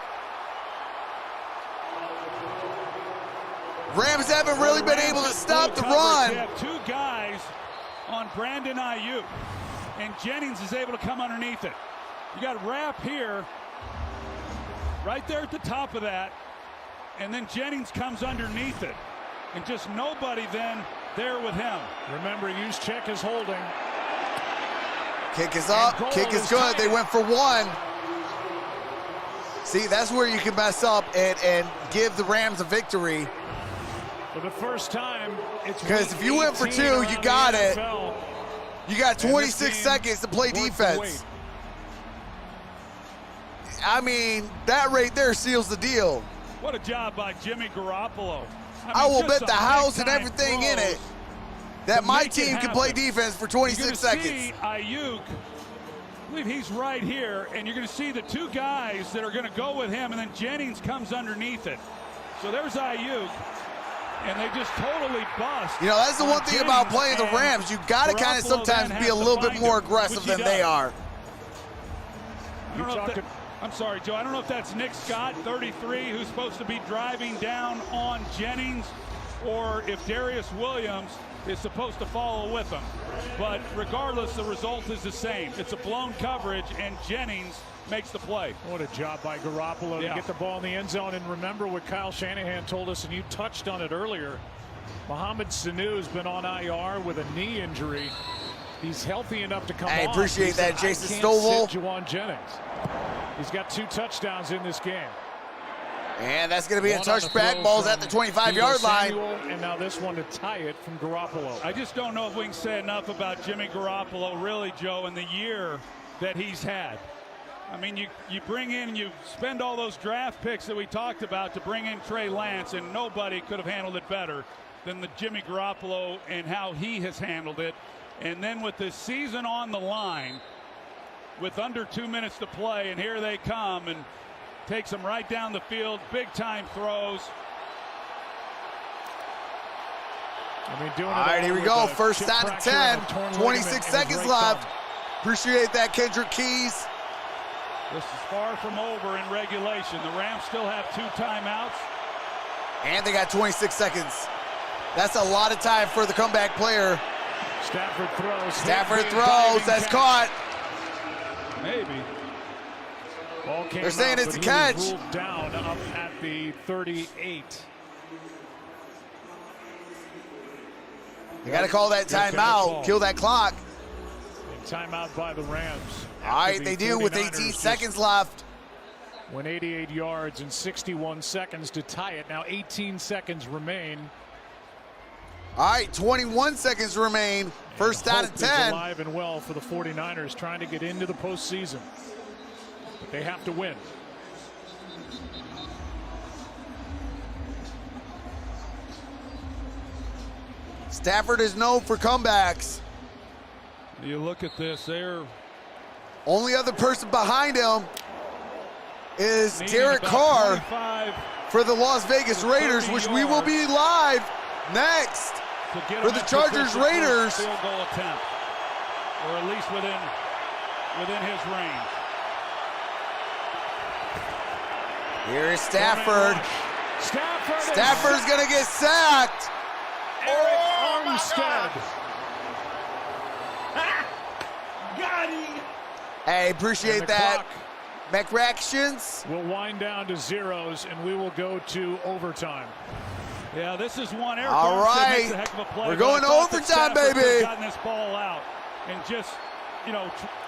Rams haven't really been able to stop the run. They have two guys on Brandon Ayuk, and Jennings is able to come underneath it. You got Rapp here, right there at the top of that, and then Jennings comes underneath it, and just nobody then there with him. Remember, Juszczyk is holding. Kick is up, kick is good. They went for one. See, that's where you can mess up and give the Rams a victory. For the first time, it's because if you went for two, you got it. You got 26 seconds to play defense. I mean, that right there seals the deal. What a job by Jimmy Garoppolo. I will bet the house and everything in it that my team can play defense for 26 seconds. See Ayuk, I believe he's right here, and you're going to see the two guys that are going to go with him, and then Jennings comes underneath it. So there's Ayuk, and they just totally bust. You know, that's the one thing about playing the Rams. You got to kind of sometimes be a little bit more aggressive than they are. I don't know if that, I'm sorry, Joe. I don't know if that's Nick Scott, 33, who's supposed to be driving down on Jennings, or if Darius Williams is supposed to follow with him. But regardless, the result is the same. It's a blown coverage, and Jennings makes the play. What a job by Garoppolo to get the ball in the end zone. And remember what Kyle Shanahan told us, and you touched on it earlier. Mohamed Sanu's been on IR with a knee injury. He's healthy enough to come on. I appreciate that, Jason I can't Stovall. sit Juwan Jennings. He's got 2 touchdowns in this game. And that's going to be a touchback. Ball's at the 25-yard line. And now this one to tie it from Garoppolo. I just don't know if we can say enough about Jimmy Garoppolo, really, Joe, in the year that he's had. I mean, you bring in, you spend all those draft picks that we talked about to bring in Trey Lance, and nobody could have handled it better than the Jimmy Garoppolo and how he has handled it. And then with the season on the line, with under 2 minutes to play, and here they come, and takes them right down the field, big-time throws. I mean, doing all right, here we go. First down and 10. 26 seconds left. Appreciate that, Kendrick Keys. This is far from over in regulation. The Rams still have 2 timeouts. And they got 26 seconds. That's a lot of time for the comeback player. Stafford throws. Stafford throws. That's caught. Maybe. They're saying it's a catch. Ruled down up at the 38. You got to call that timeout. Kill that clock. And timeout by the Rams. All right, they do with 18 seconds left. Went 88 yards in 61 seconds to tie it. Now 18 seconds remain. All right, 21 seconds remain. First down and 10. Alive and well for the 49ers trying to get into the postseason. But they have to win. Stafford is known for comebacks. You look at this there. Only other person behind him is Derek Carr for the Las Vegas Raiders, which we will be live next for the Chargers Raiders. Field goal attempt, or at least within his range. Here is Stafford. Stafford's going to get sacked. Eric Armstead. Got him. Hey, appreciate that. McRactions will wind down to zeros, and we will go to overtime. Yeah, this is one. Eric All right, makes a heck of a play, we're going to overtime, baby. Gotten this ball out and just,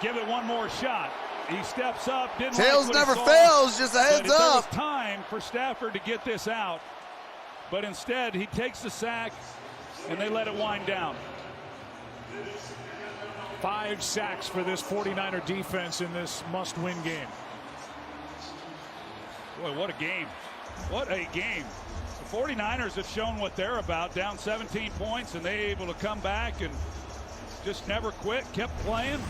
give it one more shot. He steps up. Tails never fails. Just a heads up. It was time for Stafford to get this out, but instead he takes the sack, and they let it wind down. 5 sacks for this 49er defense in this must-win game. Boy, what a game. What a game. The 49ers have shown what they're about, down 17 points, and they're able to come back and just never quit, kept playing.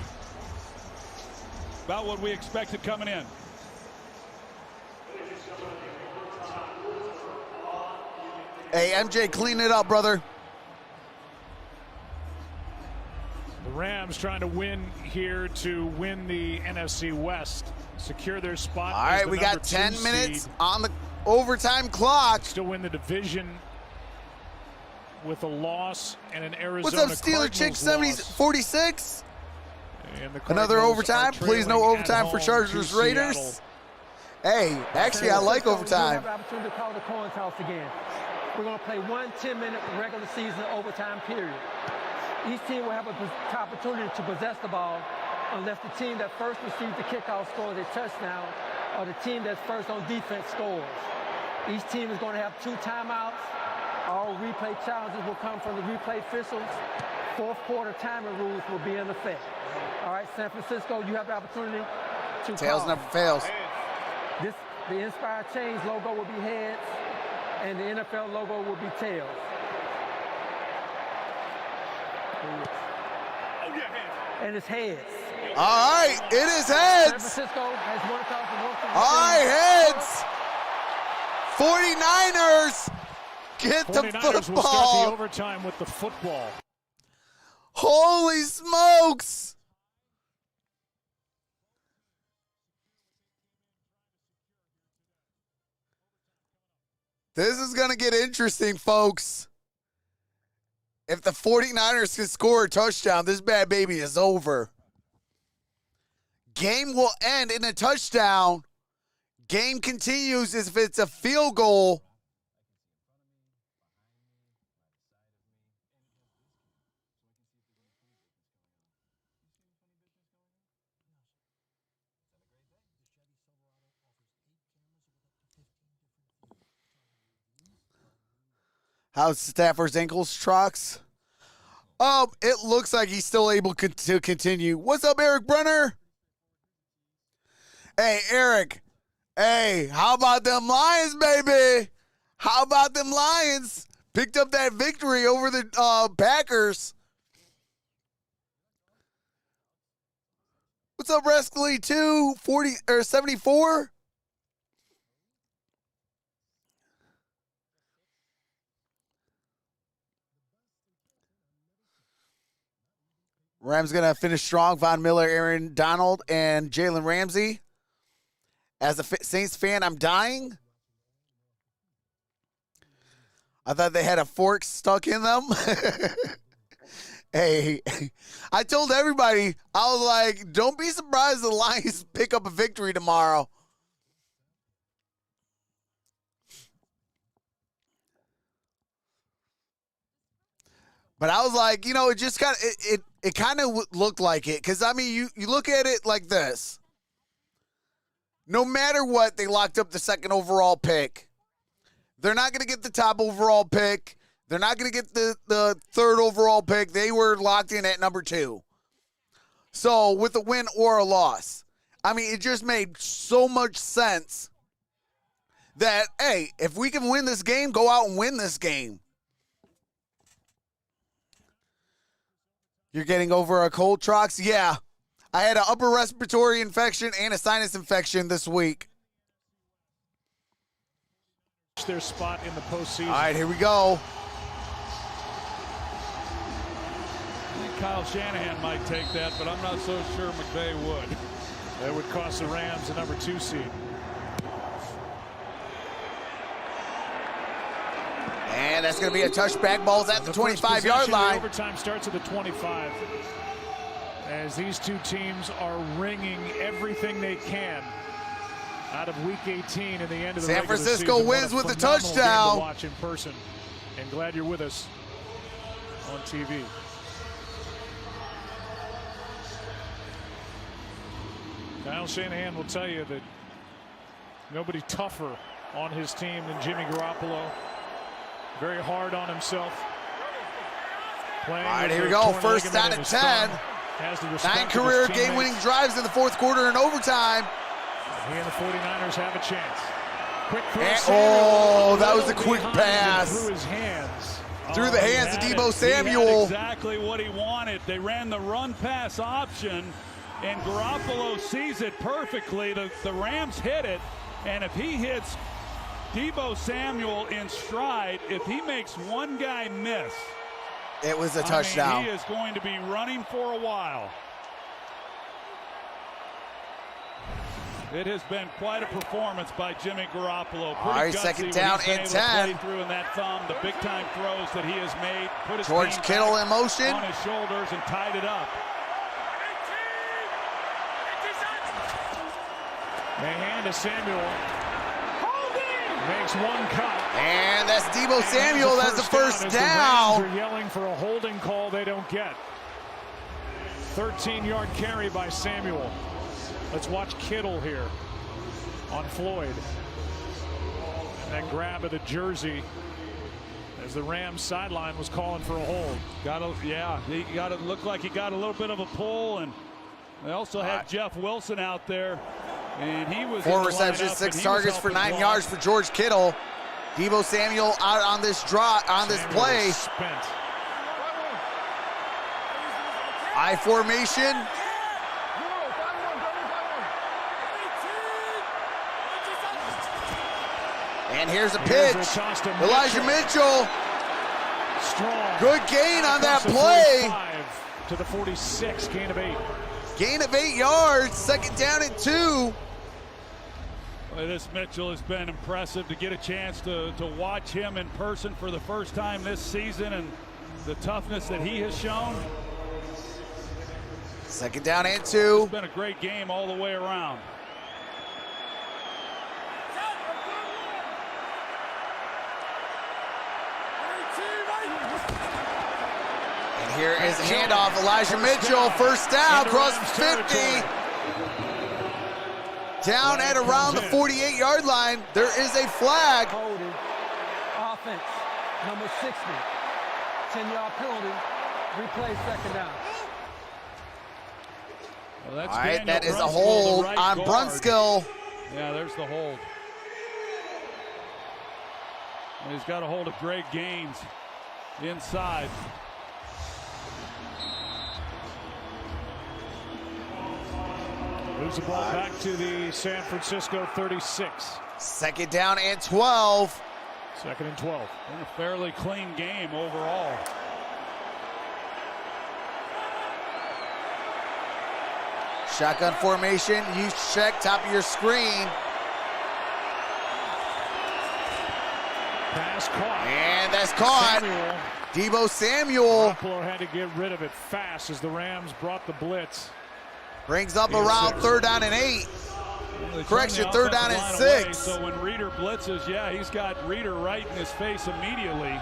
About what we expected coming in. Hey, MJ, clean it up, brother. The Rams trying to win here to win the NFC West, secure their spot. All right, we got 10 minutes on the overtime clock. Still win the division with a loss and an Arizona What's up, Steeler Chick 46? Another overtime. Please no overtime for Chargers Raiders. Hey, actually, I like overtime. We have an opportunity to call the coin toss again. We're going to play one 10-minute regular season overtime period. Each team will have an opportunity to possess the ball unless the team that first receives the kickoff scores a touchdown or the team that's first on defense scores. Each team is going to have 2 timeouts. All replay challenges will come from the replay officials. Fourth quarter timing rules will be in effect. All right, San Francisco, you have the opportunity to Tails call. never fails. The Inspire Change logo will be heads, and the NFL logo will be tails. And it's heads. All right, it is San heads. Francisco has won across the North. All right, heads. 49ers get the 49ers will start the football. overtime with the football. Holy smokes. This is going to get interesting, folks. If the 49ers can score a touchdown, this bad baby is over. Game will end in a touchdown. Game continues if it's a field goal. How's Stafford's ankles, Trox? It looks like he's still able to continue. What's up, Eric Brunner? Hey, Eric. Hey, how about them Lions, baby? How about them Lions? Picked up that victory over the Packers. What's up, Rescally 240 or 74? Rams going to finish strong. Von Miller, Aaron Donald, and Jalen Ramsey. As a Saints fan, I'm dying. I thought they had a fork stuck in them. Hey, I told everybody, I was like, don't be surprised the Lions pick up a victory tomorrow. But I was like, you know, it just got it kind of looked like it. Because, I mean, you look at it like this. No matter what, they locked up the second overall pick. They're not going to get the top overall pick. They're not going to get the third overall pick. They were locked in at number 2. So, with a win or a loss. I mean, it just made so much sense that, hey, if we can win this game, go out and win this game. You're getting over a cold, Trox? Yeah. I had an upper respiratory infection and a sinus infection this week. Their spot in the postseason. All right, here we go. I think Kyle Shanahan might take that, but I'm not so sure McVay would. That would cost the Rams the number 2 seed. And that's going to be a touchback. Ball's at the 25-yard line. Overtime starts at the 25. As these two teams are wringing everything they can out of Week 18 and the end of the San regular Francisco season. wins What a with the phenomenal game touchdown. to watch in person, and glad you're with us on TV. Kyle Shanahan will tell you that nobody tougher on his team than Jimmy Garoppolo. Very hard on himself. Playing All right, with here we a go. torn First ligament down in and his 10. thumb. has the respect 9 of his career teammates. game-winning drives in the fourth quarter and overtime. He and the 49ers have a chance. Quick throw. And, Samuel, that was a quick behind and pass. Through his hands. Through the hands of Deebo Samuel. He had exactly what he wanted. They ran the run-pass option, and Garoppolo sees it perfectly. The Rams hit it, and if he hits Deebo Samuel in stride, if he makes one guy miss, it was a touchdown. He is going to be running for a while. It has been quite a performance by Jimmy Garoppolo. All right, second down and 10. Through in that thumb, the big-time throws that he has made. Put his George team Kittle back in motion. on his shoulders and tied it up. They hand to Samuel. Makes one cut. And that's Deebo Samuel. That's the first as down. The Rams are yelling for a holding call they don't get. 13-yard carry by Samuel. Let's watch Kittle here on Floyd. And that grab of the jersey as the Rams sideline was calling for a hold. He got it. Looked like he got a little bit of a pull, and they also had Jeff Wilson out there, and he was 4 receptions, 6 targets for 9 yards for George Kittle. Deebo Samuel out on this play. Spent. I formation. And here's a pitch. Elijah Mitchell. Strong. Good gain on that play. To the 46, gain of 8. Gain of 8 yards, second down and 2. Well, this Mitchell has been impressive to get a chance to watch him in person for the first time this season, and the toughness that he has shown. Second down and 2. It's been a great game all the way around. And here is a handoff. Elijah Mitchell, first down, across the 50. Down at around the 48-yard line. There is a flag. Holding. Offense, number 60. 10-yard penalty. Replay second down. Well, that's all right, Daniel that is a Brunskill, hold the right on guard. Brunskill. Yeah, there's the hold. And he's got a hold of great gains inside. Moves the ball back to the San Francisco 36. Second down and 12. Second and 12. And a fairly clean game overall. Shotgun formation, use check, top of your screen. Pass caught. And that's caught. Samuel. Deebo Samuel. Garoppolo had to get rid of it fast as the Rams brought the blitz. Brings up around 3rd down and 8. Correction, 3rd down and 6. So when Reeder blitzes, yeah, he's got Reeder right in his face immediately.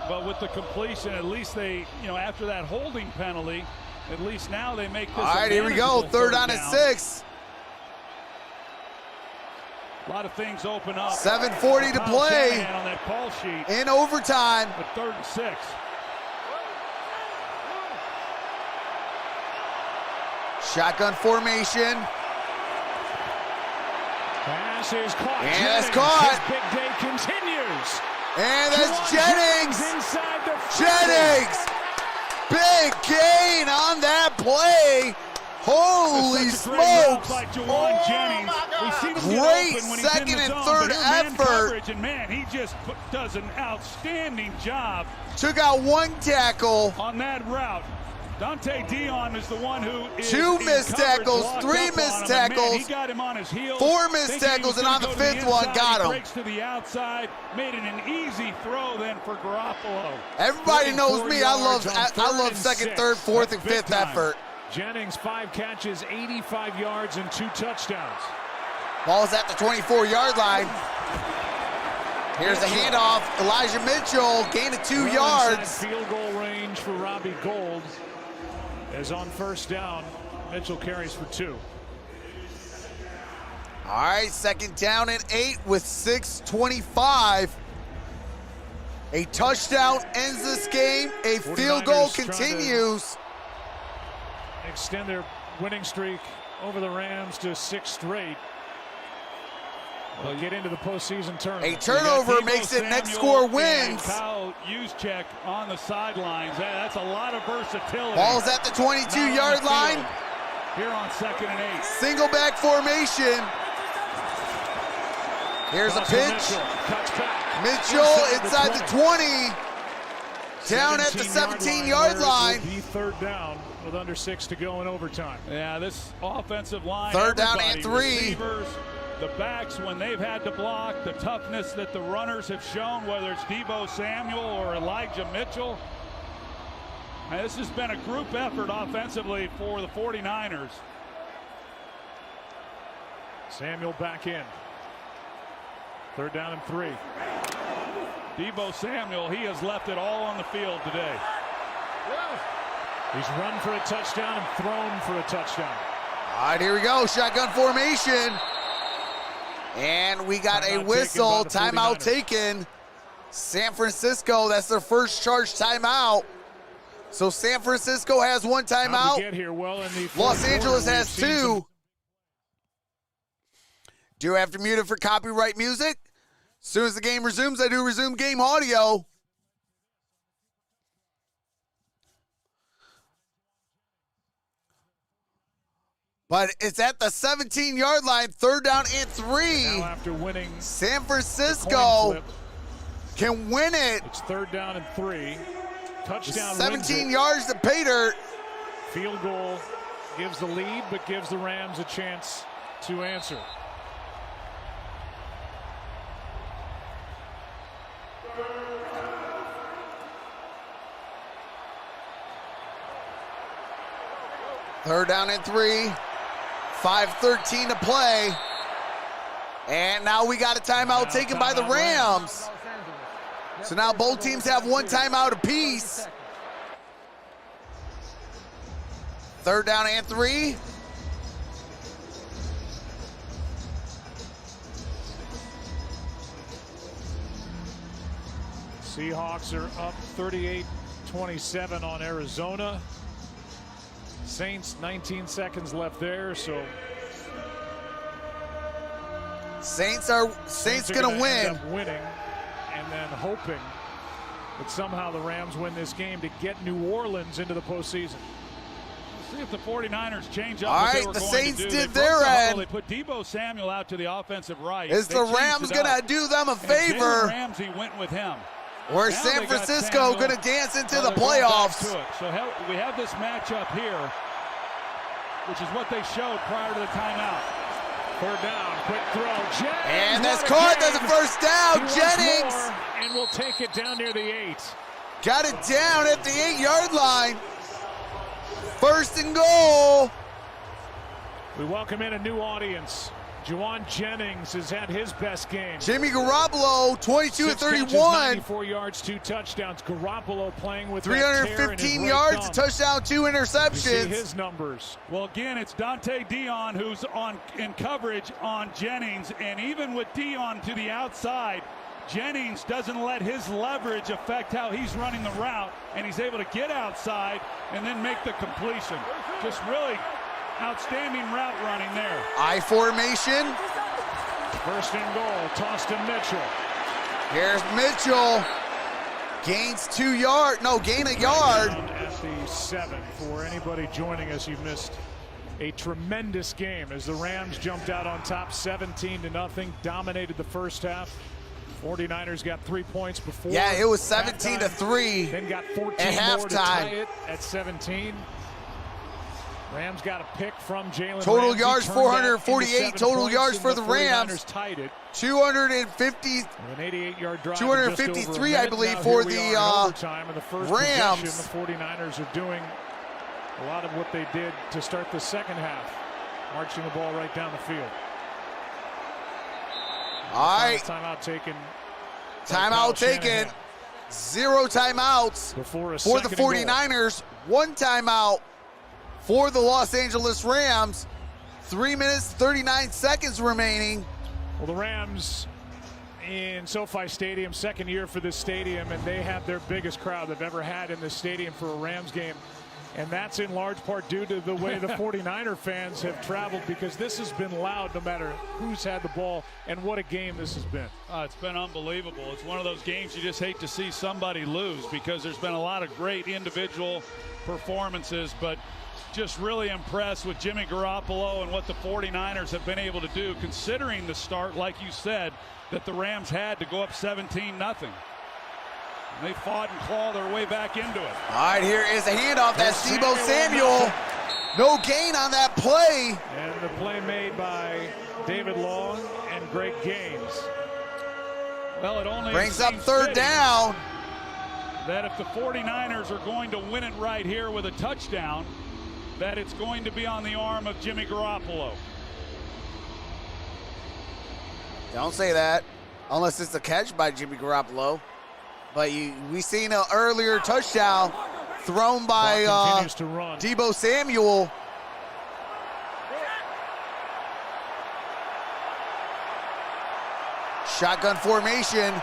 But with the completion, at least they, after that holding penalty, at least now they make this. All right, here we go. 3rd down and 6. A lot of things open up. 7:40 to play on that call sheet in overtime. But 3rd and 6. Shotgun formation. Pass is caught. And that's caught. His big day continues. And that's Jennings. Inside the 50. Jennings. Big gain on that play. Holy smokes. By Jawan Jennings. We've seen him Great get open when he's second in the and zone, third but man effort. Coverage, and man, he just does an outstanding job. Took out 1 tackle. On that route. Dante Dion is the one who is 2 missed tackles, 3 missed tackles, he got him on his heels. 4 missed tackles, and on the 5th one, got him. Breaks to the outside, made it an easy throw then for Garoppolo. Everybody knows me. I love second, 3rd, 4th, and 5th effort. Jennings 5 catches, 85 yards, and 2 touchdowns. Ball's at the 24-yard line. Here's a handoff. Elijah Mitchell, gain of 2 yards. Field goal range for Robbie Gould. As on first down, Mitchell carries for 2. All right, second down and 8 with 6:25. A touchdown ends this game. A field goal continues. extend their winning streak over the Rams to 6 straight. They'll get into the postseason tournament. A turnover makes it next score wins. Kyle Juszczyk on the sidelines. That's a lot of versatility. Ball's at the 22-yard line. Here on 2nd and 8. Single back formation. Here's a pitch. Mitchell inside the 20. Down at the 17-yard line. The 3rd down with under 6 to go in overtime. Yeah, this offensive line. 3rd down and 3. Receivers, the backs, when they've had to block, the toughness that the runners have shown, whether it's Deebo Samuel or Elijah Mitchell. And this has been a group effort offensively for the 49ers. Samuel back in. 3rd down and 3. Deebo Samuel, he has left it all on the field today. He's run for a touchdown and thrown for a touchdown. All right, here we go. Shotgun formation. And we got a whistle. Timeout taken. San Francisco, that's their first charge timeout. So San Francisco has 1 timeout. Los Angeles has 2. Do have to mute it for copyright music. As soon as the game resumes, I do resume game audio. But it's at the 17-yard line, 3rd down and 3. Now after winning, San Francisco can win it. It's 3rd down and 3. Touchdown. 17 yards to pay dirt. Field goal gives the lead, but gives the Rams a chance to answer. Third down and 3. 5:13 to play. And now we got a timeout taken by the Rams. So now both teams have 1 timeout apiece. 3rd down and 3. Seahawks are up 38-27 on Arizona. Saints 19 seconds left there, so Saints gonna win. End up winning and then hoping that somehow the Rams win this game to get New Orleans into the postseason. See if the 49ers change up. All what they right, were the going Saints to do. did They their broke the end. huddle. They put Deebo Samuel out to the offensive right. Is They the changed Rams it gonna up. do them a And favor? Jalen Ramsey went with him. Or Now San they got Francisco Samuel. gonna dance into the They're going back playoffs? to it. So we have this matchup here, which is what they showed prior to the timeout. 3rd down, quick throw. Jennings, And that's caught. That's a first down. Jennings. And we'll take it down near the 8. Got it down at the 8-yard line. 1st and goal. We welcome in a new audience. Juwan Jennings has had his best game. Jimmy Garoppolo, 22 of 31. 94 yards, 2 touchdowns. Garoppolo playing with 315 yards, a touchdown, 2 interceptions. You see his numbers. Well, again, it's Dante Dion who's in coverage on Jennings, and even with Dion to the outside, Jennings doesn't let his leverage affect how he's running the route, and he's able to get outside and then make the completion. Just really outstanding route running there. I formation. 1st and goal, tossed to Mitchell. Here's Mitchell. Gains 2 yards. No, gain a yard. At the 7. For anybody joining us, you've missed a tremendous game as the Rams jumped out on top 17-0, dominated the first half. 49ers got 3 points before. Yeah, it was 17-3. Then got 14 at more to tie halftime. it at 17. Rams got a pick from Jalen Total Ramsey, yards, turned that 448 into 7 total points, yards and for the Rams. 49ers tied it. 250. An 88-yard drive. 253, I believe, for the in the first Rams. possession, the 49ers are doing a lot of what they did to start the second half, marching the ball right down the field. All right. Timeout taken. Timeout taken. 0 timeouts for the 49ers. 1 timeout for the Los Angeles Rams. 3 minutes, 39 seconds remaining. Well, the Rams in SoFi Stadium, 2nd year for this stadium, and they have their biggest crowd they've ever had in this stadium for a Rams game. And that's in large part due to the way the 49er fans have traveled, because this has been loud no matter who's had the ball, and what a game this has been. It's been unbelievable. It's one of those games you just hate to see somebody lose, because there's been a lot of great individual performances, but just really impressed with Jimmy Garoppolo and what the 49ers have been able to do, considering the start, like you said, that the Rams had to go up 17-0. They fought and clawed their way back into it. All right, here is a handoff. That's Deebo Samuel. No gain on that play. And the play made by David Long and Greg Gaines. Well, it only brings up third down. That if the 49ers are going to win it right here with a touchdown, that it's going to be on the arm of Jimmy Garoppolo. Don't say that, unless it's a catch by Jimmy Garoppolo. But we seen an earlier touchdown thrown by Deebo Samuel. Shotgun formation.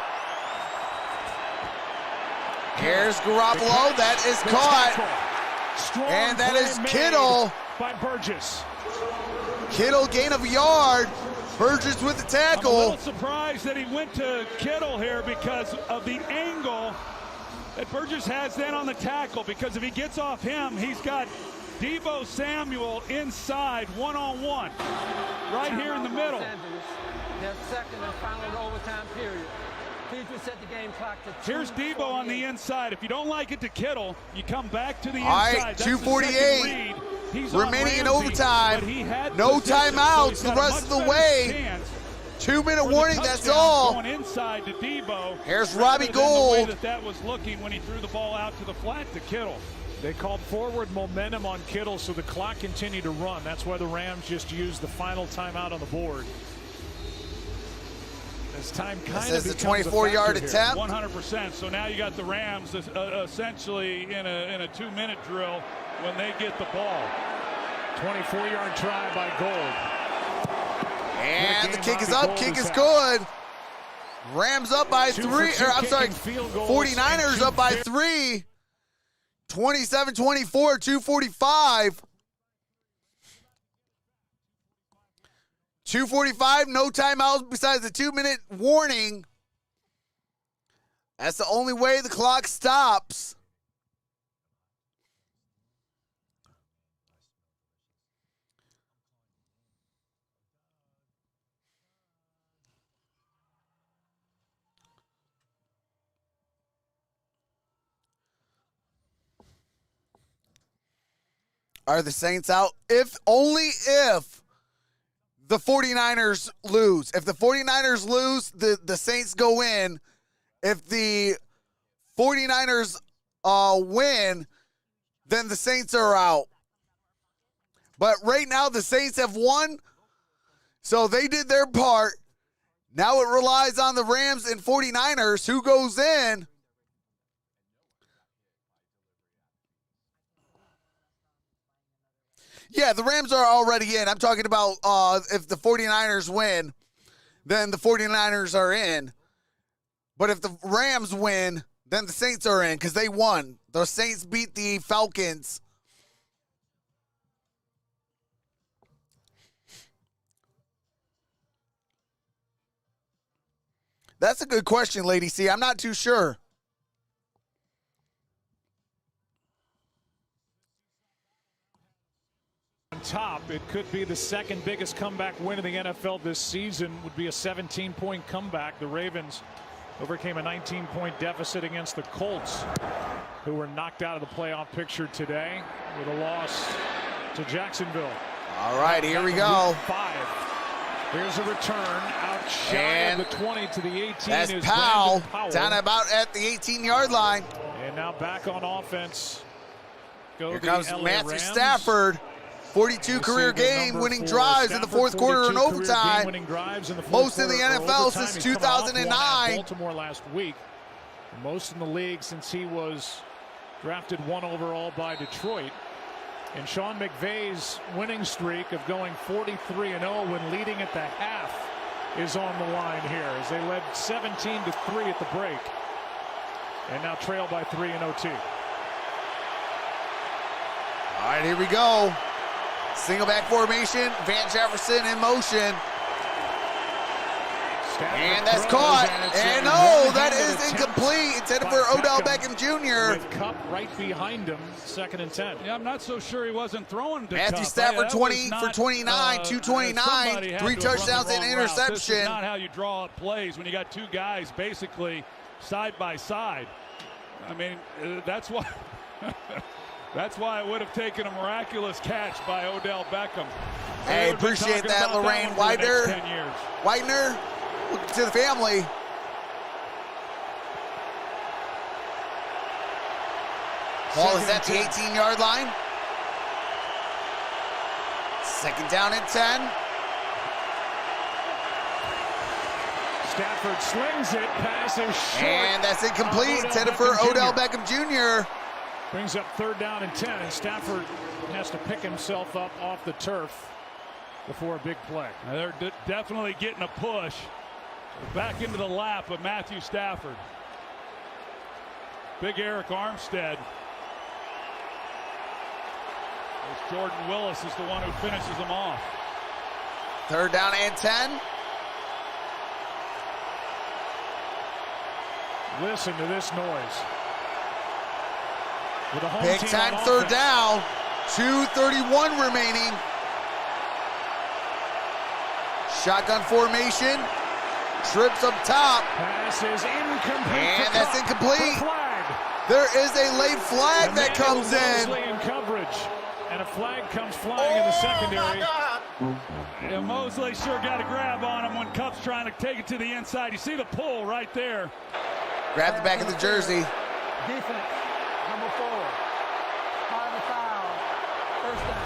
Here's Garoppolo. That is caught. And that is Kittle. By Burgess. Kittle, gain of a yard. Burgess with the tackle. I'm a little surprised that he went to Kittle here because of the angle that Burgess has then on the tackle, because if he gets off him, he's got Deebo Samuel inside one-on-one right here in the middle. Their second and final overtime period. Please set the game clock to Here's Deebo on the inside. If you don't like it to Kittle, you come back to the inside. All right, 2:48 remaining in overtime. No timeouts the rest of the way. 2-minute warning, that's all. Going inside to Deebo. Here's Robbie Gould. The way that was looking when he threw the ball out to the flat to Kittle. They called forward momentum on Kittle, so the clock continued to run. That's why the Rams just used the final timeout on the board. As time kind of becomes a 24-yard attempt. 100%. So now you got the Rams essentially in a 2-minute drill when they get the ball. 24-yard try by Gould. And the kick is up. Kick is good. Rams up by 3. I'm sorry, 49ers up by 3. 27-24, 2:45. 2:45, no timeouts besides the 2-minute warning. That's the only way the clock stops. Are the Saints out? Only if the 49ers lose. If the 49ers lose, the Saints go in. If the 49ers win, then the Saints are out. But right now, the Saints have won, so they did their part. Now it relies on the Rams and 49ers. Who goes in? Yeah, the Rams are already in. I'm talking about if the 49ers win, then the 49ers are in. But if the Rams win, then the Saints are in because they won. The Saints beat the Falcons. That's a good question, Lady C. I'm not too sure. Top, it could be the second biggest comeback win in the NFL this season. Would be a 17-point comeback. The Ravens overcame a 19-point deficit against the Colts, who were knocked out of the playoff picture today with a loss to Jacksonville. All right, here we go. 5. Here's a return out shy of the 20 to the 18. That's is Powell down about at the 18-yard line. And now back on offense. Here comes Matthew Stafford. 42 career game-winning drives in the fourth quarter and overtime. Most in the NFL since 2009. Baltimore last week. Most in the league since he was drafted 1 overall by Detroit. And Sean McVay's winning streak of going 43-0 when leading at the half is on the line here as they led 17-3 at the break. And now trail by 3 in OT. All right, here we go. Single back formation. Van Jefferson in motion. And that's caught. And no, that is incomplete. Intended for Odell Beckham Jr. With Cup right behind him, 2nd and 10. Yeah, I'm not so sure he wasn't throwing to Matthew Cup. Stafford, That 20 was for not, 29, 229, somebody had 3 to have run the touchdowns and wrong route. This is interception. not how you draw up plays when you got two guys basically side by side. I mean, that's why. That's why it would have taken a miraculous catch by Odell Beckham. Hey, appreciate that, Lorraine Widener. Widener, look to the family. Ball is at the 18-yard line. 2nd down and 10. Stafford slings it, pass is short. And that's incomplete. Intended for Odell Beckham Jr. Brings up 3rd down and 10, and Stafford has to pick himself up off the turf before a big play. Now they're definitely getting a push back into the lap of Matthew Stafford. Big Eric Armstead. As Jordan Willis is the one who finishes them off. 3rd down and 10. Listen to this noise. With a home Big team time on 3rd offense. down. 2:31 remaining. Shotgun formation. Trips up top. Pass is incomplete. And that's incomplete. Flag. There is a late flag that comes in. Mosley in coverage. And a flag comes flying in the secondary. Yeah, Mosley sure got a grab on him when Cup's trying to take it to the inside. You see the pull right there. Grab the back of the jersey. Defense, number 4. 5 foul. 1st down.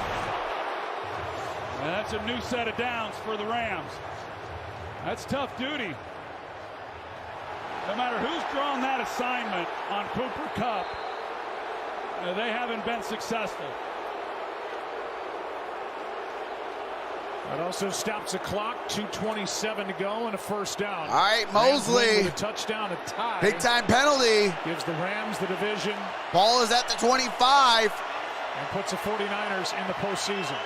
And that's a new set of downs for the Rams. That's tough duty. No matter who's drawn that assignment on Cooper Kupp, they haven't been successful. That also stops the clock. 2:27 to go and a 1st down. All right, Mosley. With a touchdown, a tie. Big time penalty. Gives the Rams the division. Ball is at the 25. And puts the 49ers in the postseason.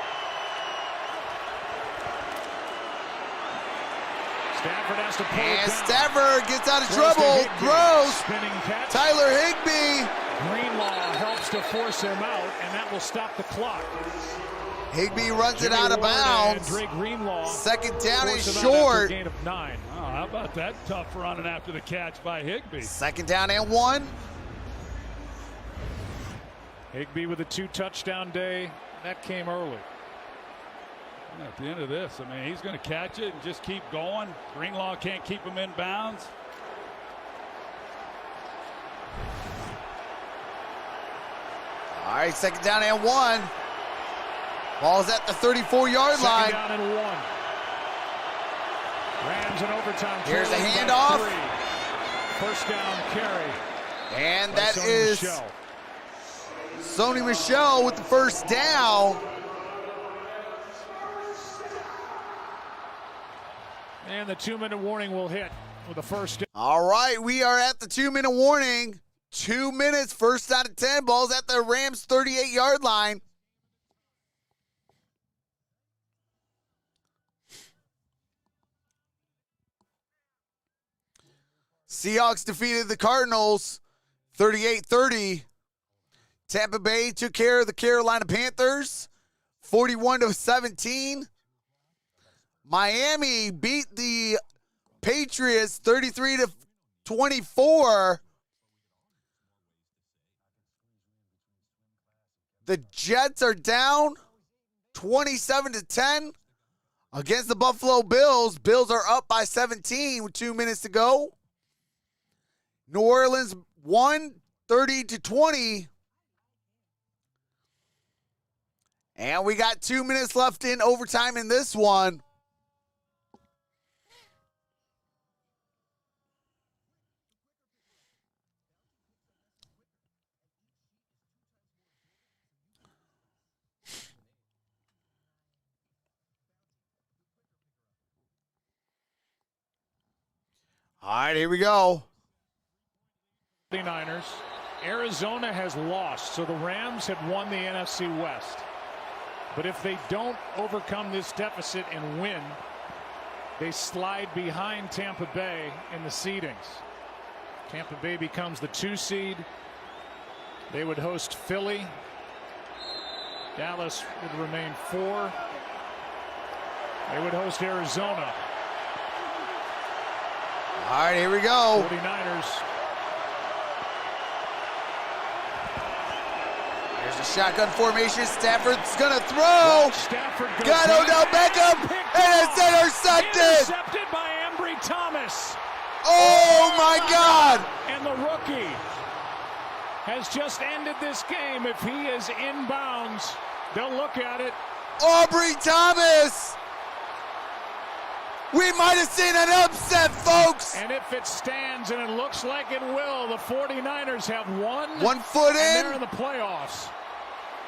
Stafford has to pull And it down. Stafford gets out of Throws to trouble. Higbee. Throws. Spinning catch. Tyler Higbee. Greenlaw helps to force him out, and that will stop the clock. Higbee runs it Jimmy out of Ward bounds. and Dre Greenlaw 2nd down force is him out after a short. gain of 9. Oh, how about that tough running after the catch by Higbee? 2nd down and 1. Higbee with a 2-touchdown day. That came early. At the end of this, I mean, he's going to catch it and just keep going. Greenlaw can't keep him in bounds. All right, 2nd down and 1. Ball's at the 34-yard line. 2nd down and 1. Rams in overtime. Here's a trailing by handoff. 3. 1st down carry. And by that Sony is Michel. Sony Michel with the 1st down. And the 2-minute warning will hit with the 1st down. All right, we are at the 2-minute warning. 2 minutes, 1st out of 10. Ball's at the Rams 38-yard line. Seahawks defeated the Cardinals 38-30. Tampa Bay took care of the Carolina Panthers 41-17. Miami beat the Patriots 33-24. The Jets are down 27-10 against the Buffalo Bills. Bills are up by 17 with 2 minutes to go. New Orleans won 30-20. And we got 2 minutes left in overtime in this one. All right, here we go. 49ers. Arizona has lost, so the Rams have won the NFC West. But if they don't overcome this deficit and win, they slide behind Tampa Bay in the seedings. Tampa Bay becomes the 2 seed. They would host Philly. Dallas would remain 4. They would host Arizona. All right, here we go. 49ers. There's a shotgun formation. Stafford's going to throw. Stafford goes got Odell Beckham, and it's intercepted. Intercepted by Ambry Thomas. Oh, my God. And the rookie has just ended this game. If he is inbounds, they'll look at it. Aubrey Thomas. We might have seen an upset, folks. And if it stands, and it looks like it will, the 49ers have won. 1 foot in. And they're in the playoffs.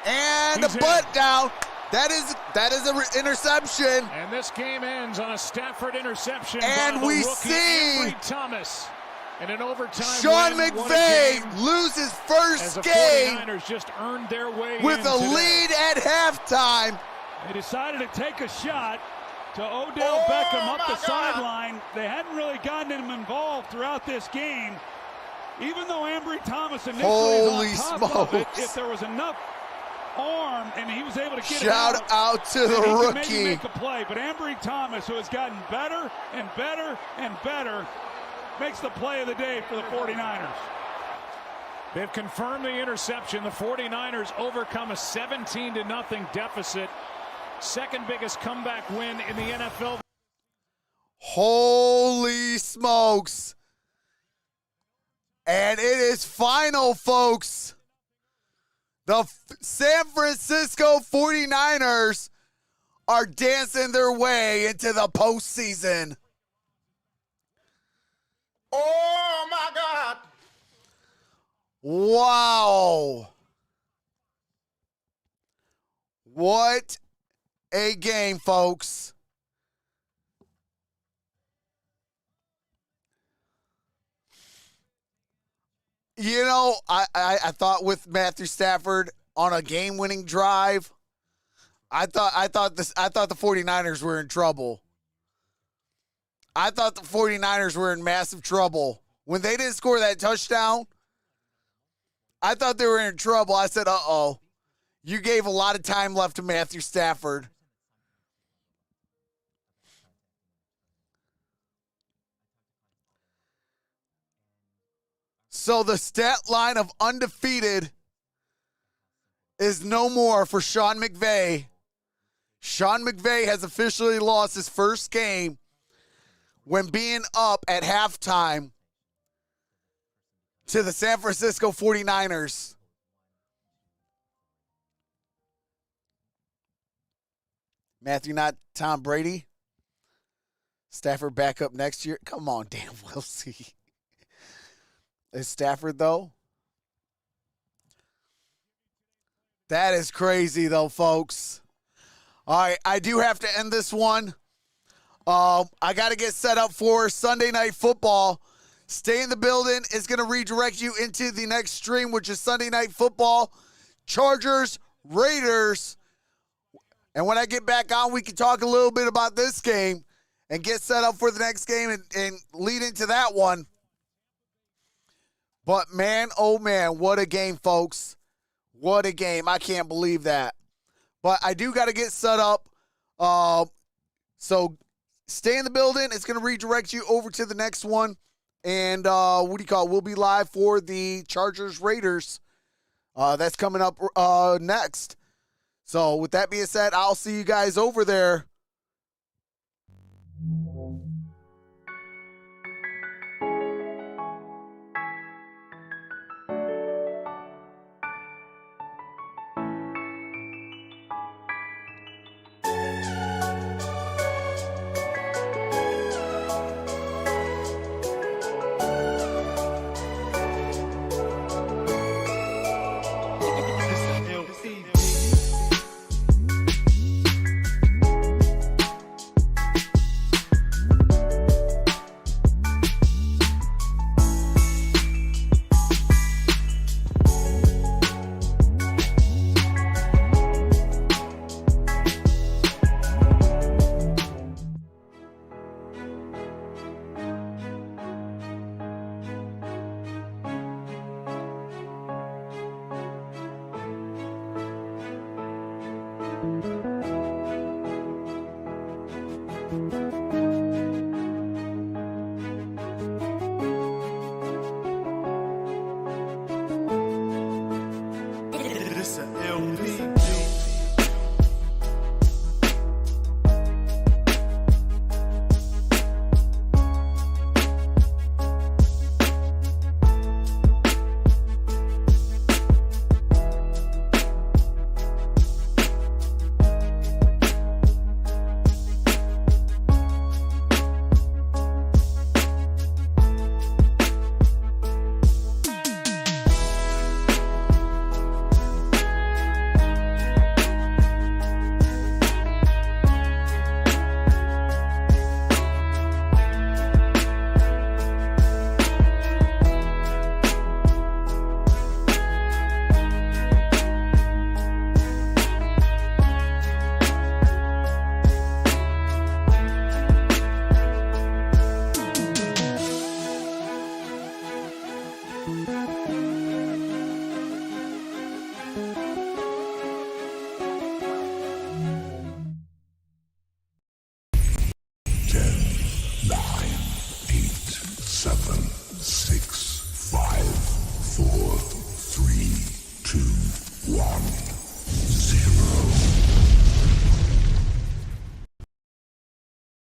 And He's a butt down. That is an interception. And this game ends on a Stafford interception. And by the we rookie see Ambry Thomas. In an overtime Sean win, McVay loses as first the game 49ers just earned their way with in a today. lead at halftime. They decided to take a shot to Odell Beckham up the sideline. They hadn't really gotten him involved throughout this game. Even though Ambry Thomas initially Holy was on top of it, smokes. if there was enough arm and he was able to get Shout it out to the then he could rookie. maybe make a play. But Ambry Thomas, who has gotten better and better and better, makes the play of the day for the 49ers. They've confirmed the interception. The 49ers overcome a 17-0 deficit. Second biggest comeback win in the NFL. Holy smokes. And it is final, folks. The San Francisco 49ers are dancing their way into the postseason. Oh, my God. Wow. What a game, folks. You know, I thought with Matthew Stafford on a game-winning drive, I thought the 49ers were in trouble. I thought the 49ers were in massive trouble. When they didn't score that touchdown, I thought they were in trouble. I said, uh-oh. You gave a lot of time left to Matthew Stafford. So the stat line of undefeated is no more for Sean McVay. Sean McVay has officially lost his first game when being up at halftime to the San Francisco 49ers. Matthew, not Tom Brady. Stafford back up next year. Come on, Dan Wilsey. Is Stafford, though? That is crazy, though, folks. All right, I do have to end this one. I got to get set up for Sunday Night Football. Stay in the building. It's going to redirect you into the next stream, which is Sunday Night Football. Chargers, Raiders. And when I get back on, we can talk a little bit about this game and get set up for the next game and lead into that one. But, man, oh, man, what a game, folks. What a game. I can't believe that. But I do got to get set up. So stay in the building. It's going to redirect you over to the next one. And we'll be live for the Chargers Raiders. That's coming up next. So with that being said, I'll see you guys over there. GGSN.